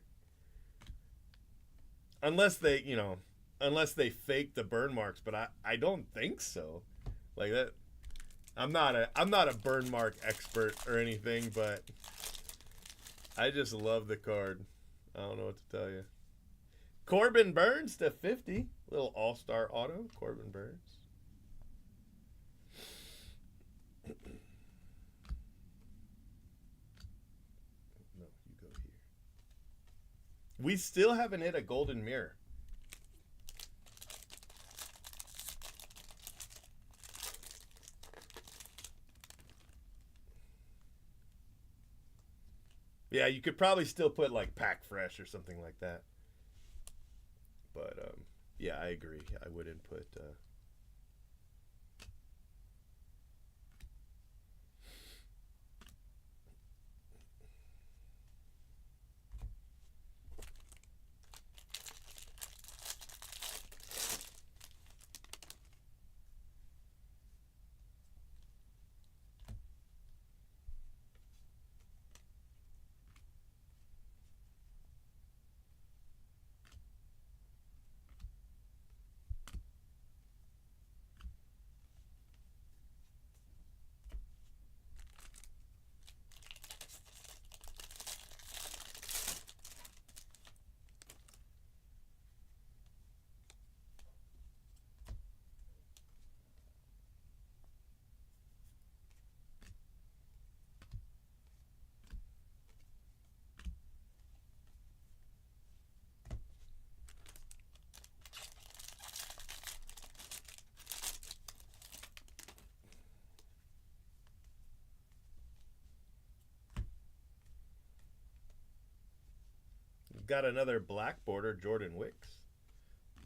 Unless they fake the burn marks, but I don't think so. Like that, I'm not a burn mark expert or anything, but I just love the card. I don't know what to tell you. Corbin Burns to 50. Little all-star auto. Corbin Burns. No, you go here. We still haven't hit a golden mirror. Yeah, you could probably still put like Pack Fresh or something like that. But yeah, I agree. I wouldn't put. Got another black border, Jordan Wicks.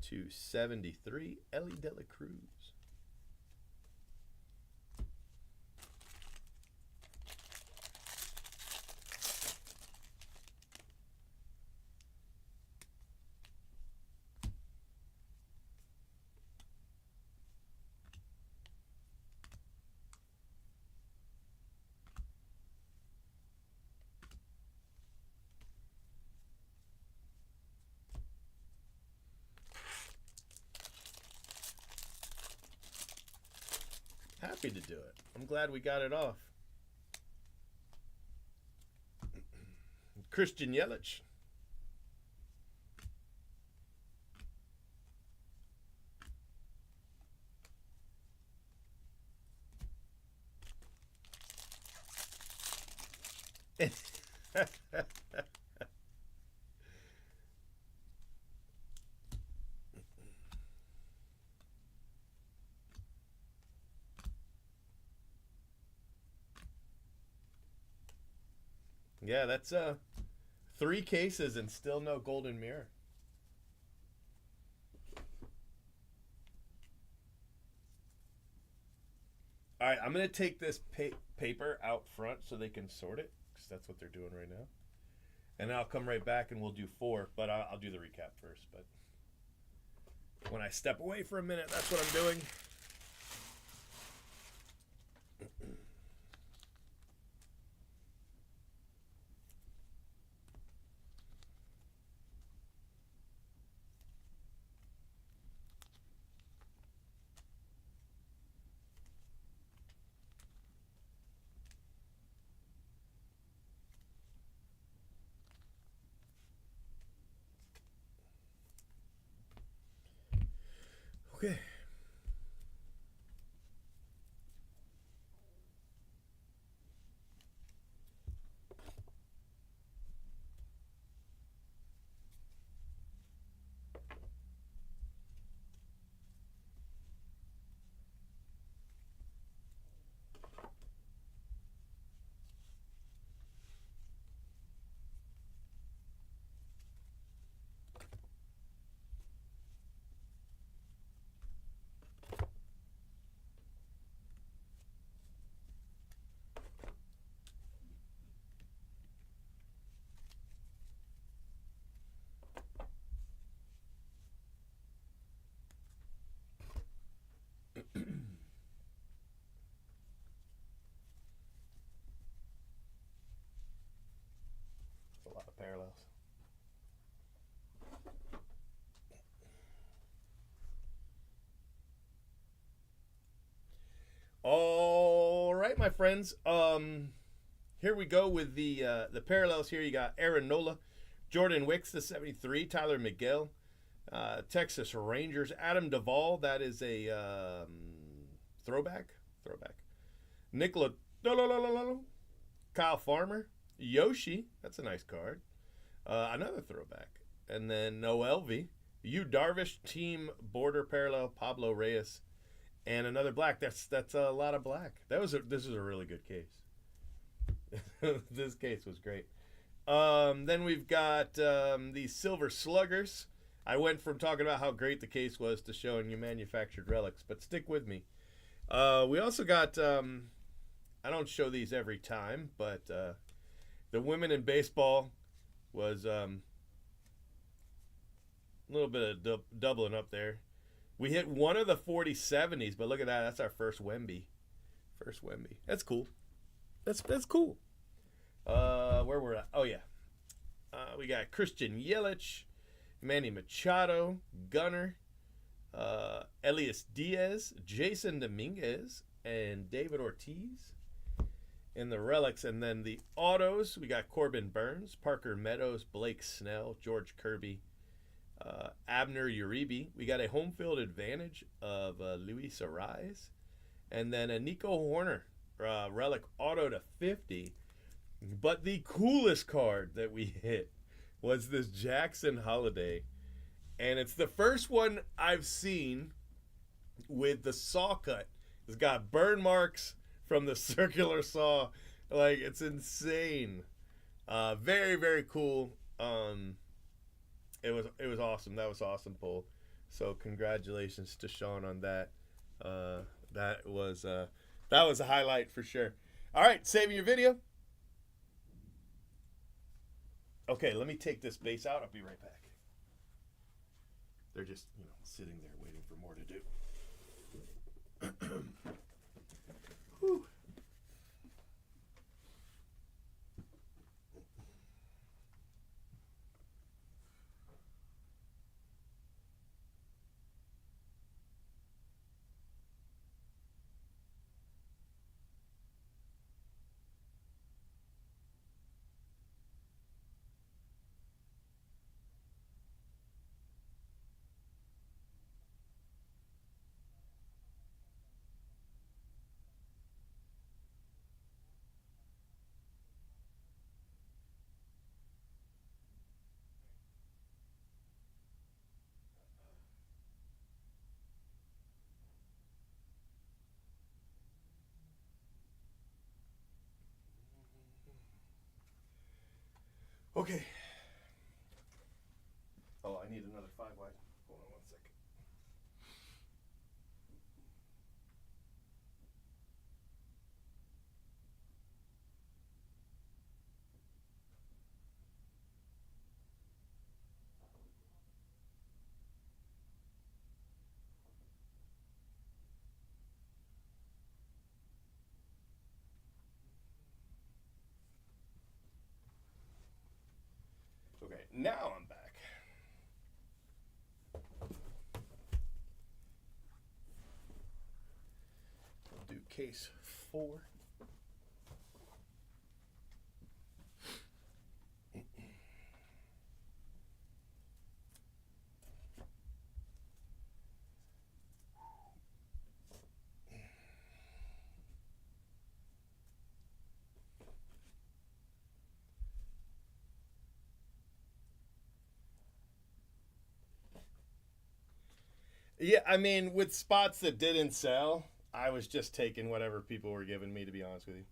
273, Ellie De La Cruz. Happy to do it. I'm glad we got it off. Christian Yelich. Yeah, that's 3 cases and still no golden mirror. All right, I'm going to take this paper out front so they can sort it, because that's what they're doing right now. And I'll come right back and we'll do 4, but I'll do the recap first. But when I step away for a minute, that's what I'm doing. Okay. A lot of parallels. All right, my friends. Here we go with the parallels. Here you got Aaron Nola, Jordan Wicks, the 73, Tyler Miguel, Texas Rangers, Adam Duvall. That is a throwback. Nicola, Kyle Farmer, Yoshi. That's a nice card. Another throwback, and then Noelvi, Yu Darvish, Team Border Parallel, Pablo Reyes, and another black. That's a lot of black. This is a really good case. This case was great. Then we've got the Silver Sluggers. I went from talking about how great the case was to showing you manufactured relics, but stick with me. We also got, I don't show these every time, but the women in baseball was a little bit of doubling up there. We hit one of the 40-70s, but look at that. That's our first Wemby. That's cool. That's cool. Where we're at? Oh, yeah. We got Christian Yelich, Manny Machado, Gunnar, Elias Diaz, Jason Dominguez, and David Ortiz in the relics. And then the autos, we got Corbin Burns, Parker Meadows, Blake Snell, George Kirby, Abner Uribe. We got a home field advantage of Luis Arraez. And then a Nico Horner relic auto to 50. But the coolest card that we hit was this Jackson Holiday. And it's the first one I've seen with the saw cut. It's got burn marks from the circular saw. Like, it's insane. Very, very cool. It was awesome. That was awesome pull. So congratulations to Sean on that. That was a highlight for sure. All right, saving your video. Okay, let me take this base out. I'll be right back. They're just, sitting there waiting for more to do. Whew. Okay. Oh, I need another 5 wide. Hold on one second. Okay, now I'm back. I'll do case 4. Yeah, I mean, with spots that didn't sell, I was just taking whatever people were giving me, to be honest with you.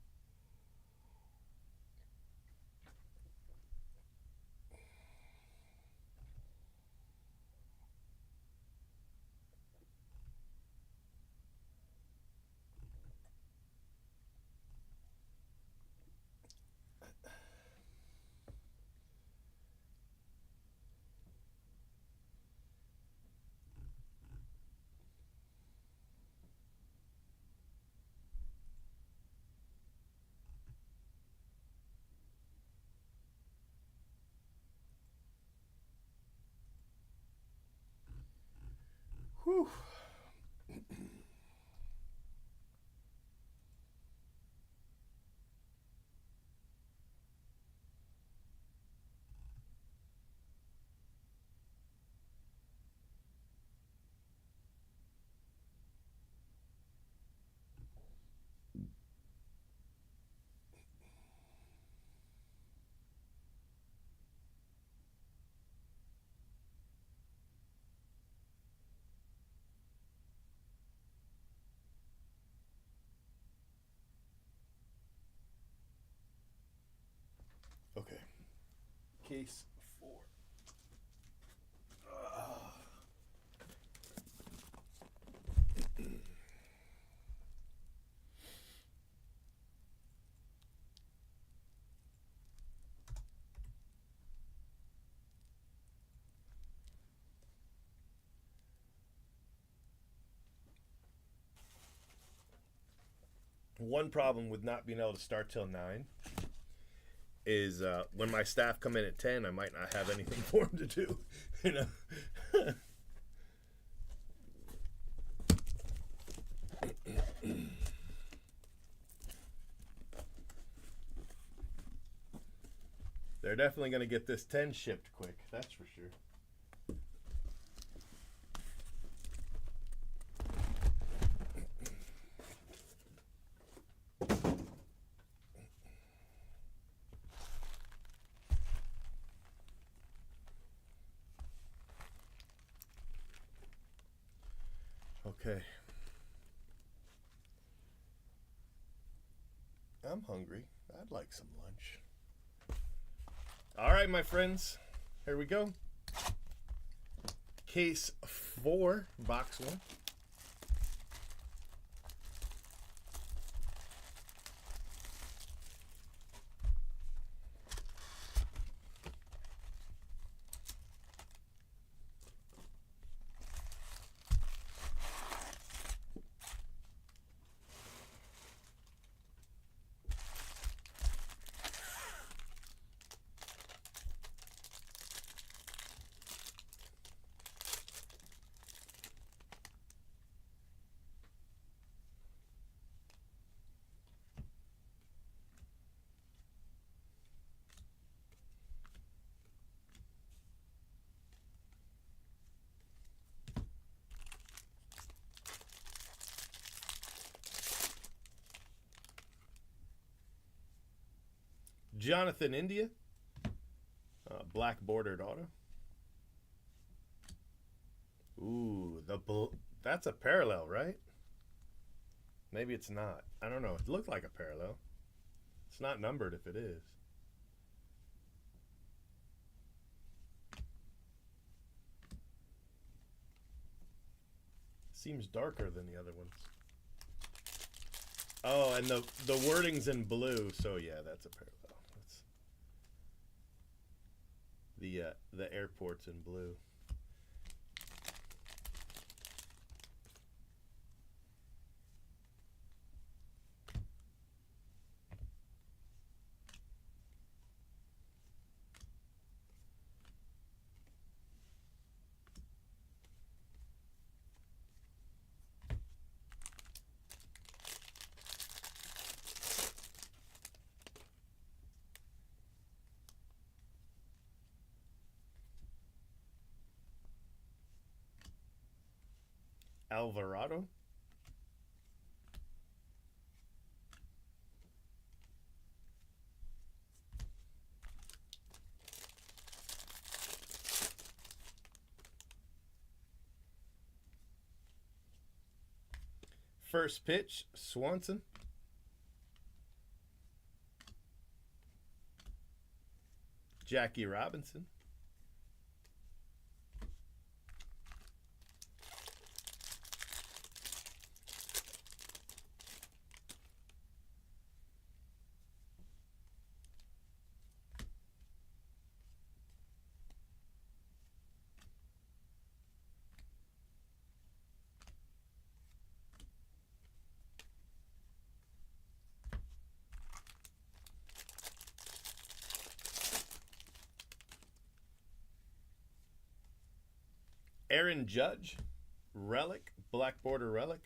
Whew. Okay. Case 4. One problem with not being able to start till 9 is when my staff come in at 10, I might not have anything for them to do. You know. They're definitely going to get this 10 shipped quick. That's for sure. Okay. I'm hungry. I'd like some lunch. All right, my friends. Here we go. Case 4, box 1. Jonathan India. Black bordered auto. Ooh, that's a parallel, right? Maybe it's not. I don't know. It looked like a parallel. It's not numbered if it is. Seems darker than the other ones. Oh, and the wording's in blue, so yeah, that's a parallel. That's the airport's in blue. Alvarado. First pitch, Swanson. Jackie Robinson. Aaron Judge, relic, black border relic.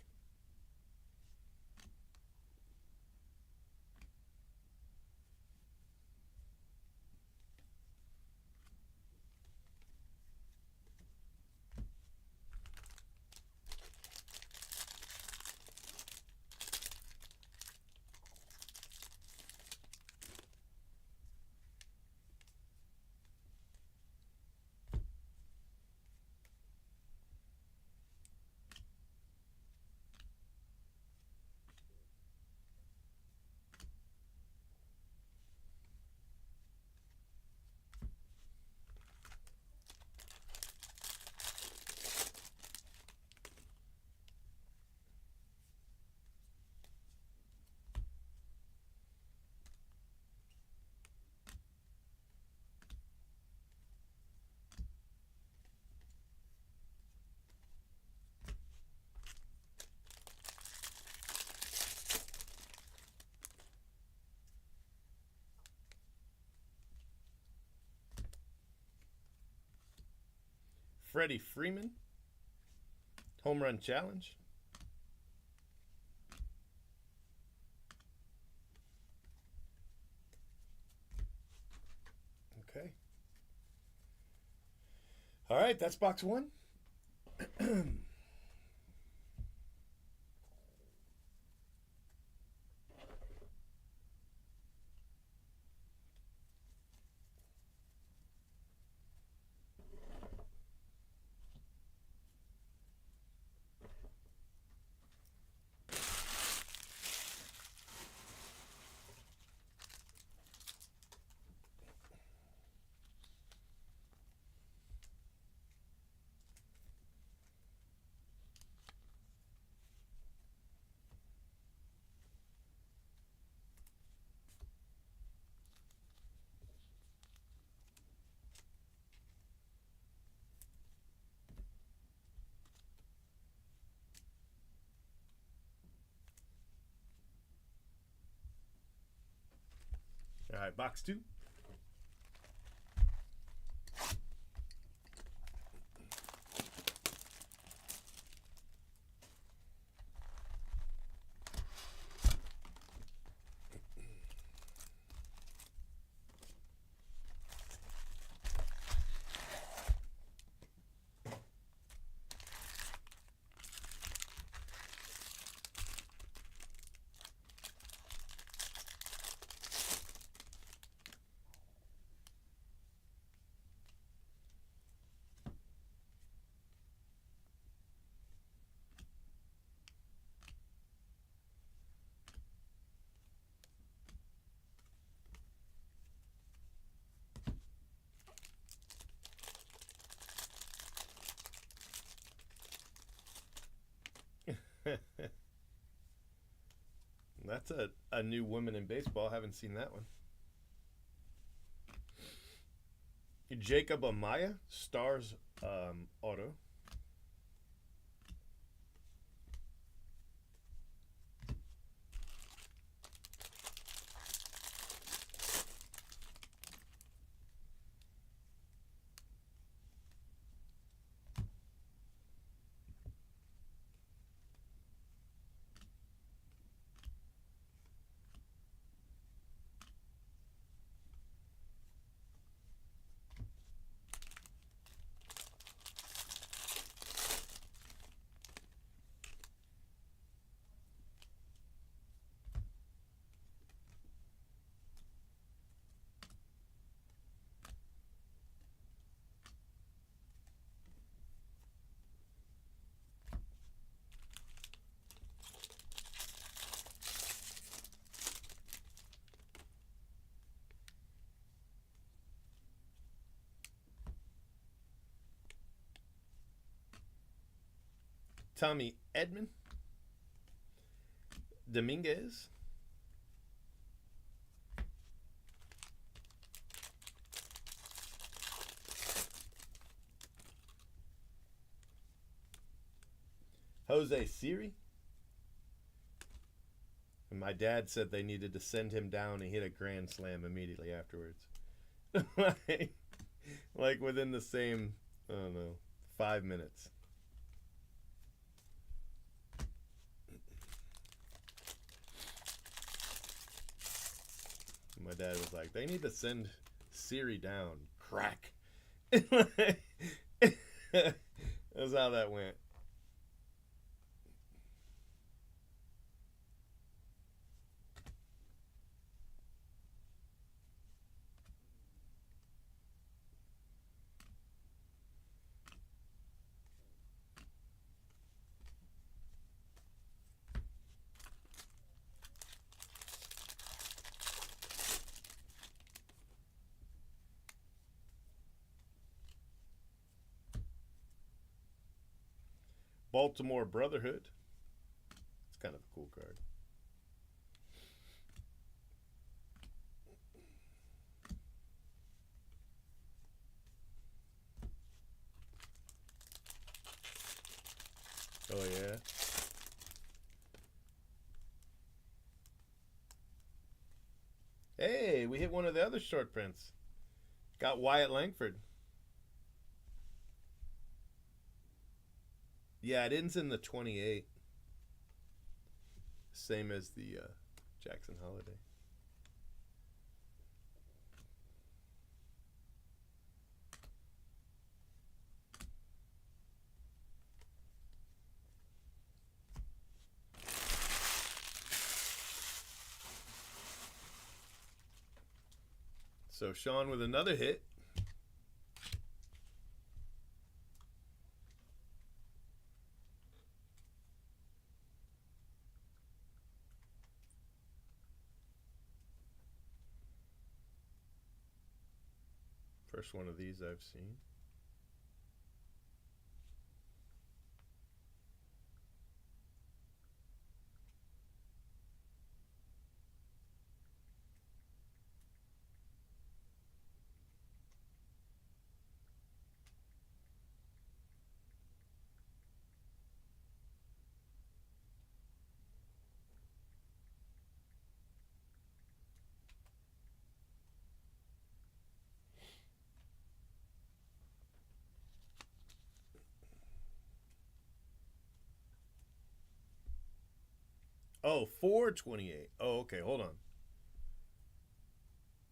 Freddie Freeman, home run challenge. Okay. All right, that's box one. All right, box two. That's a new woman in baseball. Haven't seen that one. Jacob Amaya, Stars auto. Tommy Edman. Dominguez. Jose Siri. And my dad said they needed to send him down and hit a grand slam immediately afterwards. like within the same, I don't know, 5 minutes. My dad was like, they need to send Siri down. Crack. That's how that went. Baltimore Brotherhood. It's kind of a cool card. Oh, yeah. Hey, we hit one of the other short prints. Got Wyatt Langford. Yeah, it ends in the 28. Same as the Jackson Holiday. So Sean with another hit. First one of these I've seen. Oh, 428. Oh, okay, hold on.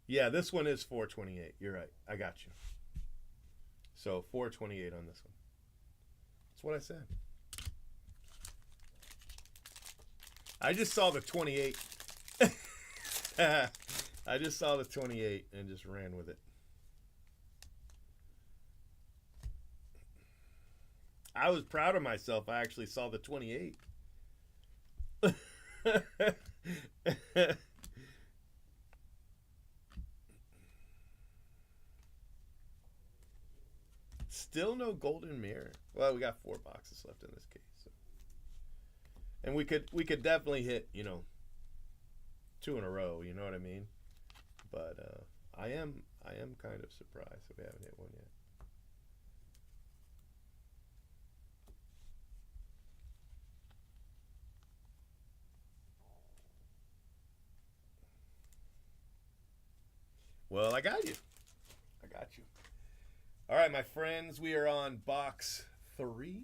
Yeah, this one is 428. You're right. I got you. So 428 on this one. That's what I said. I just saw the 28. I just saw the 28 and just ran with it. I was proud of myself. I actually saw the 28. Still no golden mirror. Well, we got 4 boxes left in this case, so. And we could definitely hit, 2 in a row. You know what I mean? But I am kind of surprised that we haven't hit one yet. Well, I got you. All right, my friends, we are on box 3.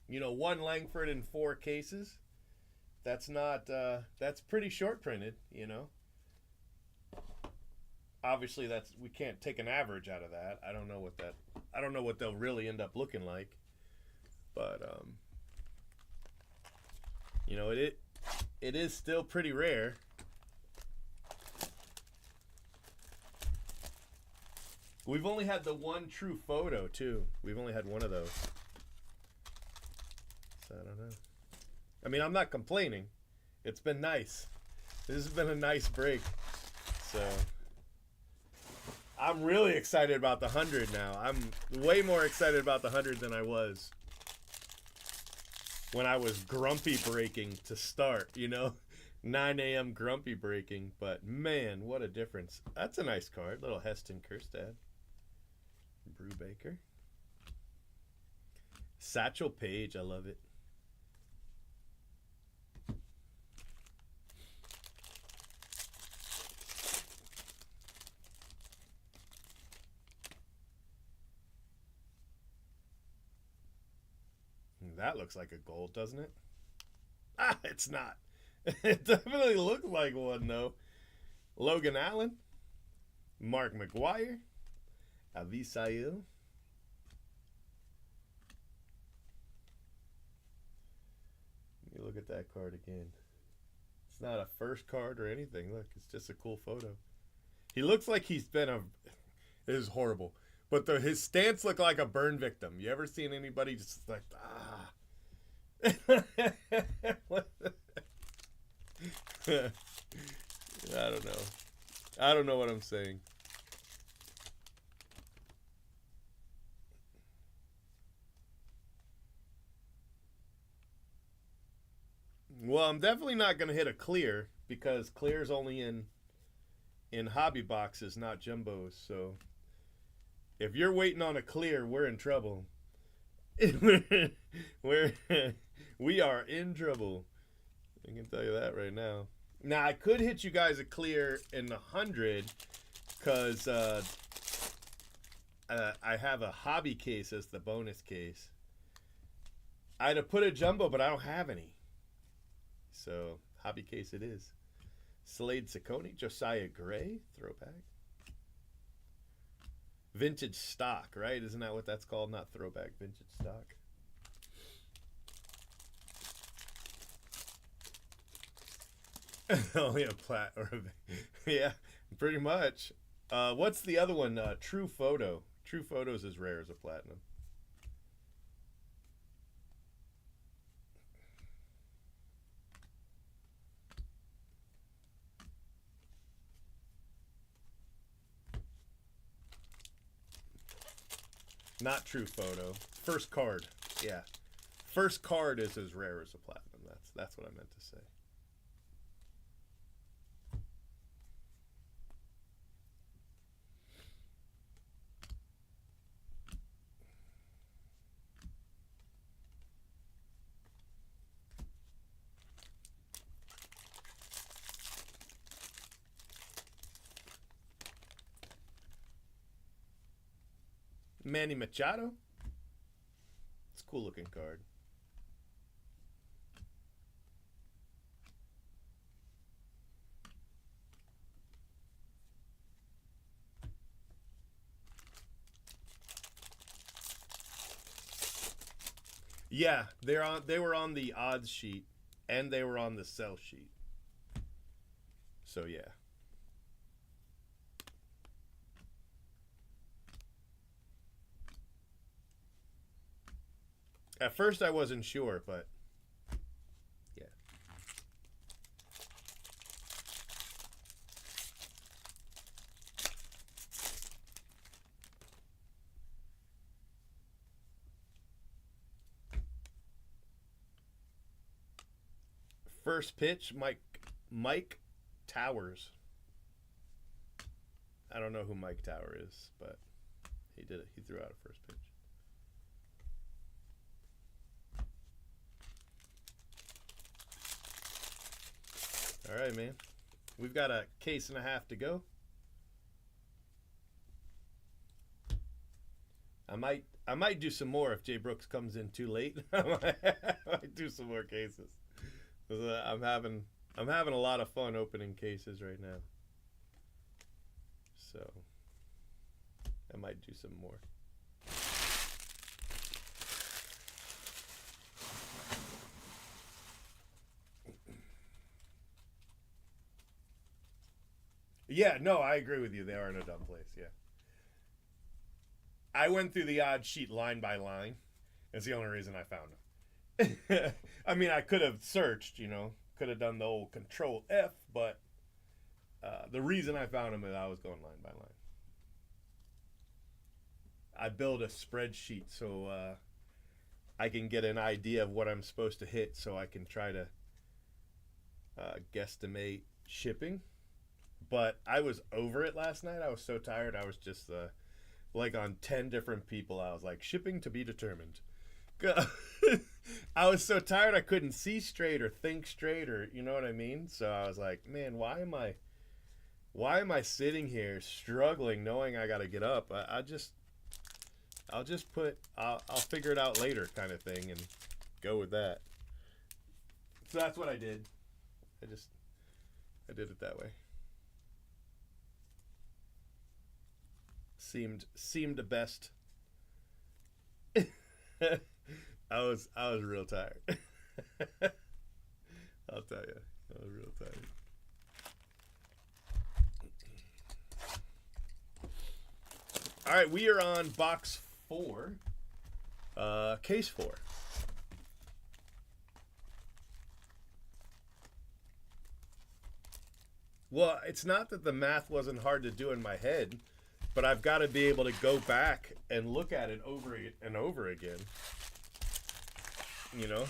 One Langford in 4 cases. That's not, that's pretty short printed, Obviously, we can't take an average out of that. I don't know what they'll really end up looking like. But, it is still pretty rare. We've only had the one true photo, too. We've only had one of those. So, I don't know. I mean, I'm not complaining. It's been nice. This has been a nice break. So, I'm really excited about the 100 now. I'm way more excited about the 100 than I was when I was grumpy breaking to start, 9 a.m. grumpy breaking. But man, what a difference. That's a nice card. Little Heston Kjerstad. Brubaker. Satchel Paige, I love it. That looks like a gold, doesn't it? Ah, it's not. It definitely looked like one, though. Logan Allen. Mark McGuire. Avisail. Let me look at that card again. It's not a first card or anything. Look, it's just a cool photo. He looks like he's been a... It is horrible. But his stance looked like a burn victim. You ever seen anybody just like, ah. I don't know. I don't know what I'm saying. Well, I'm definitely not going to hit a clear because clear's only in hobby boxes, not jumbos. So if you're waiting on a clear, we're in trouble. We are in trouble. I can tell you that right now. Now, I could hit you guys a clear in the 100 because I have a hobby case as the bonus case. I'd have put a jumbo, but I don't have any. So, hobby case it is. Slade Ciccone, Josiah Gray, throwback. Vintage stock, right? Isn't that what that's called? Not throwback, vintage stock. Only a plat or a... Yeah, pretty much. What's the other one? True Photo. True Photo's as rare as a platinum. Not True Photo. First card. Yeah. First card is as rare as a platinum. That's what I meant to say. Manny Machado. It's a cool looking card. Yeah, they were on the odds sheet and they were on the sell sheet. So yeah. At first I wasn't sure, but yeah. First pitch, Mike Towers. I don't know who Mike Tower is, but he did it. He threw out a first pitch. All right, man. We've got a case and a half to go. I might do some more if Jay Brooks comes in too late. I might do some more cases. I'm having a lot of fun opening cases right now. So I might do some more. Yeah, no, I agree with you. They are in a dumb place, yeah. I went through the odd sheet line by line. That's the only reason I found them. I mean, I could have searched, could have done the old Control F, but the reason I found them is I was going line by line. I build a spreadsheet so I can get an idea of what I'm supposed to hit, so I can try to guesstimate shipping. But I was over it last night. I was so tired. I was just like on 10 different people. I was like, shipping to be determined. I was so tired I couldn't see straight or think straight, or you know what I mean? So I was like, man, why am I sitting here struggling knowing I got to get up? I'll figure it out later kind of thing and go with that. So that's what I did. I did it that way. Seemed the best. I was real tired. I'll tell you, I was real tired. All right, we are on box 4, case 4. Well, it's not that the math wasn't hard to do in my head, but I've got to be able to go back and look at it over and over again. You know?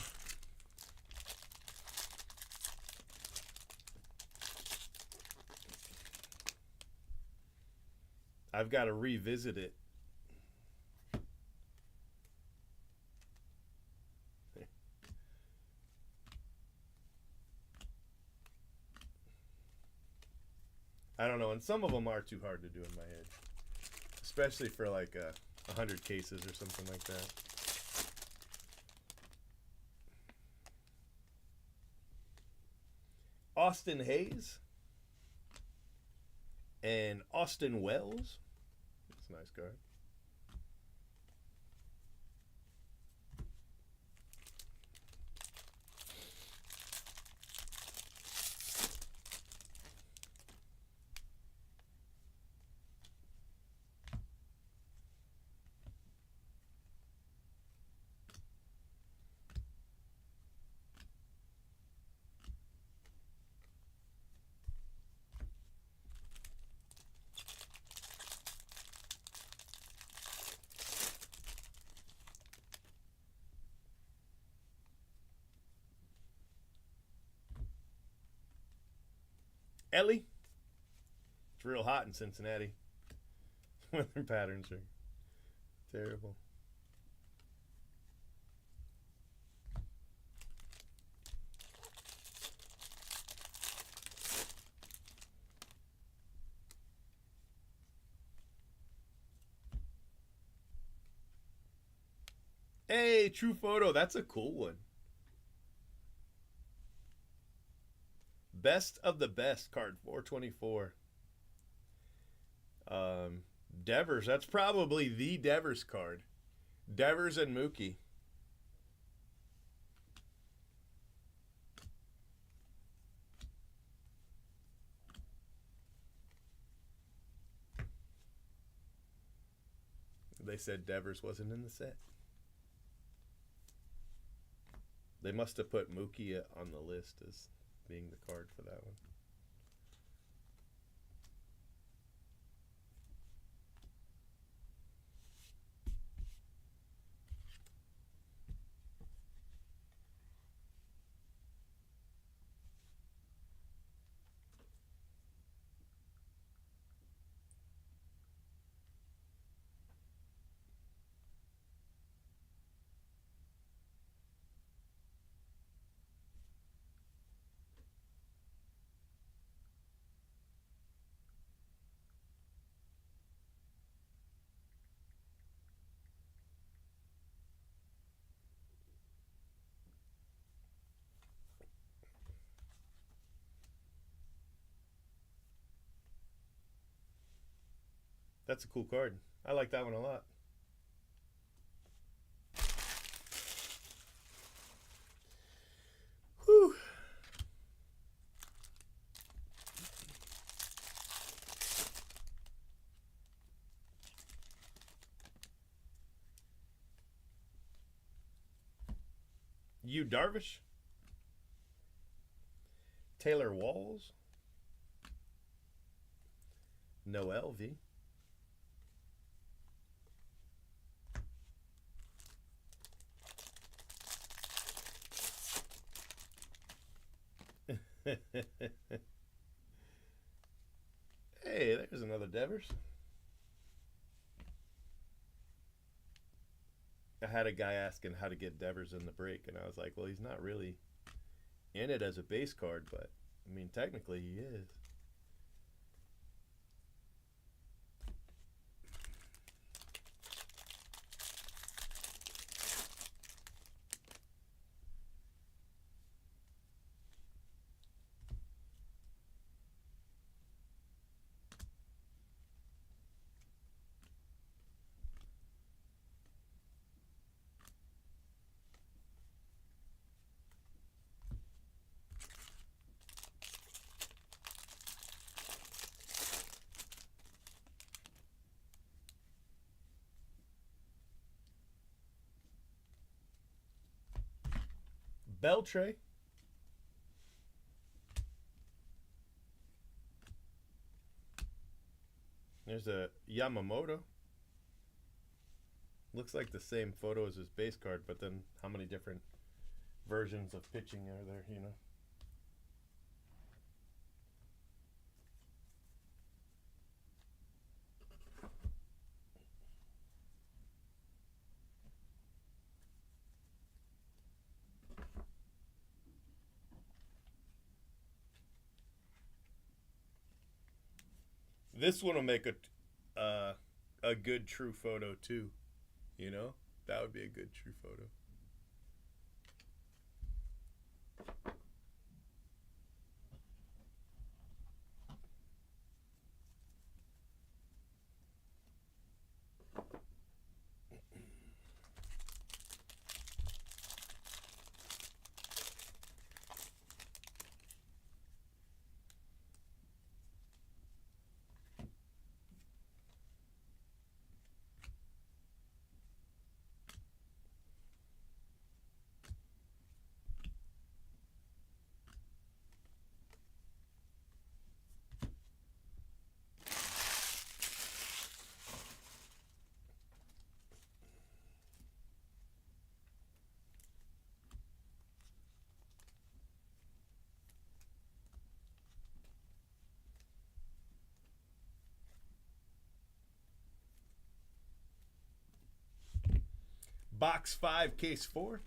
I've got to revisit it. I don't know, and some of them are too hard to do in my head, especially for like 100 cases or something like that. Austin Hayes and Austin Wells. That's a nice card. Ellie. It's real hot in Cincinnati. Weather patterns are terrible. Hey, True Photo. That's a cool one. Best of the Best card 424. Devers. That's probably the Devers card. Devers and Mookie. They said Devers wasn't in the set. They must have put Mookie on the list as being the card for that one. That's a cool card. I like that one a lot. Whew. Yu Darvish. Taylor Walls. Noel V. Hey, there's another Devers. I had a guy asking how to get Devers in the break, and I was like, well, he's not really in it as a base card, but I mean, technically he is. Beltre. There's a Yamamoto. Looks like the same photo as his base card, but then how many different versions of pitching are there, you know? This one will make a good true photo too, you know? That would be a good true photo. Box 5, case 4.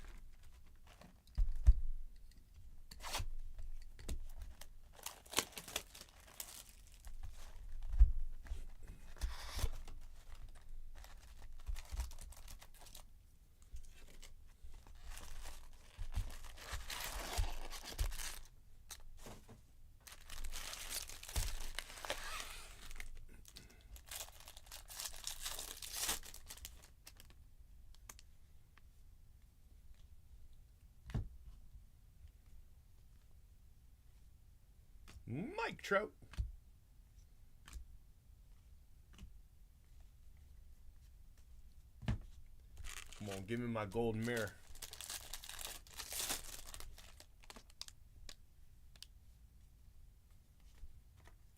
Mike Trout. Come on, give me my golden mirror.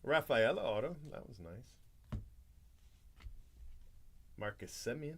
Rafaela auto. That was nice. Marcus Semien.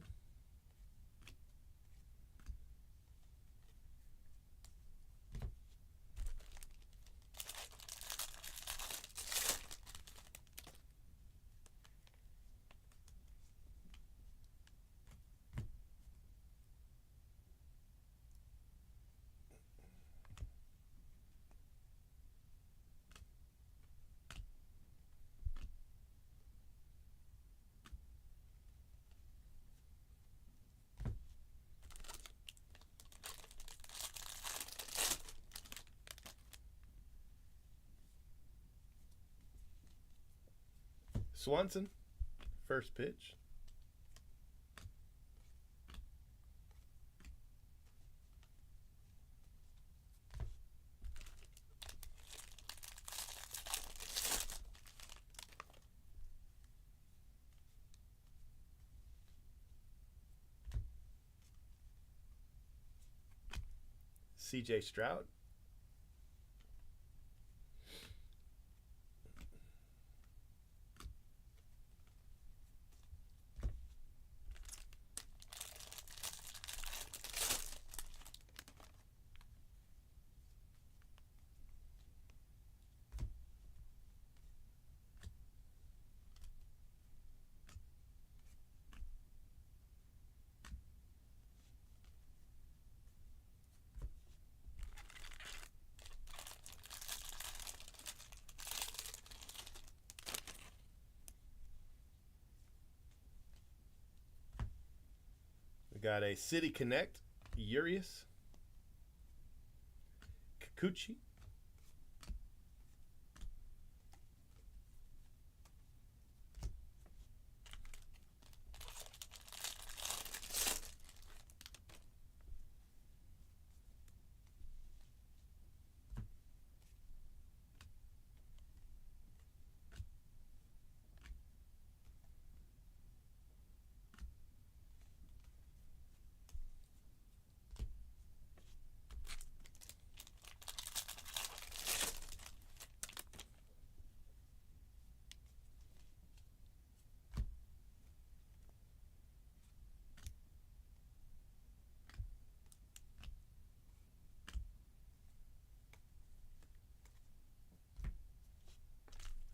Swanson, first pitch. CJ Stroud. got a City Connect, Urias, Kikuchi,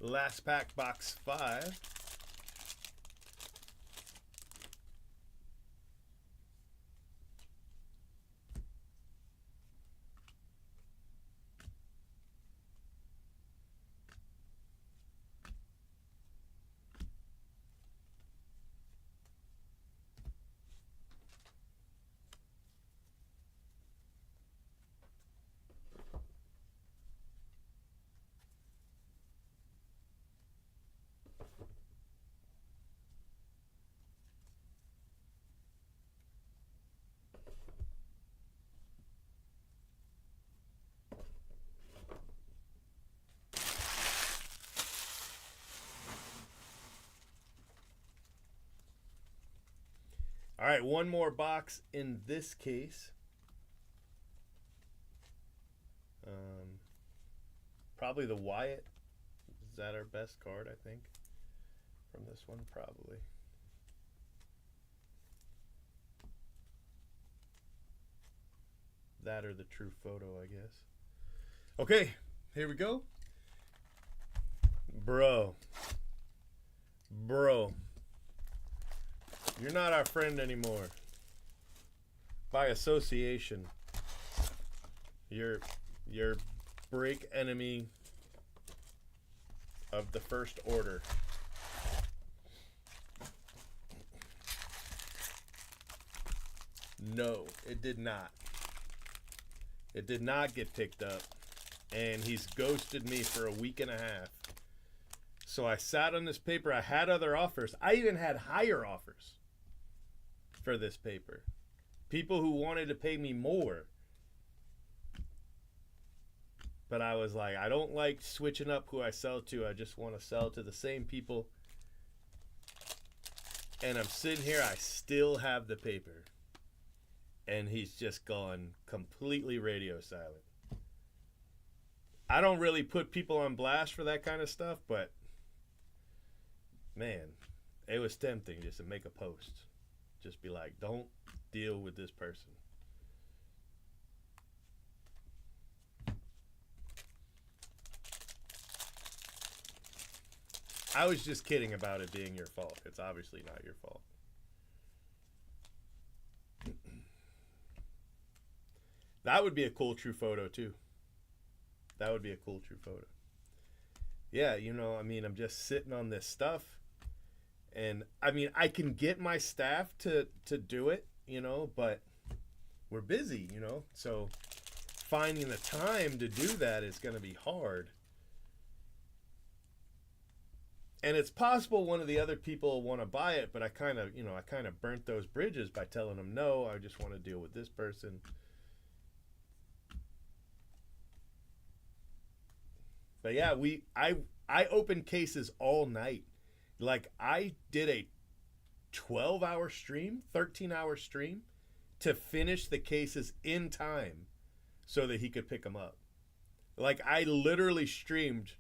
last pack, box 5. All right, one more box in this case. Probably the Wyatt. Is that our best card, I think, from this one? Probably. That or the true photo, I guess. Okay, here we go. Bro. You're not our friend anymore. By association. You're break enemy of the First Order. No, it did not. It did not get picked up. And he's ghosted me for a week and a half. So I sat on this paper. I had other offers. I even had higher offers for this paper. People who wanted to pay me more. But I was like, I don't like switching up who I sell to. I just want to sell to the same people. And I'm sitting here. I still have the paper. And he's just gone completely radio silent. I don't really put people on blast for that kind of stuff, but man, it was tempting just to make a post. Just be like, don't deal with this person. I was just kidding about it being your fault. It's obviously not your fault. That would be a cool true photo too. That would be a cool true photo. Yeah, you know, I mean, I'm just sitting on this stuff. And I mean, I can get my staff to do it, you know, but we're busy, you know. So finding the time to do that is going to be hard. And it's possible one of the other people want to buy it, but I kind of burnt those bridges by telling them, no, I just want to deal with this person. But yeah, I opened cases all night. Like I did a 12-hour stream, 13-hour stream to finish the cases in time so that he could pick them up. Like I literally streamed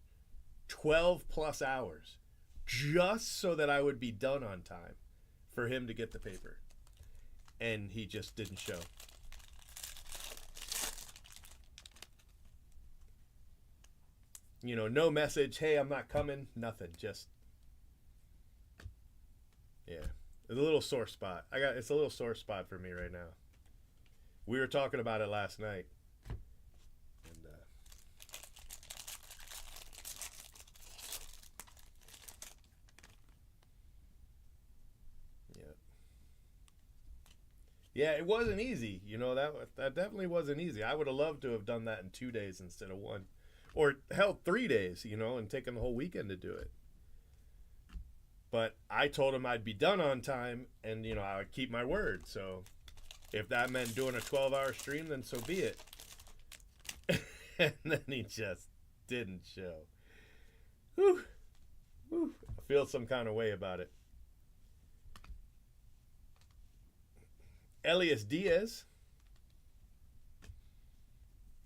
12 plus hours just so that I would be done on time for him to get the paper. And he just didn't show. You know, no message, hey, I'm not coming, nothing, just, yeah. It's a little sore spot. It's a little sore spot for me right now. We were talking about it last night. And, yeah. Yeah, it wasn't easy. You know, that definitely wasn't easy. I would have loved to have done that in 2 days instead of one. Or hell, 3 days, you know, and taken the whole weekend to do it. But I told him I'd be done on time and, you know, I would keep my word. So if that meant doing a 12-hour stream, then so be it. And then he just didn't show. Whew. Whew. I feel some kind of way about it. Elias Diaz.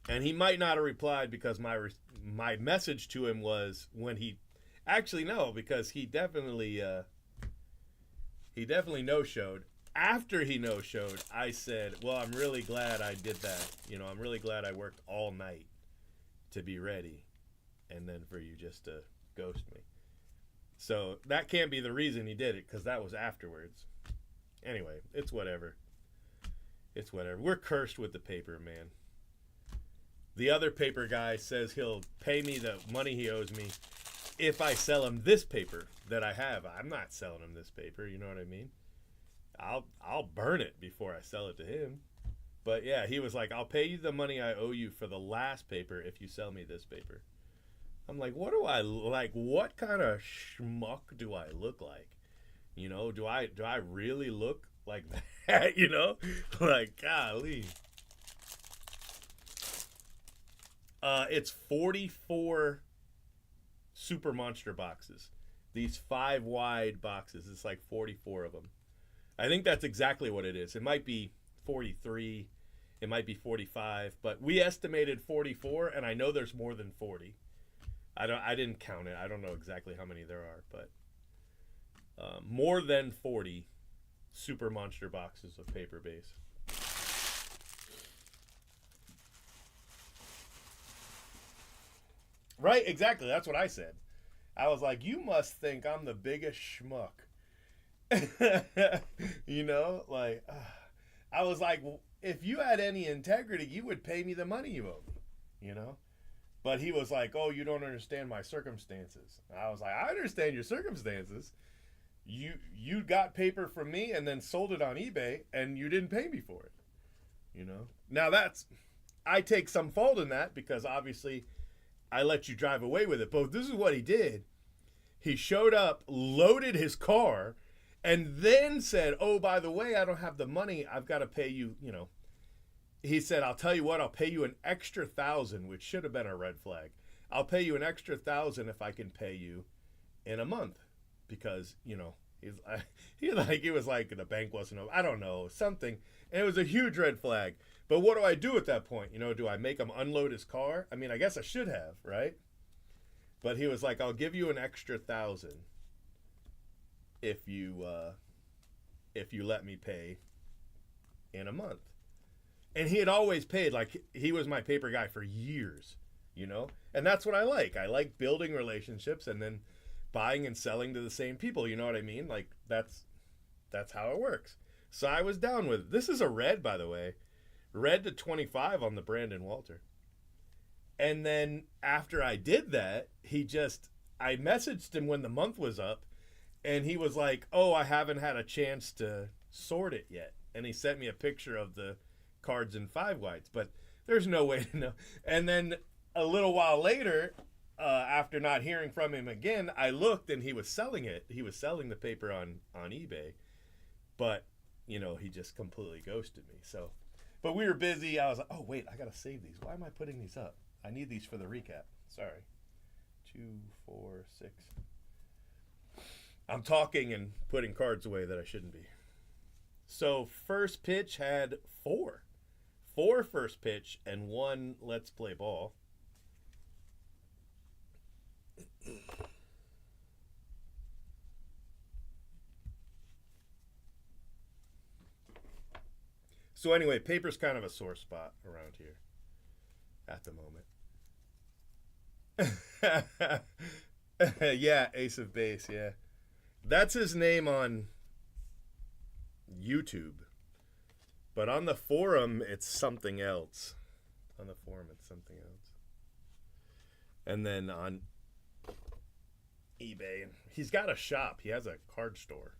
And he might not have replied because my message to him was when he... Actually, no, because he definitely no-showed. After he no-showed, I said, well, I'm really glad I did that. You know, I'm really glad I worked all night to be ready. And then for you just to ghost me. So that can't be the reason he did it, because that was afterwards. Anyway, it's whatever. It's whatever. We're cursed with the paper, man. The other paper guy says he'll pay me the money he owes me if I sell him this paper that I have. I'm not selling him this paper, you know what I mean? I'll burn it before I sell it to him. But yeah, he was like, I'll pay you the money I owe you for the last paper if you sell me this paper. I'm like, what do I like? What kind of schmuck do I look like? You know, do I really look like that? You know, like golly. It's 44 Super Monster boxes. These 5 wide boxes. It's like 44 of them. I think that's exactly what it is. It might be 43. It might be 45. But we estimated 44, and I know there's more than 40. I didn't count it. I don't know exactly how many there are, but more than 40 Super Monster boxes of paper base. Right, exactly. That's what I said. I was like, you must think I'm the biggest schmuck. You know, like, I was like, well, if you had any integrity, you would pay me the money you owe me, you know? But he was like, oh, you don't understand my circumstances. I was like, I understand your circumstances. You got paper from me and then sold it on eBay, and you didn't pay me for it, you know? Now I take some fault in that because obviously I let you drive away with it. But this is what he did. He showed up, loaded his car, and then said, oh, by the way, I don't have the money. I've got to pay you, you know. He said, I'll tell you what, I'll pay you an extra $1,000, which should have been a red flag. I'll pay you an extra $1,000 if I can pay you in a month. Because, you know, he was like the bank wasn't open. I don't know, something. And it was a huge red flag. But what do I do at that point? You know, do I make him unload his car? I mean, I guess I should have, right? But he was like, I'll give you an extra $1,000 if you let me pay in a month. And he had always paid, like he was my paper guy for years, you know? And that's what I like. I like building relationships and then buying and selling to the same people, you know what I mean? Like that's how it works. So I was down with it. This is a red, by the way. Red to 25 on the Brandon Walter. And then after I did that, I messaged him when the month was up, and he was like, oh, I haven't had a chance to sort it yet. And he sent me a picture of the cards in 5 wides, but there's no way to know. And then a little while later, after not hearing from him again, I looked and he was selling it. He was selling the paper on eBay, but you know, he just completely ghosted me. So, but we were busy. I was like, oh wait, I gotta save these. Why am I putting these up? I need these for the recap. Sorry. 2, 4, 6. I'm talking and putting cards away that I shouldn't be. So first pitch had 4 first pitch and 1 let's play ball. So anyway, paper's kind of a sore spot around here at the moment. Yeah, Ace of Base, yeah. That's his name on YouTube. But on the forum, it's something else. On the forum, it's something else. And then on eBay, he's got a shop. He has a card store.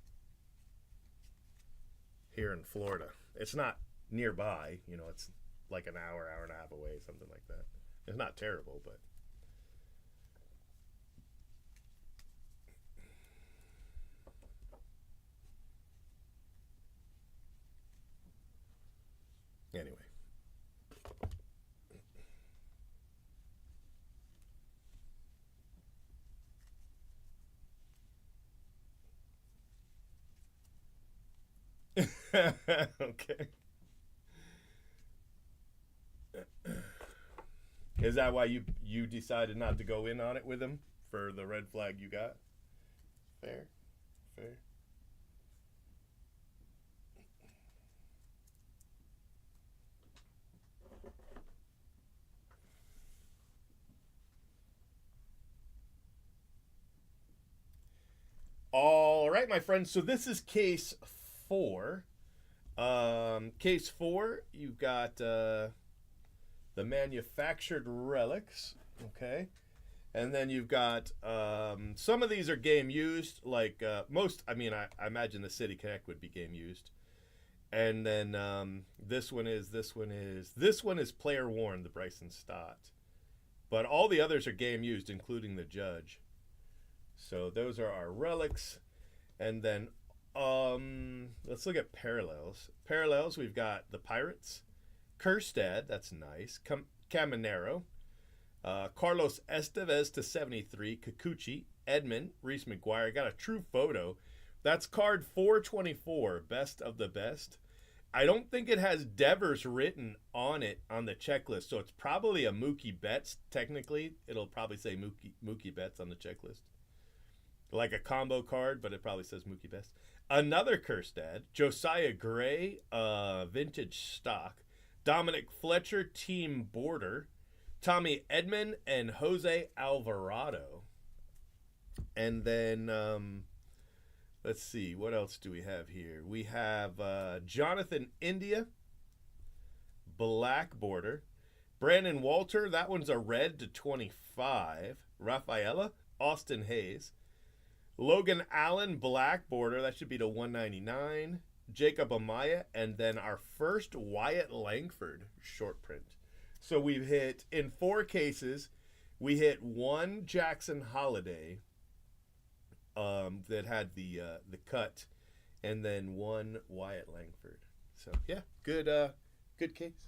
here in Florida. It's not nearby, you know, it's like an hour, hour and a half away, something like that. It's not terrible, but anyway. Okay. Is that why you decided not to go in on it with him for the red flag you got? Fair. Fair. All right, my friends. So this is case 4. Case 4, you've got the manufactured relics. Okay. And then you've got some of these are game used, like most. I mean, I imagine the City Connect would be game used. And then this one is player worn, the Bryson Stott. But all the others are game used, including the Judge. So those are our relics. And then let's look at parallels. Parallels, we've got the Pirates, Kjerstad, that's nice, Caminero, Carlos Estevez to 73, Kikuchi, Edman, Reese McGuire. Got a true photo. That's card 424, best of the best. I don't think it has Devers written on it on the checklist, so it's probably a Mookie Betts. Technically, it'll probably say Mookie Betts on the checklist. Like a combo card, but it probably says Mookie Betts. Another Kjerstad, Josiah Gray, vintage stock, Dominic Fletcher, team border, Tommy Edman, and Jose Alvarado. And then, let's see, what else do we have here? We have Jonathan India, black border, Brandon Walter, that one's a red to 25, Rafaela, Austin Hayes, Logan Allen, black border, that should be to 199. Jacob Amaya, and then our first Wyatt Langford short print. So we've hit, in 4 cases, we hit 1 Jackson Holiday that had the cut, and then 1 Wyatt Langford. So yeah, good case.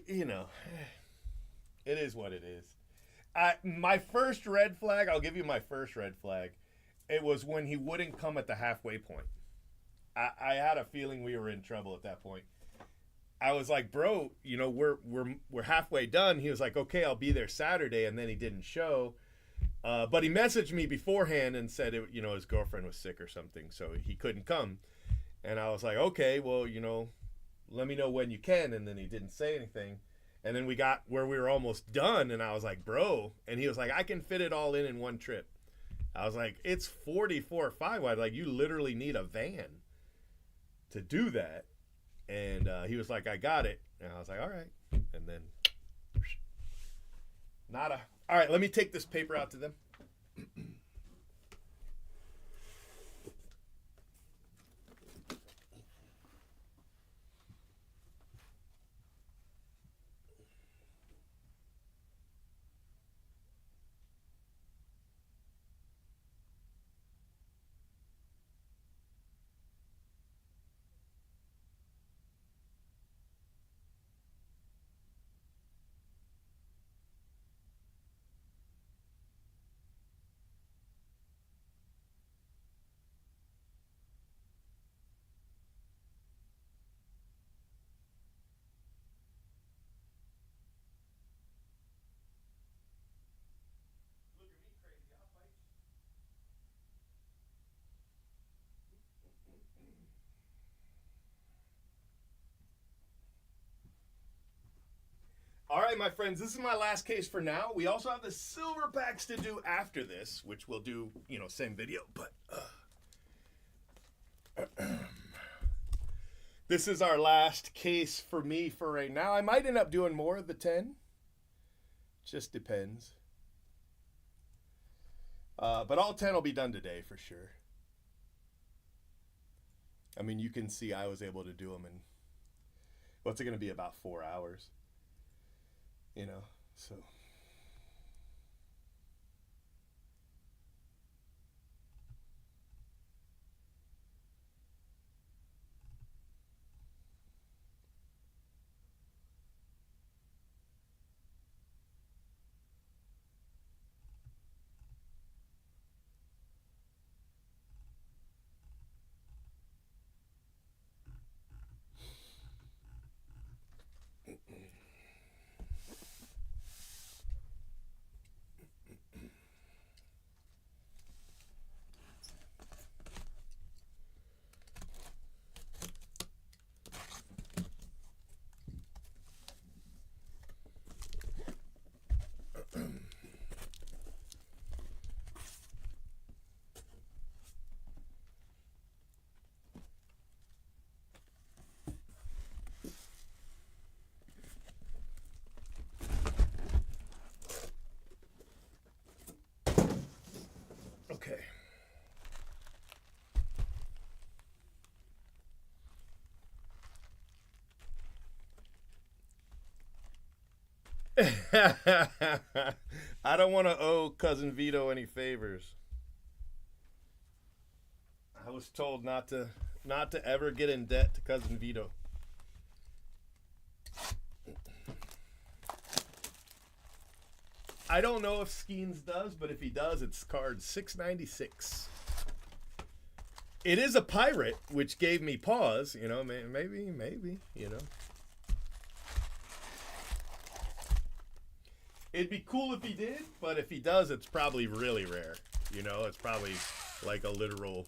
You know, it is what it is. My first red flag, I'll give you my first red flag. It was when he wouldn't come at the halfway point. I had a feeling we were in trouble at that point. I was like, bro, you know, we're halfway done. He was like, okay, I'll be there Saturday, and then he didn't show. But he messaged me beforehand and said, you know, his girlfriend was sick or something, so he couldn't come. And I was like, okay, well, you know, let me know when you can. And then he didn't say anything. And then we got where we were almost done, and I was like, bro. And he was like, I can fit it all in one trip. I was like, it's 44 or 5 wide. Like, you literally need a van to do that. And he was like, I got it. And I was like, all right. And then, nada. All right, let me take this paper out to them. All right, my friends, this is my last case for now. We also have the silver packs to do after this, which we'll do, you know, same video, but this is our last case for me for right now. I might end up doing more of the 10. Just depends. But all 10 will be done today for sure. I mean, you can see I was able to do them in, what's it going to be, about 4 hours? You know, so. Okay. I don't want to owe Cousin Vito any favors. I was told not to ever get in debt to Cousin Vito. I don't know if Skeens does, but if he does, it's card 696. It is a pirate, which gave me pause. You know, maybe, you know. It'd be cool if he did, but if he does, it's probably really rare. You know, it's probably like a literal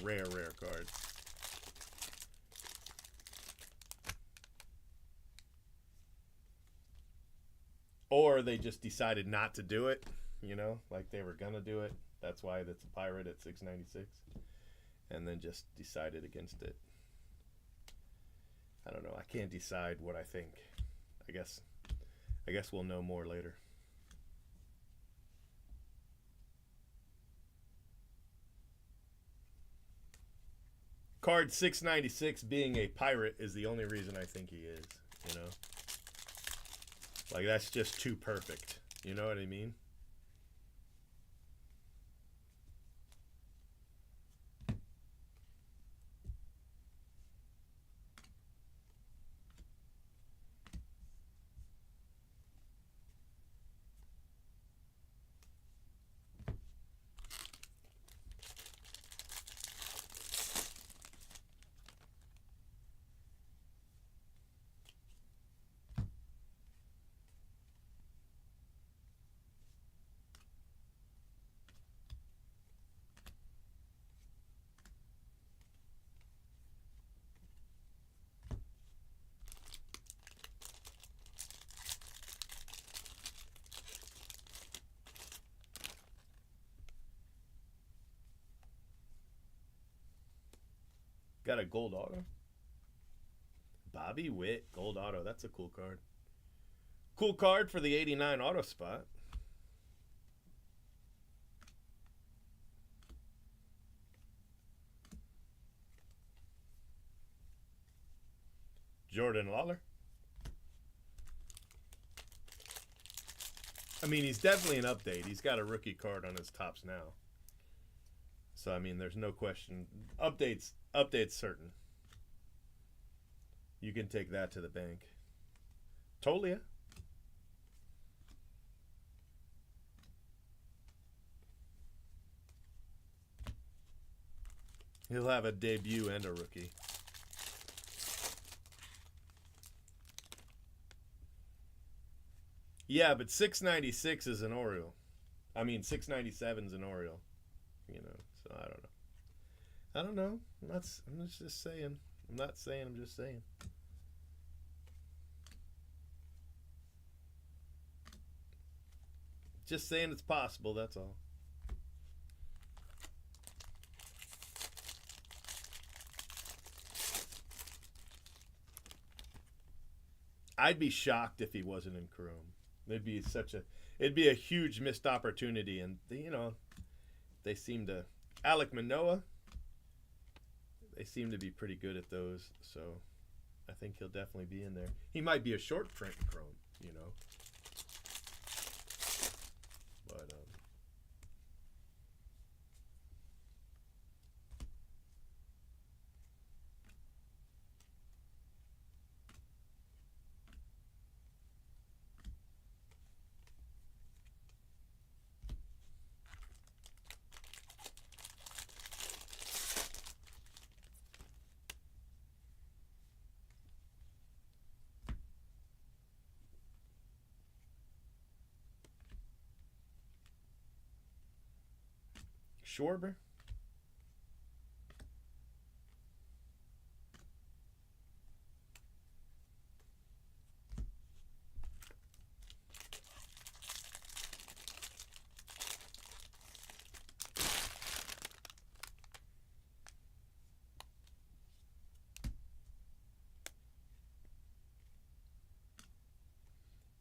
rare card. Or they just decided not to do it, you know, like they were going to do it. That's why it's a pirate at 696. And then just decided against it. I don't know. I can't decide what I think. I guess we'll know more later. Card 696 being a pirate is the only reason I think he is, you know? Like, that's just too perfect. You know what I mean? Got a gold auto. Bobby Witt, gold auto. That's a cool card. Cool card for the 89 auto spot. Jordan Lawler. I mean, he's definitely an update. He's got a rookie card on his tops now. So, I mean, there's no question. Updates certain. You can take that to the bank. Tolia. He'll have a debut and a rookie. Yeah, but 696 is an Oriole. I mean, 697 is an Oriole. You know, so I don't know. I don't know. I'm just saying. I'm not saying. I'm just saying. Just saying it's possible. That's all. I'd be shocked if he wasn't in Chrome. It'd be a huge missed opportunity, and you know, they seem to Alec Manoa. They seem to be pretty good at those, so I think he'll definitely be in there. He might be a short print chrome, you know. But Schwarber.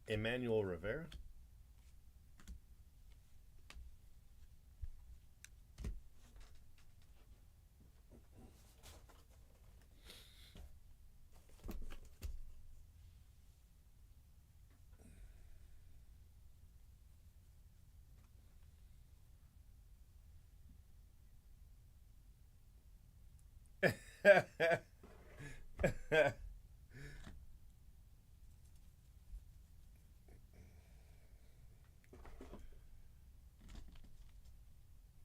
Emmanuel Rivera.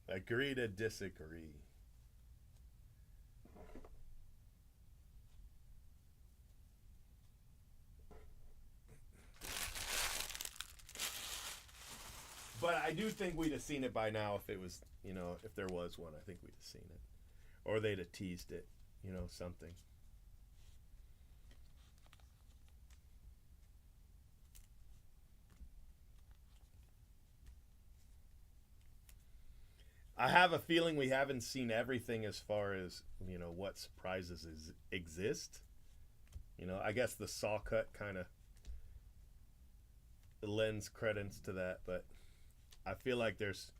Agree to disagree. But I do think we'd have seen it by now if it was, you know, if there was one. I think we'd have seen it. Or they'd have teased it, you know, something. I have a feeling we haven't seen everything as far as, you know, what surprises exist. You know, I guess the saw cut kind of lends credence to that, but I feel like there's,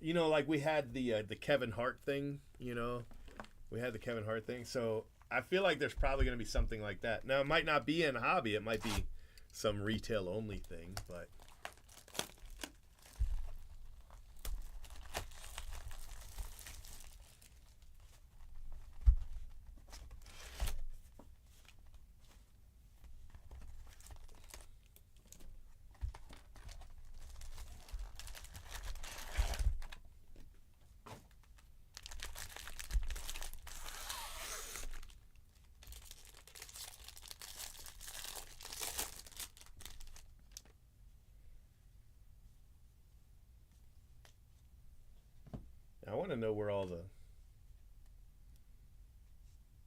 you know, like we had the Kevin Hart thing, you know, we had the Kevin Hart thing, so I feel like there's probably going to be something like that. Now, it might not be in hobby, it might be some retail only thing, but I want to know where all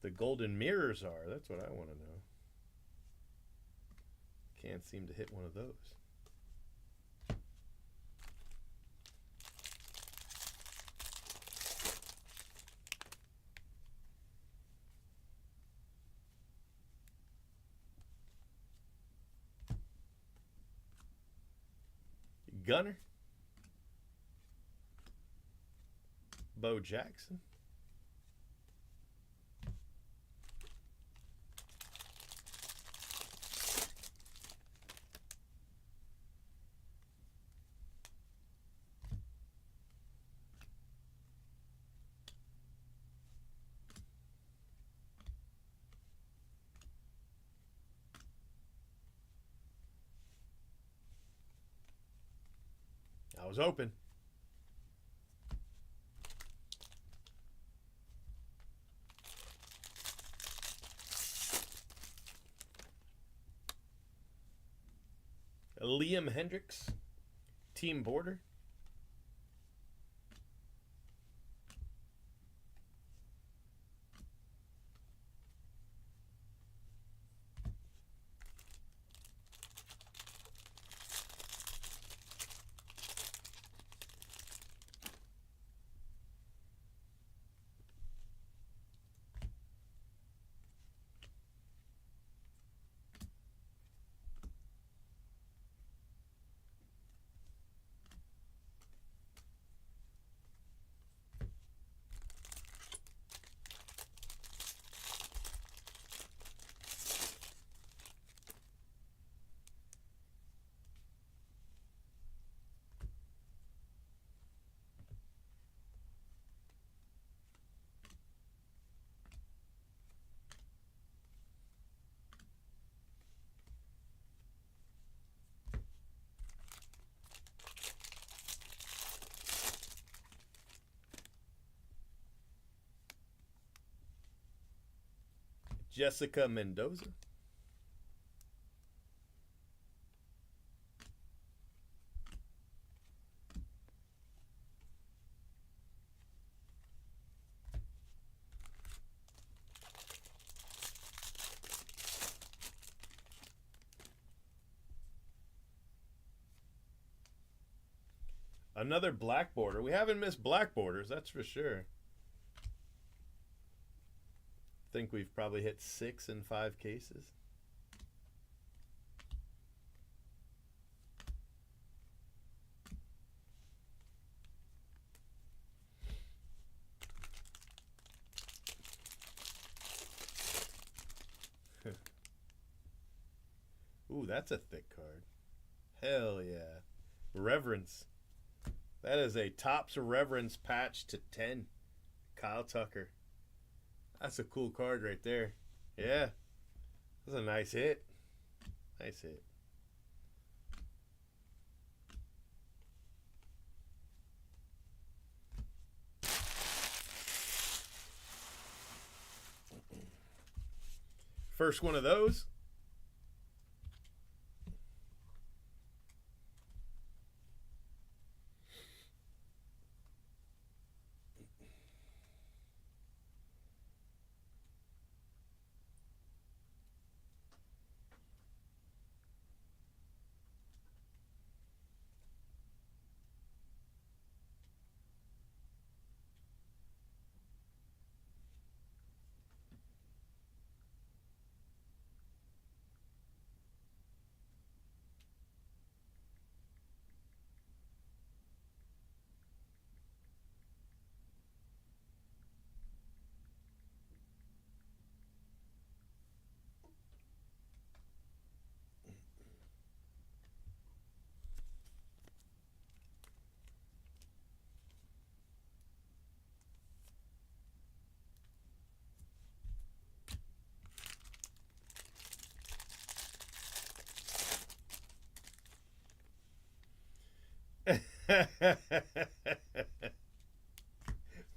the golden mirrors are. That's what I want to know. Can't seem to hit one of those. Gunner. Bo Jackson. I was open. Liam Hendricks, Team Border. Jessica Mendoza. Another black border. We haven't missed black borders, that's for sure. I think we've probably hit 6 in 5 cases. Ooh, that's a thick card. Hell yeah. Reverence. That is a Topps Reverence patch to 10. Kyle Tucker. That's a cool card right there. Yeah. That's a nice hit. Nice hit. First one of those.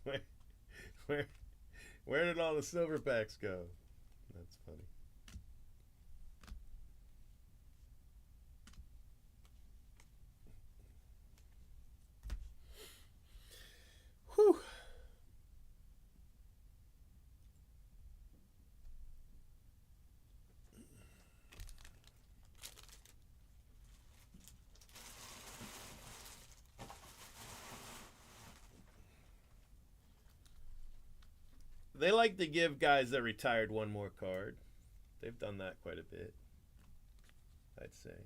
where, where, where did all the silver packs go? That's funny. Whew. They like to give guys that retired one more card. They've done that quite a bit, I'd say.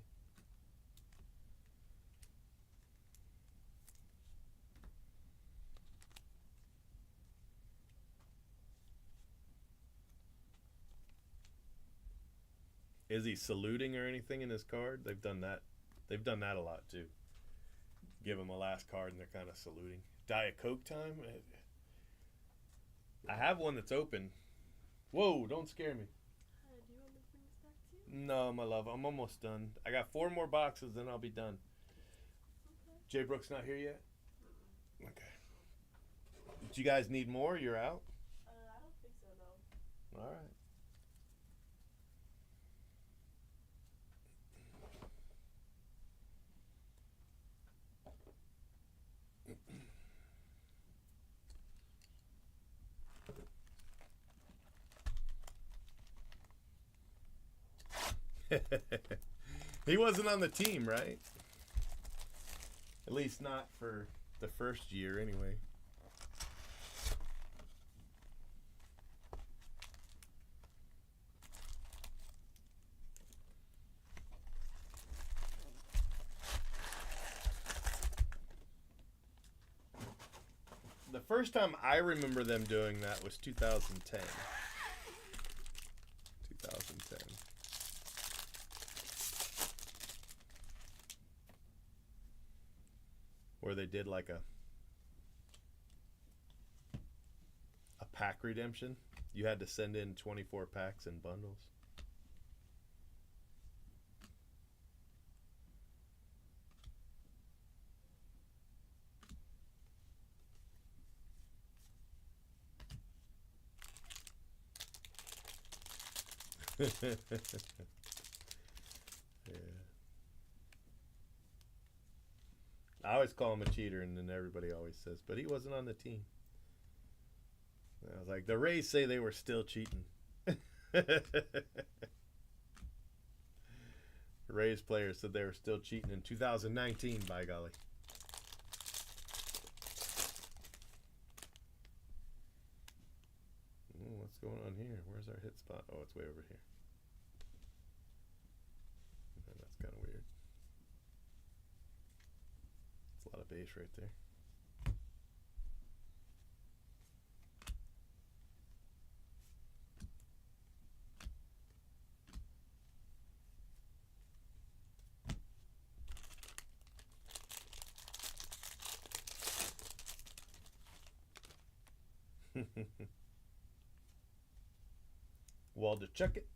Is he saluting or anything in his card? They've done that. They've done that a lot too. Give him a last card and they're kind of saluting. Diet Coke time? I have one that's open. Whoa, don't scare me. Do you want me to bring this back to you? No, my love, I'm almost done. I got 4 more boxes, then I'll be done. Okay. Jay Brooks not here yet? Okay. Do you guys need more? You're out? I don't think so, no. All right. He wasn't on the team, right? At least not for the first year, anyway. The first time I remember them doing that was 2010. 2010. Where they did like a pack redemption. You had to send in 24 packs in bundles. Yeah. I always call him a cheater, and then everybody always says, but he wasn't on the team. I was like, the Rays say they were still cheating. Rays players said they were still cheating in 2019, by golly. Ooh, what's going on here? Where's our hit spot? Oh, it's way over here. Oh, that's kind of weird. It's a lot of base right there. Walter, check it.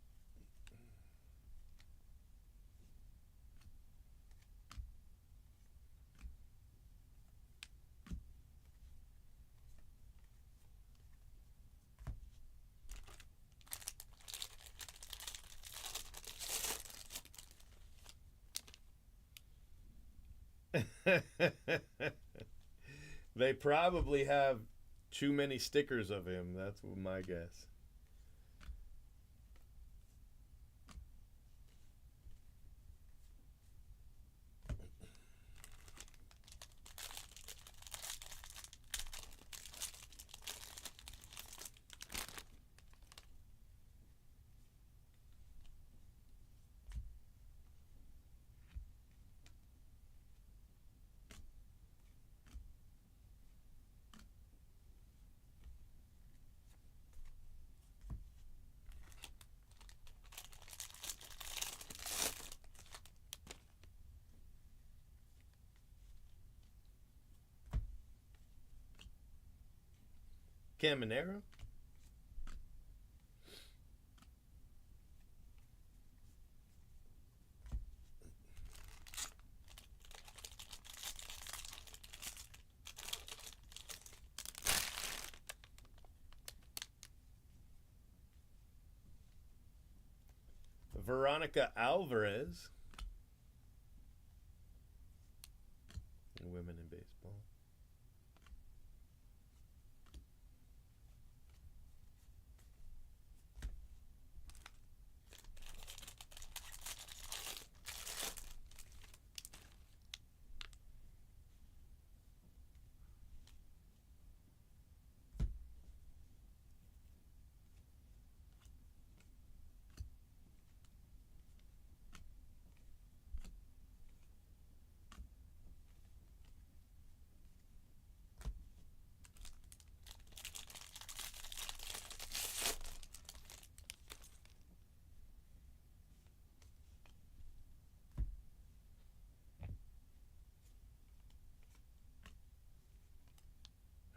They probably have too many stickers of him. That's my guess. Caminero. Veronica Alvarez. Women in baseball.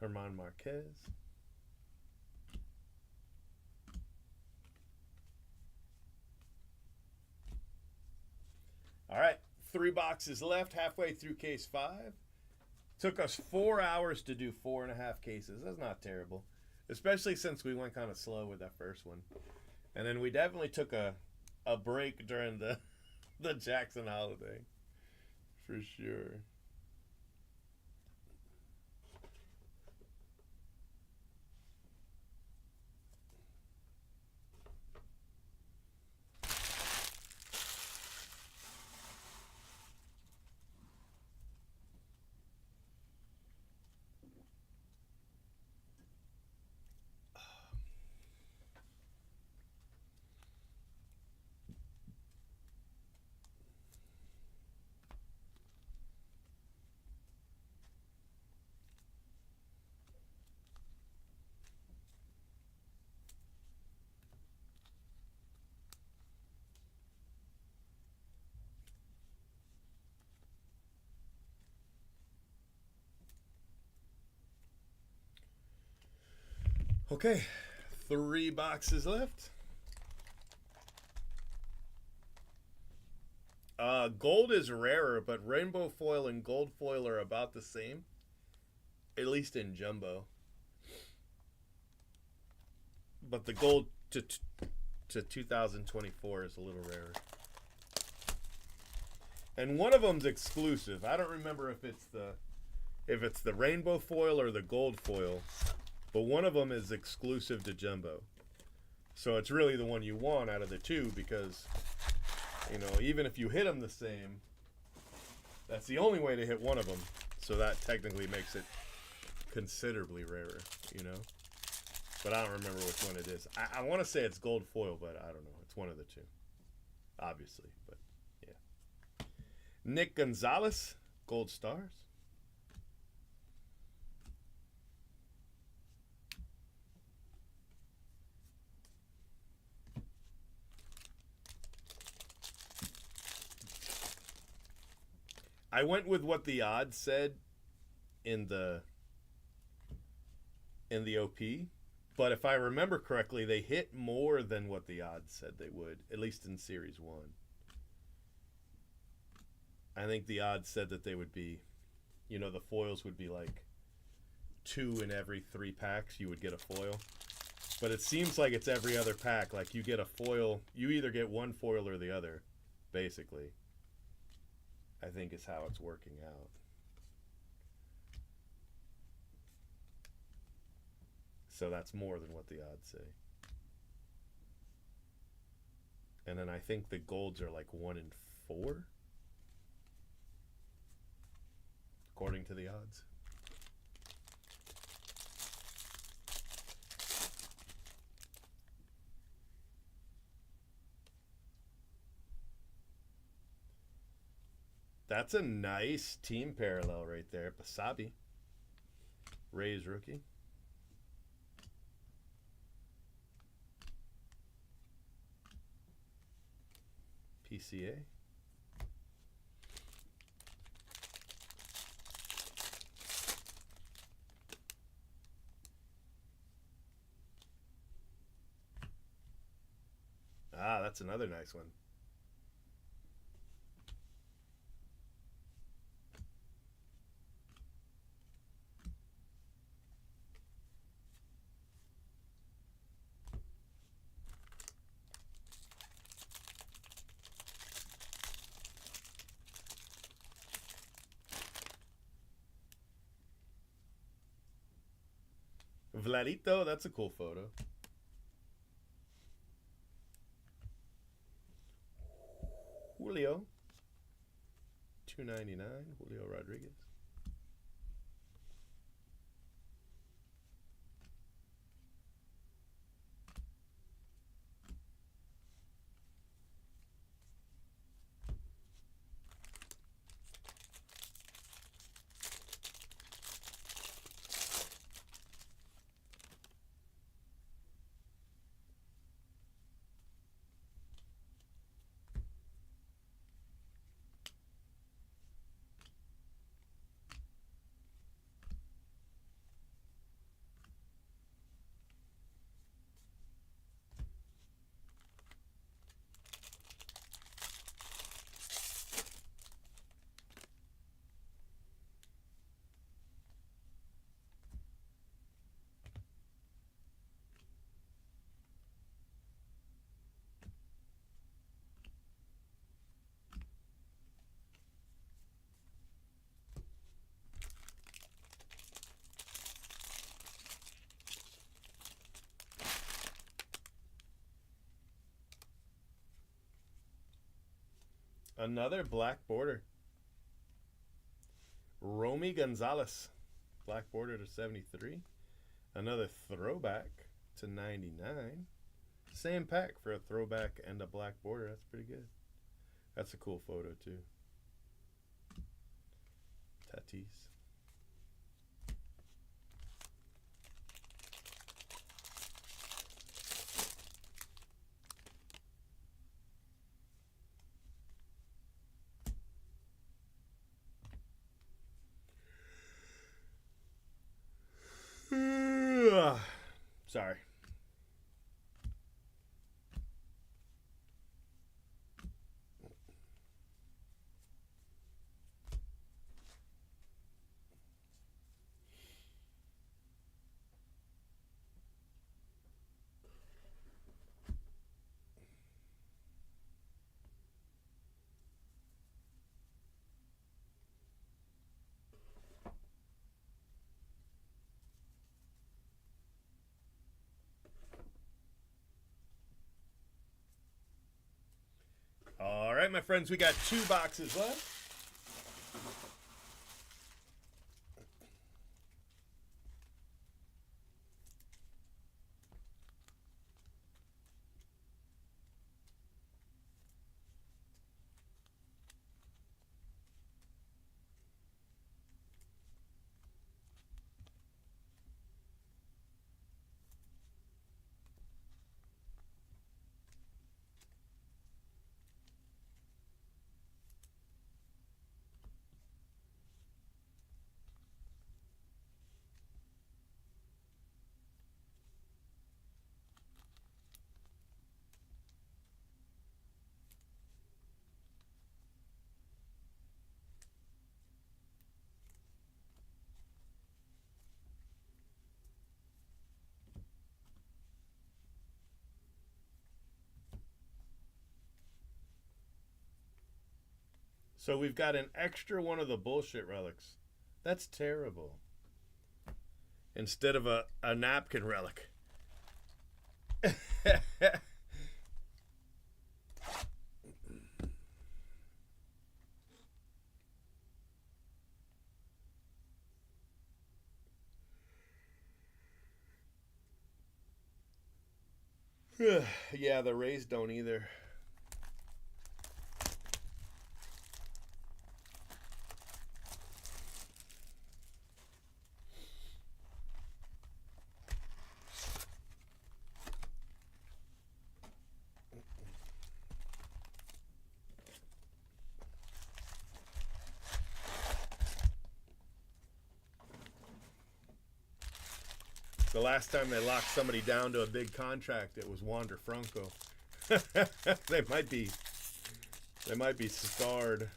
Herman Marquez. All right, 3 boxes left, halfway through case 5. Took us 4 hours to do 4.5 cases. That's not terrible, especially since we went kind of slow with that first one. And then we definitely took a break during the Jackson holiday, for sure. Okay, 3 boxes left. Gold is rarer, but rainbow foil and gold foil are about the same, at least in jumbo. But the gold to to 2024 is a little rarer. And one of them's exclusive. I don't remember if it's the rainbow foil or the gold foil, but one of them is exclusive to Jumbo. So it's really the one you want out of the two because, you know, even if you hit them the same, that's the only way to hit one of them. So that technically makes it considerably rarer, you know. But I don't remember which one it is. I want to say it's gold foil, but I don't know. It's one of the two, obviously. But yeah. Nick Gonzalez, gold stars. I went with what the odds said in the OP, but if I remember correctly, they hit more than what the odds said they would, at least in Series 1. I think the odds said that they would be, you know, the foils would be like 2 in every 3 packs, you would get a foil. But it seems like it's every other pack. Like you get a foil, you either get one foil or the other, basically. I think is how it's working out. So that's more than what the odds say. And then I think the golds are like 1 in 4, according to the odds. That's a nice team parallel right there. Basabi, Rays rookie. PCA. Ah, that's another nice one. Vladito, that's a cool photo. Julio, $2.99. Julio Rodriguez. Another black border. Romy Gonzalez, black border to 73. Another throwback to 99. Same pack for a throwback and a black border. That's pretty good. That's a cool photo too. Tatis. Sorry. my friends, we got 2 boxes left. So we've got an extra one of the bullshit relics. That's terrible. Instead of a napkin relic. Yeah, the Rays don't either. The last time they locked somebody down to a big contract, it was Wander Franco. they might be scarred.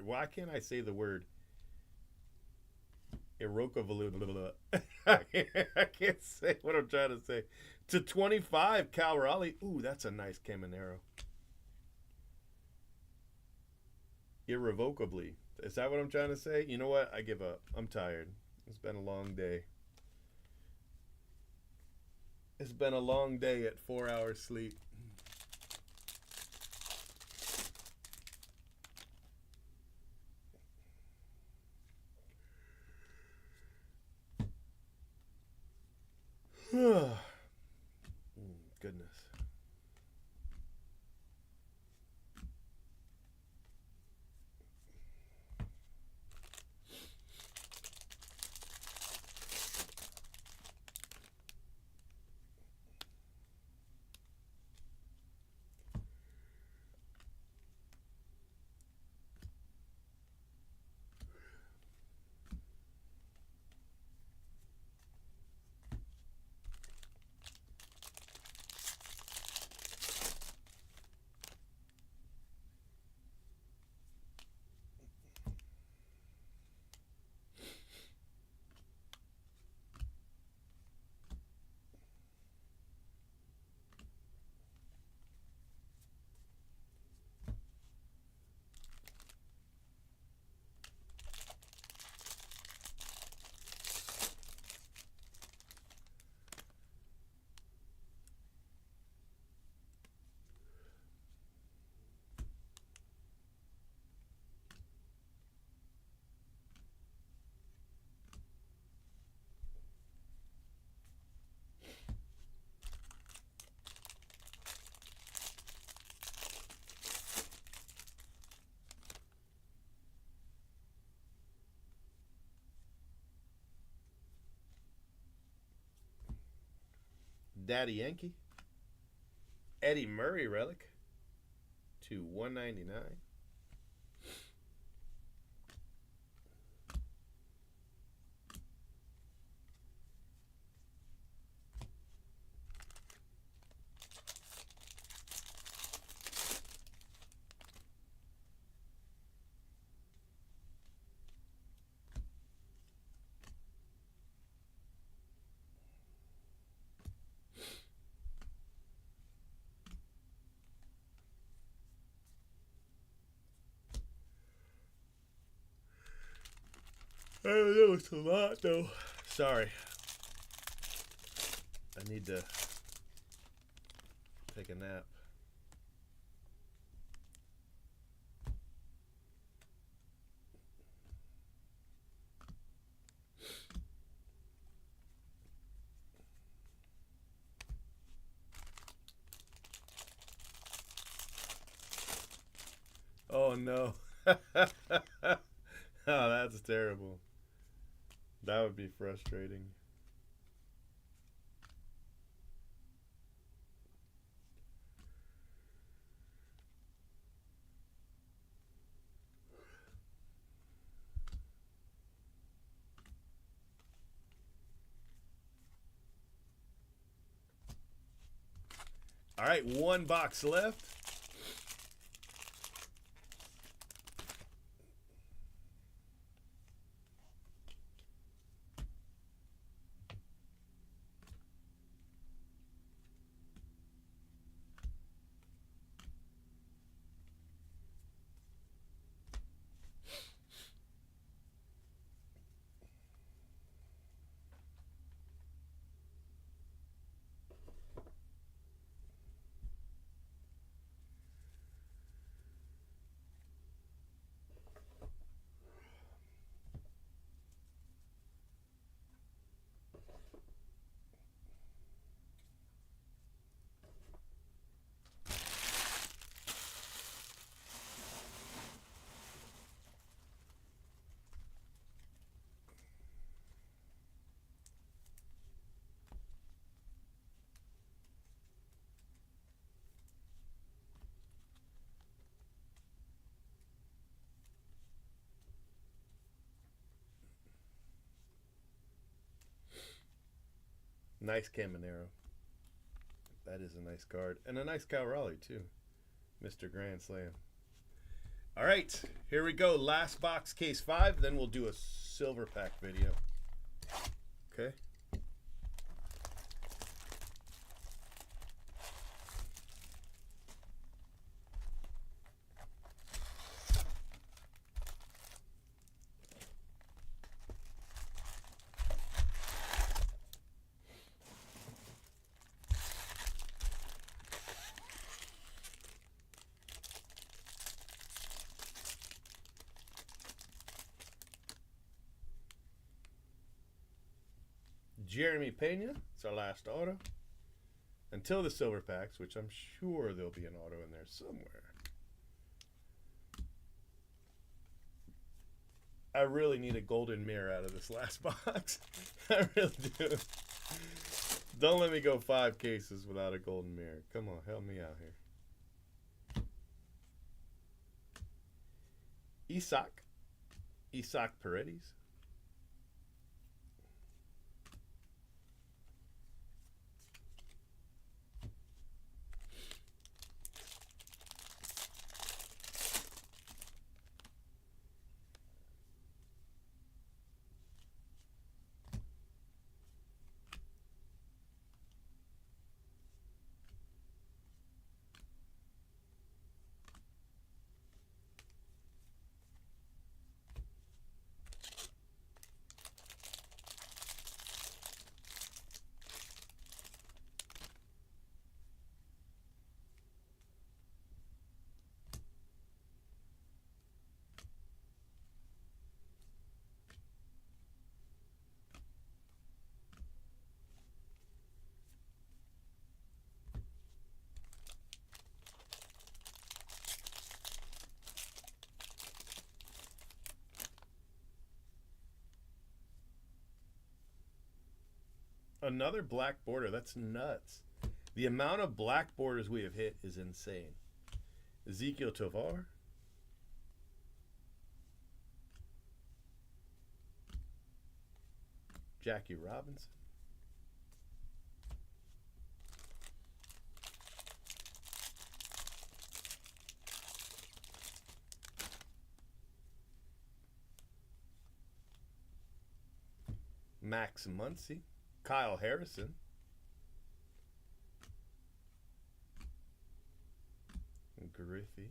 Why can't I say the word? Irrevocably. I can't say what I'm trying to say. To 25, Cal Raleigh. Ooh, that's a nice Caminero. Irrevocably. Is that what I'm trying to say? You know what? I give up. I'm tired. It's been a long day. It's been a long day at 4 hours sleep. Goodness. Daddy Yankee. Eddie Murray relic to 199. That was a lot, though. Sorry. I need to take a nap. Oh no. Oh, that's terrible. That would be frustrating. All right, one box left. Nice Caminero. That is a nice card. And a nice Cal Raleigh, too. Mr. Grand Slam. All right, here we go. Last box, case 5. Then we'll do a silver pack video. Okay. Jeremy Pena. It's our last auto. Until the silver packs, which I'm sure there'll be an auto in there somewhere. I really need a golden mirror out of this last box. I really do. Don't let me go 5 cases without a golden mirror. Come on, help me out here. Isaac Paredes. Another black border. That's nuts. The amount of black borders we have hit is insane. Ezequiel Tovar. Jackie Robinson. Max Muncy. Kyle Harrison. Griffey.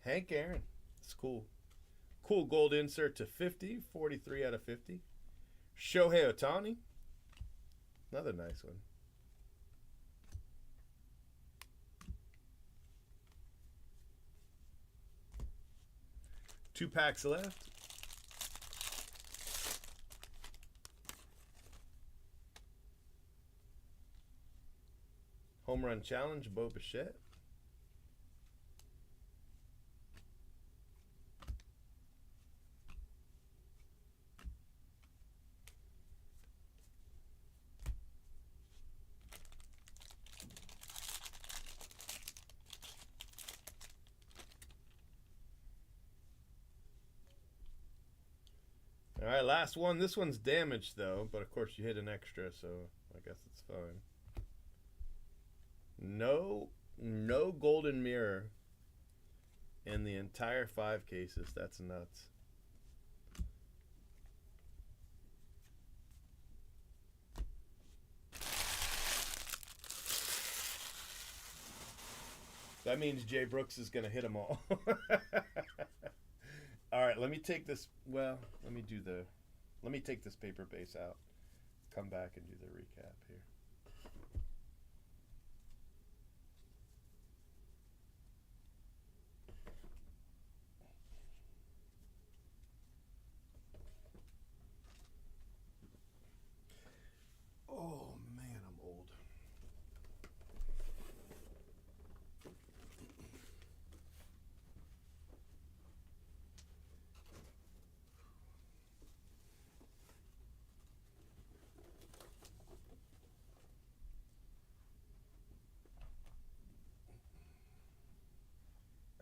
Hank Aaron. It's cool. Cool gold insert to 50. 43 out of 50. Shohei Ohtani. Another nice one. Two packs left. Home run challenge, Bo Bichette. All right, last one. This one's damaged though, but of course you hit an extra, so I guess it's fine. No golden mirror in the entire 5 cases. That's nuts. That means Jay Brooks is going to hit them all. All right, let me take this. Well, let me take this paper base out. Come back and do the recap here. Oh man, I'm old.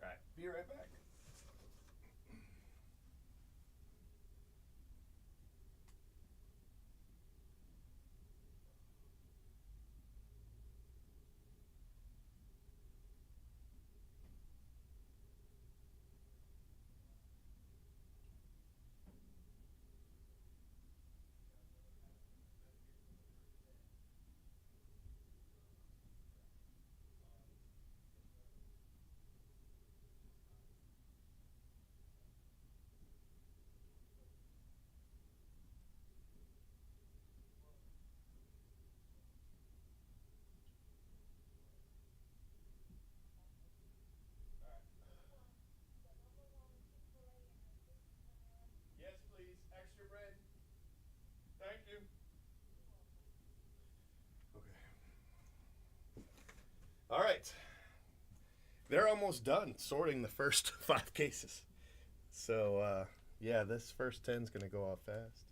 All right, be right back. Yes, please. Extra bread. Thank you. Okay. All right. They're almost done sorting the first 5 cases. So, yeah, this first 10 is going to go off fast.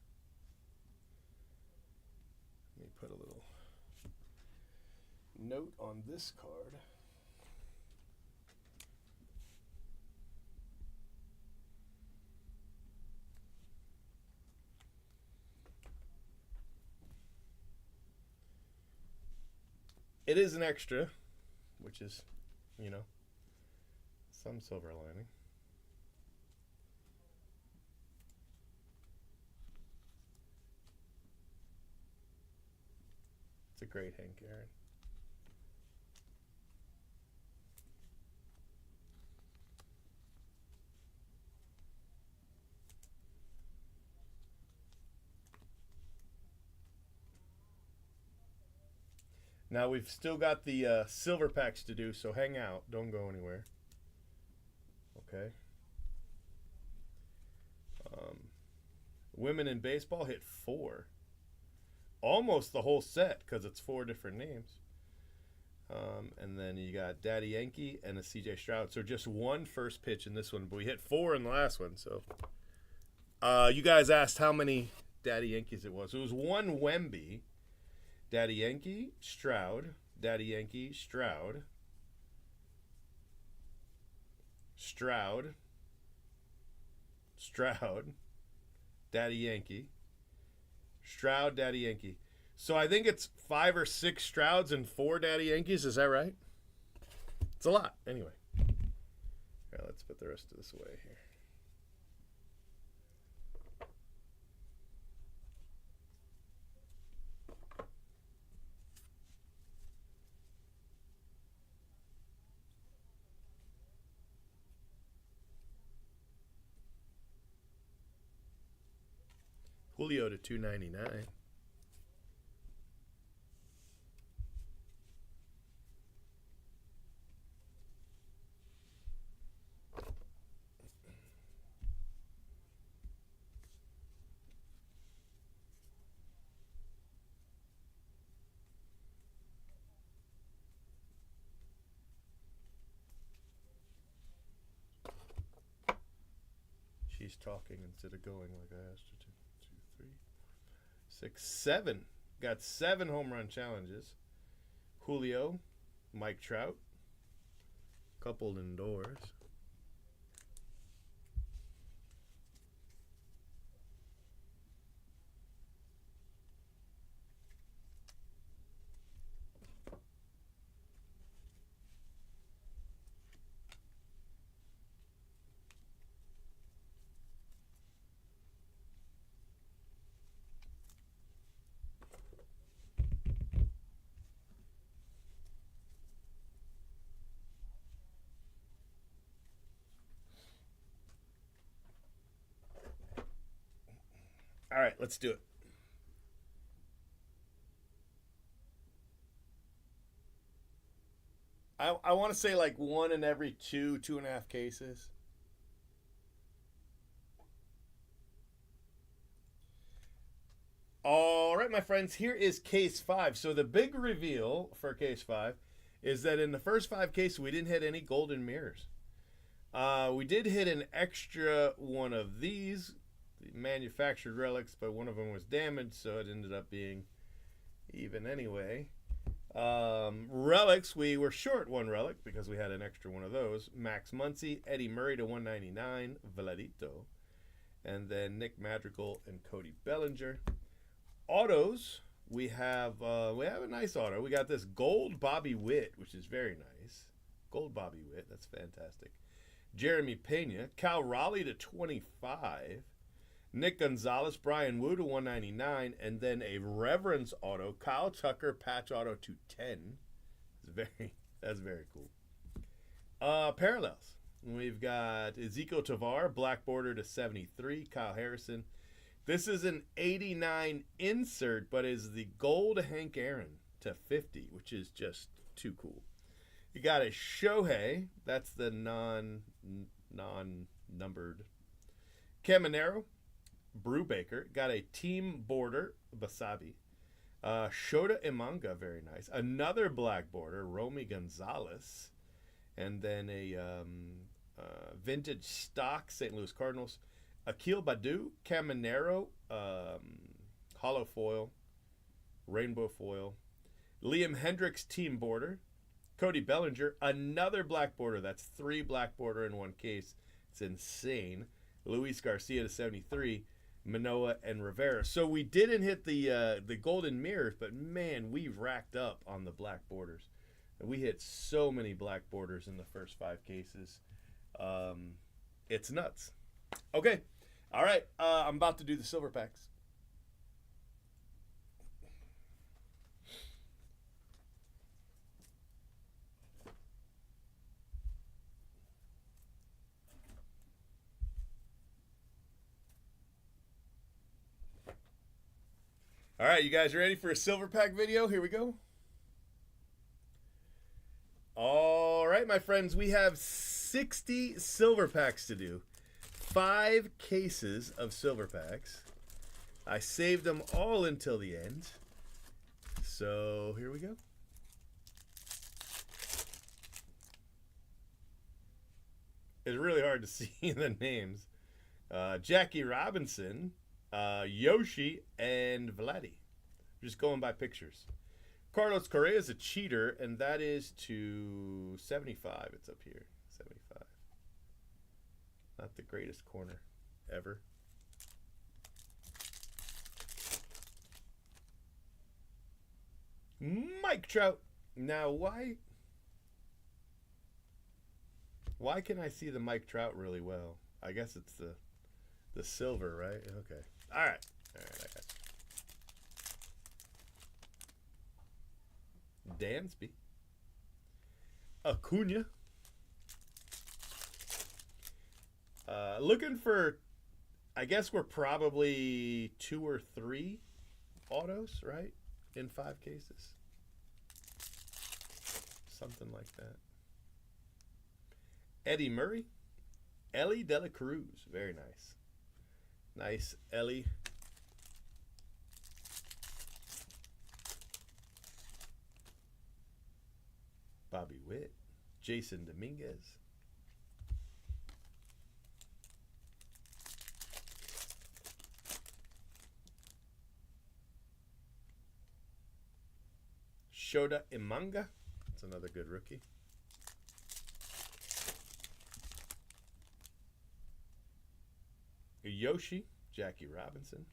Let me put a little note on this card. It is an extra, which is, you know, some silver lining. It's a great Hank Aaron. Now we've still got the silver packs to do, so hang out. Don't go anywhere. Okay. Women in baseball hit 4. Almost the whole set because it's 4 different names. And then you got Daddy Yankee and a CJ Stroud. So just one first pitch in this one, but we hit 4 in the last one. So you guys asked how many Daddy Yankees it was. It was 1 Wemby. Daddy Yankee, Stroud, Daddy Yankee, Stroud, Stroud, Stroud, Daddy Yankee, Stroud, Daddy Yankee. So I think it's 5 or 6 Strouds and 4 Daddy Yankees. Is that right? It's a lot. Anyway. All right, let's put the rest of this away here. Julio to 299. She's talking instead of going like I asked her to. 2, 3, 6, 7. Got 7 home run challenges. Julio, Mike Trout, coupled indoors. All right, let's do it. I want to say like 1 in every 2.5 cases. All right, my friends, here is case 5. So the big reveal for case 5 is that in the first 5 cases, we didn't hit any golden mirrors. We did hit an extra one of these manufactured relics, but one of them was damaged, so it ended up being even anyway. Relics, we were short 1 relic because we had an extra one of those. Max Muncy, Eddie Murray to 199, Vladito, and then Nick Madrigal and Cody Bellinger. Autos, we have a nice auto. We got this gold Bobby Witt, which is very nice. Gold Bobby Witt, that's fantastic. Jeremy Pena, Cal Raleigh to 25. Nick Gonzalez, Brian Wu to 199, and then a Reverence auto, Kyle Tucker patch auto to 10. That's very cool. Parallels. We've got Ezekiel Tovar, black border to 73, Kyle Harrison. This is an 89 insert, but is the gold Hank Aaron to 50, which is just too cool. You got a Shohei, that's the non-numbered. Caminero, Brubaker, got a team border, Basabi. Shota Imanga, very nice. Another black border, Romy Gonzalez. And then a vintage stock, St. Louis Cardinals. Akil Badu, Caminero, hollow foil, rainbow foil. Liam Hendricks, team border. Cody Bellinger, another black border. That's 3 black border in 1 case. It's insane. Luis Garcia to 73. Manoa and Rivera. So we didn't hit the golden mirrors, but man, we've racked up on the black borders. We hit so many black borders in the first 5 cases. It's nuts. Okay. All right. I'm about to do the silver packs. All right, you guys ready for a silver pack video? Here we go. All right, my friends, we have 60 silver packs to do. 5 cases of silver packs. I saved them all until the end. So here we go. It's really hard to see the names. Jackie Robinson, Yoshi, and Vladdy. Just going by pictures. Carlos Correa is a cheater, and that is to 75. It's up here. 75. Not the greatest corner ever. Mike Trout. Now, why can I see the Mike Trout really well? I guess it's the silver, right? Okay. All right, I got you. Dansby. Acuna. Looking for I guess we're probably 2 or 3 autos, right? In 5 cases. Something like that. Eddie Murray. Ellie De La Cruz. Very nice. Nice Ellie. Bobby Witt. Jason Dominguez. Shota Imanga. That's another good rookie. Yoshi. Jackie Robinson.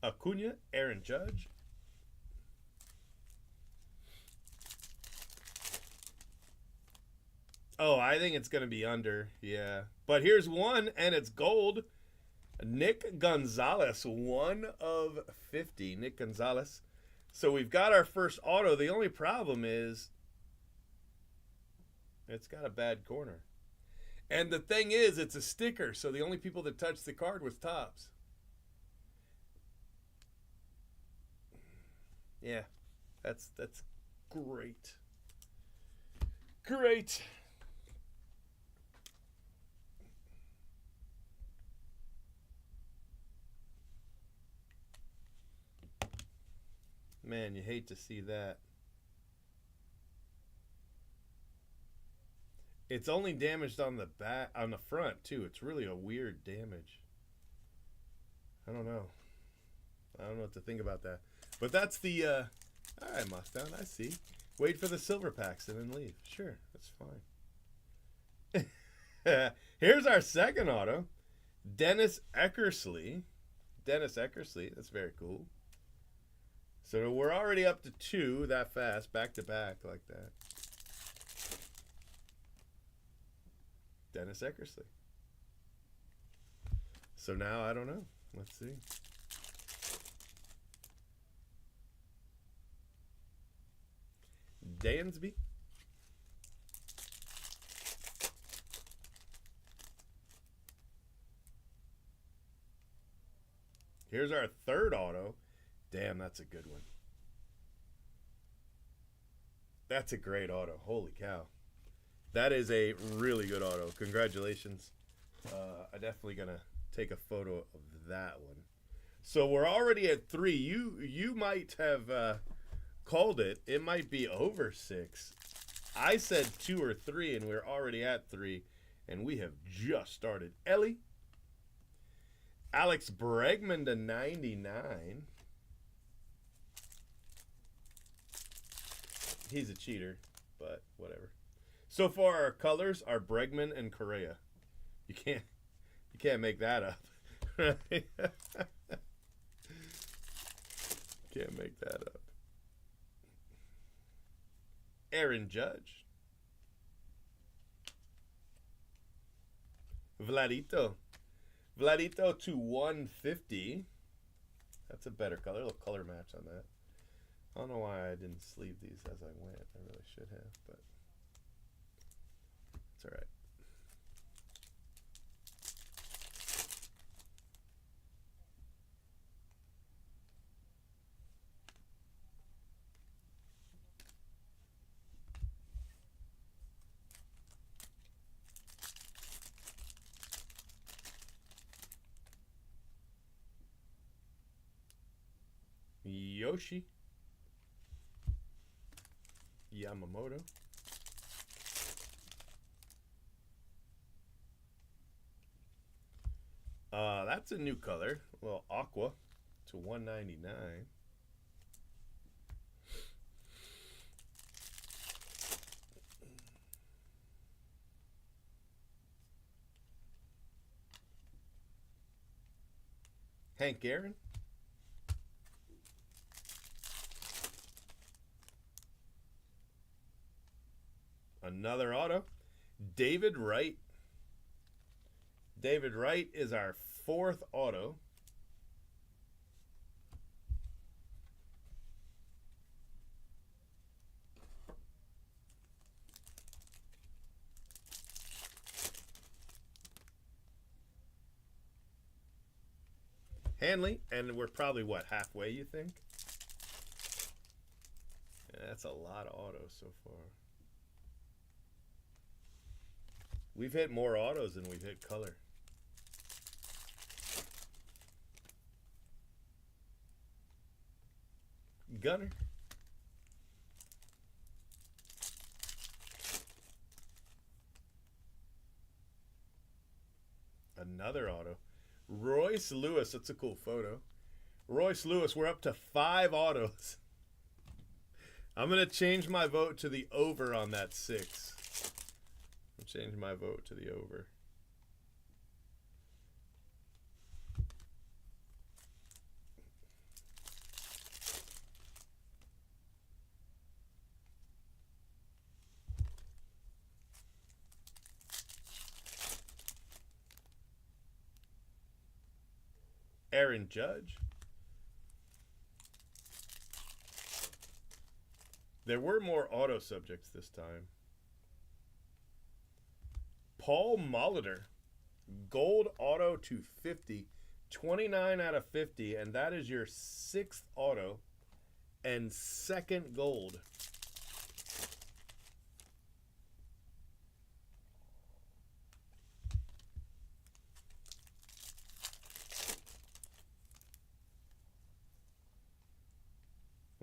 Acuna. Aaron Judge. Oh, I think it's going to be under. Yeah. But here's one, and it's gold. Nick Gonzalez, 1 of 50. Nick Gonzalez. So we've got our first auto. The only problem is it's got a bad corner. And the thing is, it's a sticker, so the only people that touched the card was Topps. Yeah, that's great. Great. Man, you hate to see that. It's only damaged on the back, on the front too. It's really a weird damage. I don't know. I don't know what to think about that. But that's the all right, Mustang, I see. Wait for the silver packs and then leave. Sure, that's fine. Here's our second auto. Dennis Eckersley. Dennis Eckersley, that's very cool. So we're already up to 2 that fast, back to back like that. Dennis Eckersley. So now I don't know. Let's see. Dansby. Here's our third auto. Damn, that's a good one. That's a great auto. Holy cow. That is a really good auto. Congratulations. I'm definitely going to take a photo of that one. So we're already at 3. You might have called it. It might be over 6. I said 2 or 3, and we're already at 3. And we have just started. Ellie. Alex Bregman to 99. He's a cheater, but whatever. So far, our colors are Bregman and Correa. You can't make that up. Right? Can't make that up. Aaron Judge. Vladito. Vladito to 150. That's a better color. A little color match on that. I don't know why I didn't sleeve these as I went. I really should have, but it's all right. Yoshi. Yamamoto. That's a new color. A little aqua to 199. Hank Aaron. Another auto. David Wright. David Wright is our 4th auto. Hanley, and we're probably, what, halfway, you think? Yeah, that's a lot of autos so far. We've hit more autos than we've hit color. Gunner. Another auto. Royce Lewis. That's a cool photo. Royce Lewis, we're up to 5 autos. I'm going to change my vote to the over on that 6. I'll change my vote to the over. Aaron Judge. There were more auto subjects this time. Paul Molitor. Gold auto to 50. 29 out of 50. And that is your 6th auto and 2nd gold.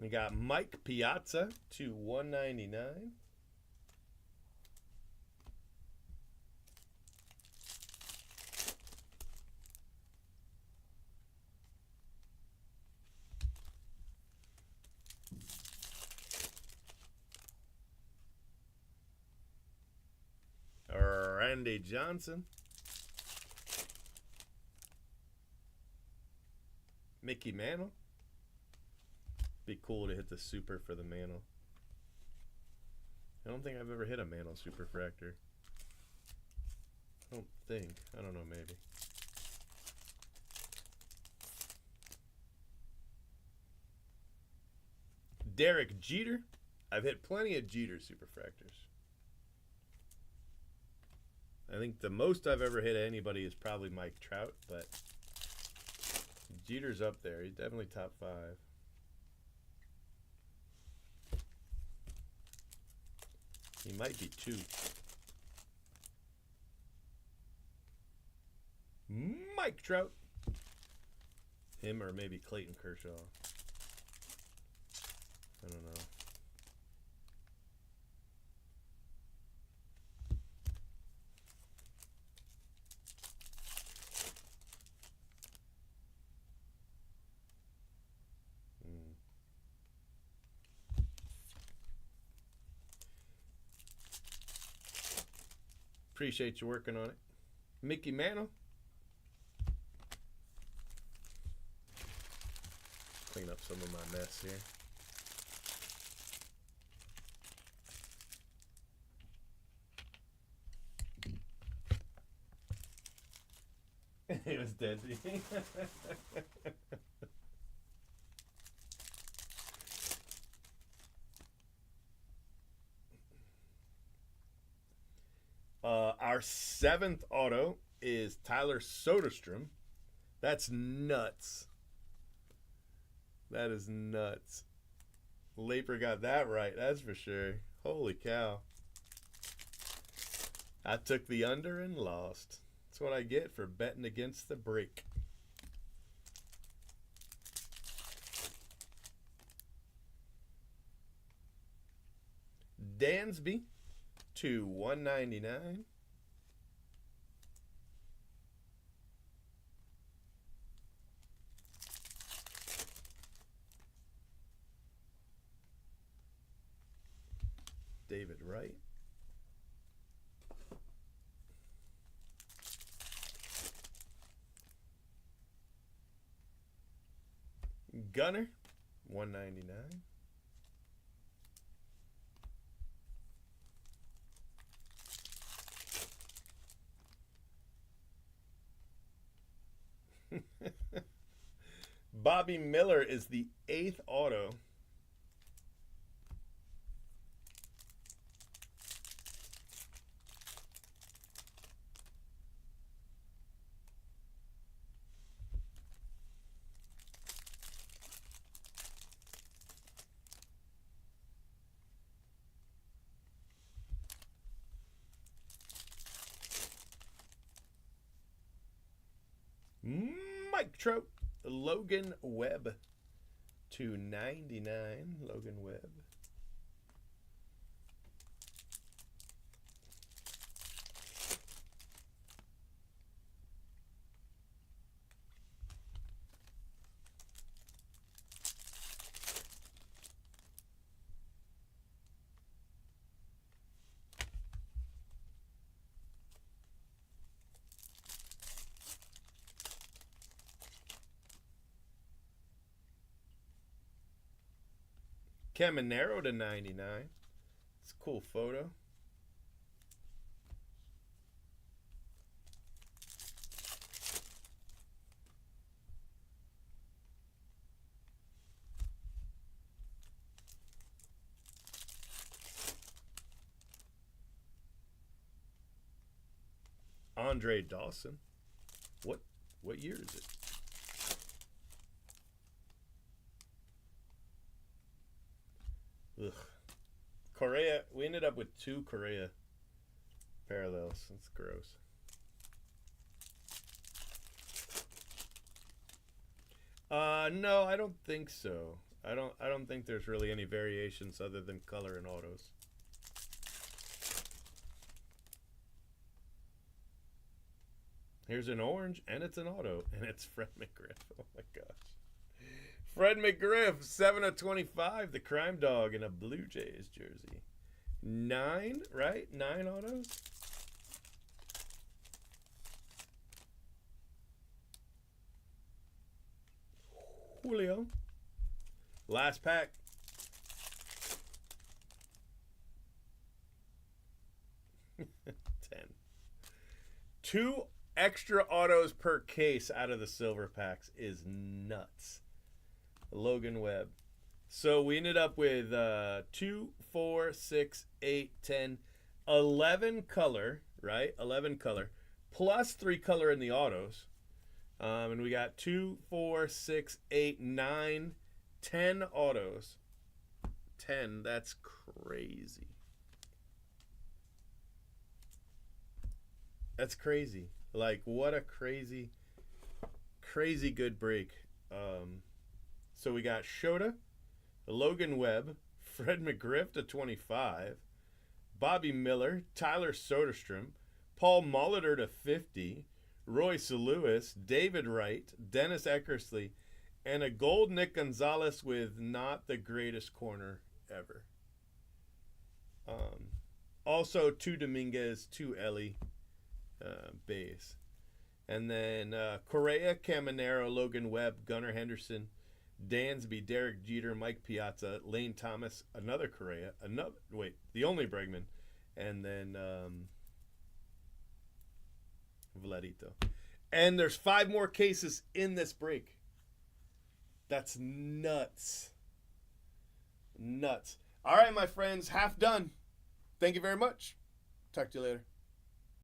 We got Mike Piazza to 199. Randy Johnson. Mickey Mantle. Be cool to hit the super for the Mantle. I don't think I've ever hit a Mantle Superfractor. I don't think. I don't know, maybe. Derek Jeter. I've hit plenty of Jeter Superfractors. I think the most I've ever hit anybody is probably Mike Trout, but Jeter's up there. He's definitely top 5. He might be 2. Mike Trout. Him or maybe Clayton Kershaw. I don't know. Appreciate you working on it. Mickey Mantle. Clean up some of my mess here. It was dead. Our 7th auto is Tyler Soderstrom. That's nuts. That is nuts. Laper got that right, that's for sure. Holy cow. I took the under and lost. That's what I get for betting against the break. Dansby to 199. David Wright. Gunner, 199. Bobby Miller is the 8th auto. Mike Trout, Logan Webb, /99. Logan Webb. Caminero /99. It's a cool photo. Andre Dawson. What year is it? Ugh. Correa. We ended up with 2 Correa parallels. That's gross. No, I don't think so. I don't think there's really any variations other than color and autos. Here's an orange, and it's an auto, and it's Fred McGriff. Oh my gosh. Fred McGriff, 7/25, the Crime Dog in a Blue Jays jersey. 9, right? 9 autos? Julio. Last pack. $10. 2 extra autos per case out of the silver packs is nuts. Logan Webb. So we ended up with 2, 4, 6, 8, 10, 11 color, right? 11 color, plus 3 color in the autos. And we got 2, 4, 6, 8, 9, 10 autos. 10, that's crazy. That's crazy. Like, what a crazy good break. So we got Shota, Logan Webb, Fred McGriff /25, Bobby Miller, Tyler Soderstrom, Paul Molitor /50, Royce Lewis, David Wright, Dennis Eckersley, and a gold Nick Gonzalez with not the greatest corner ever. Also 2 Dominguez, 2 Ellie base. And then Correa, Caminero, Logan Webb, Gunnar Henderson, Dansby, Derek Jeter, Mike Piazza, Lane Thomas, another Correa, the only Bregman, and then Vladito. And there's 5 more cases in this break. That's nuts. Nuts. All right, my friends, half done. Thank you very much. Talk to you later.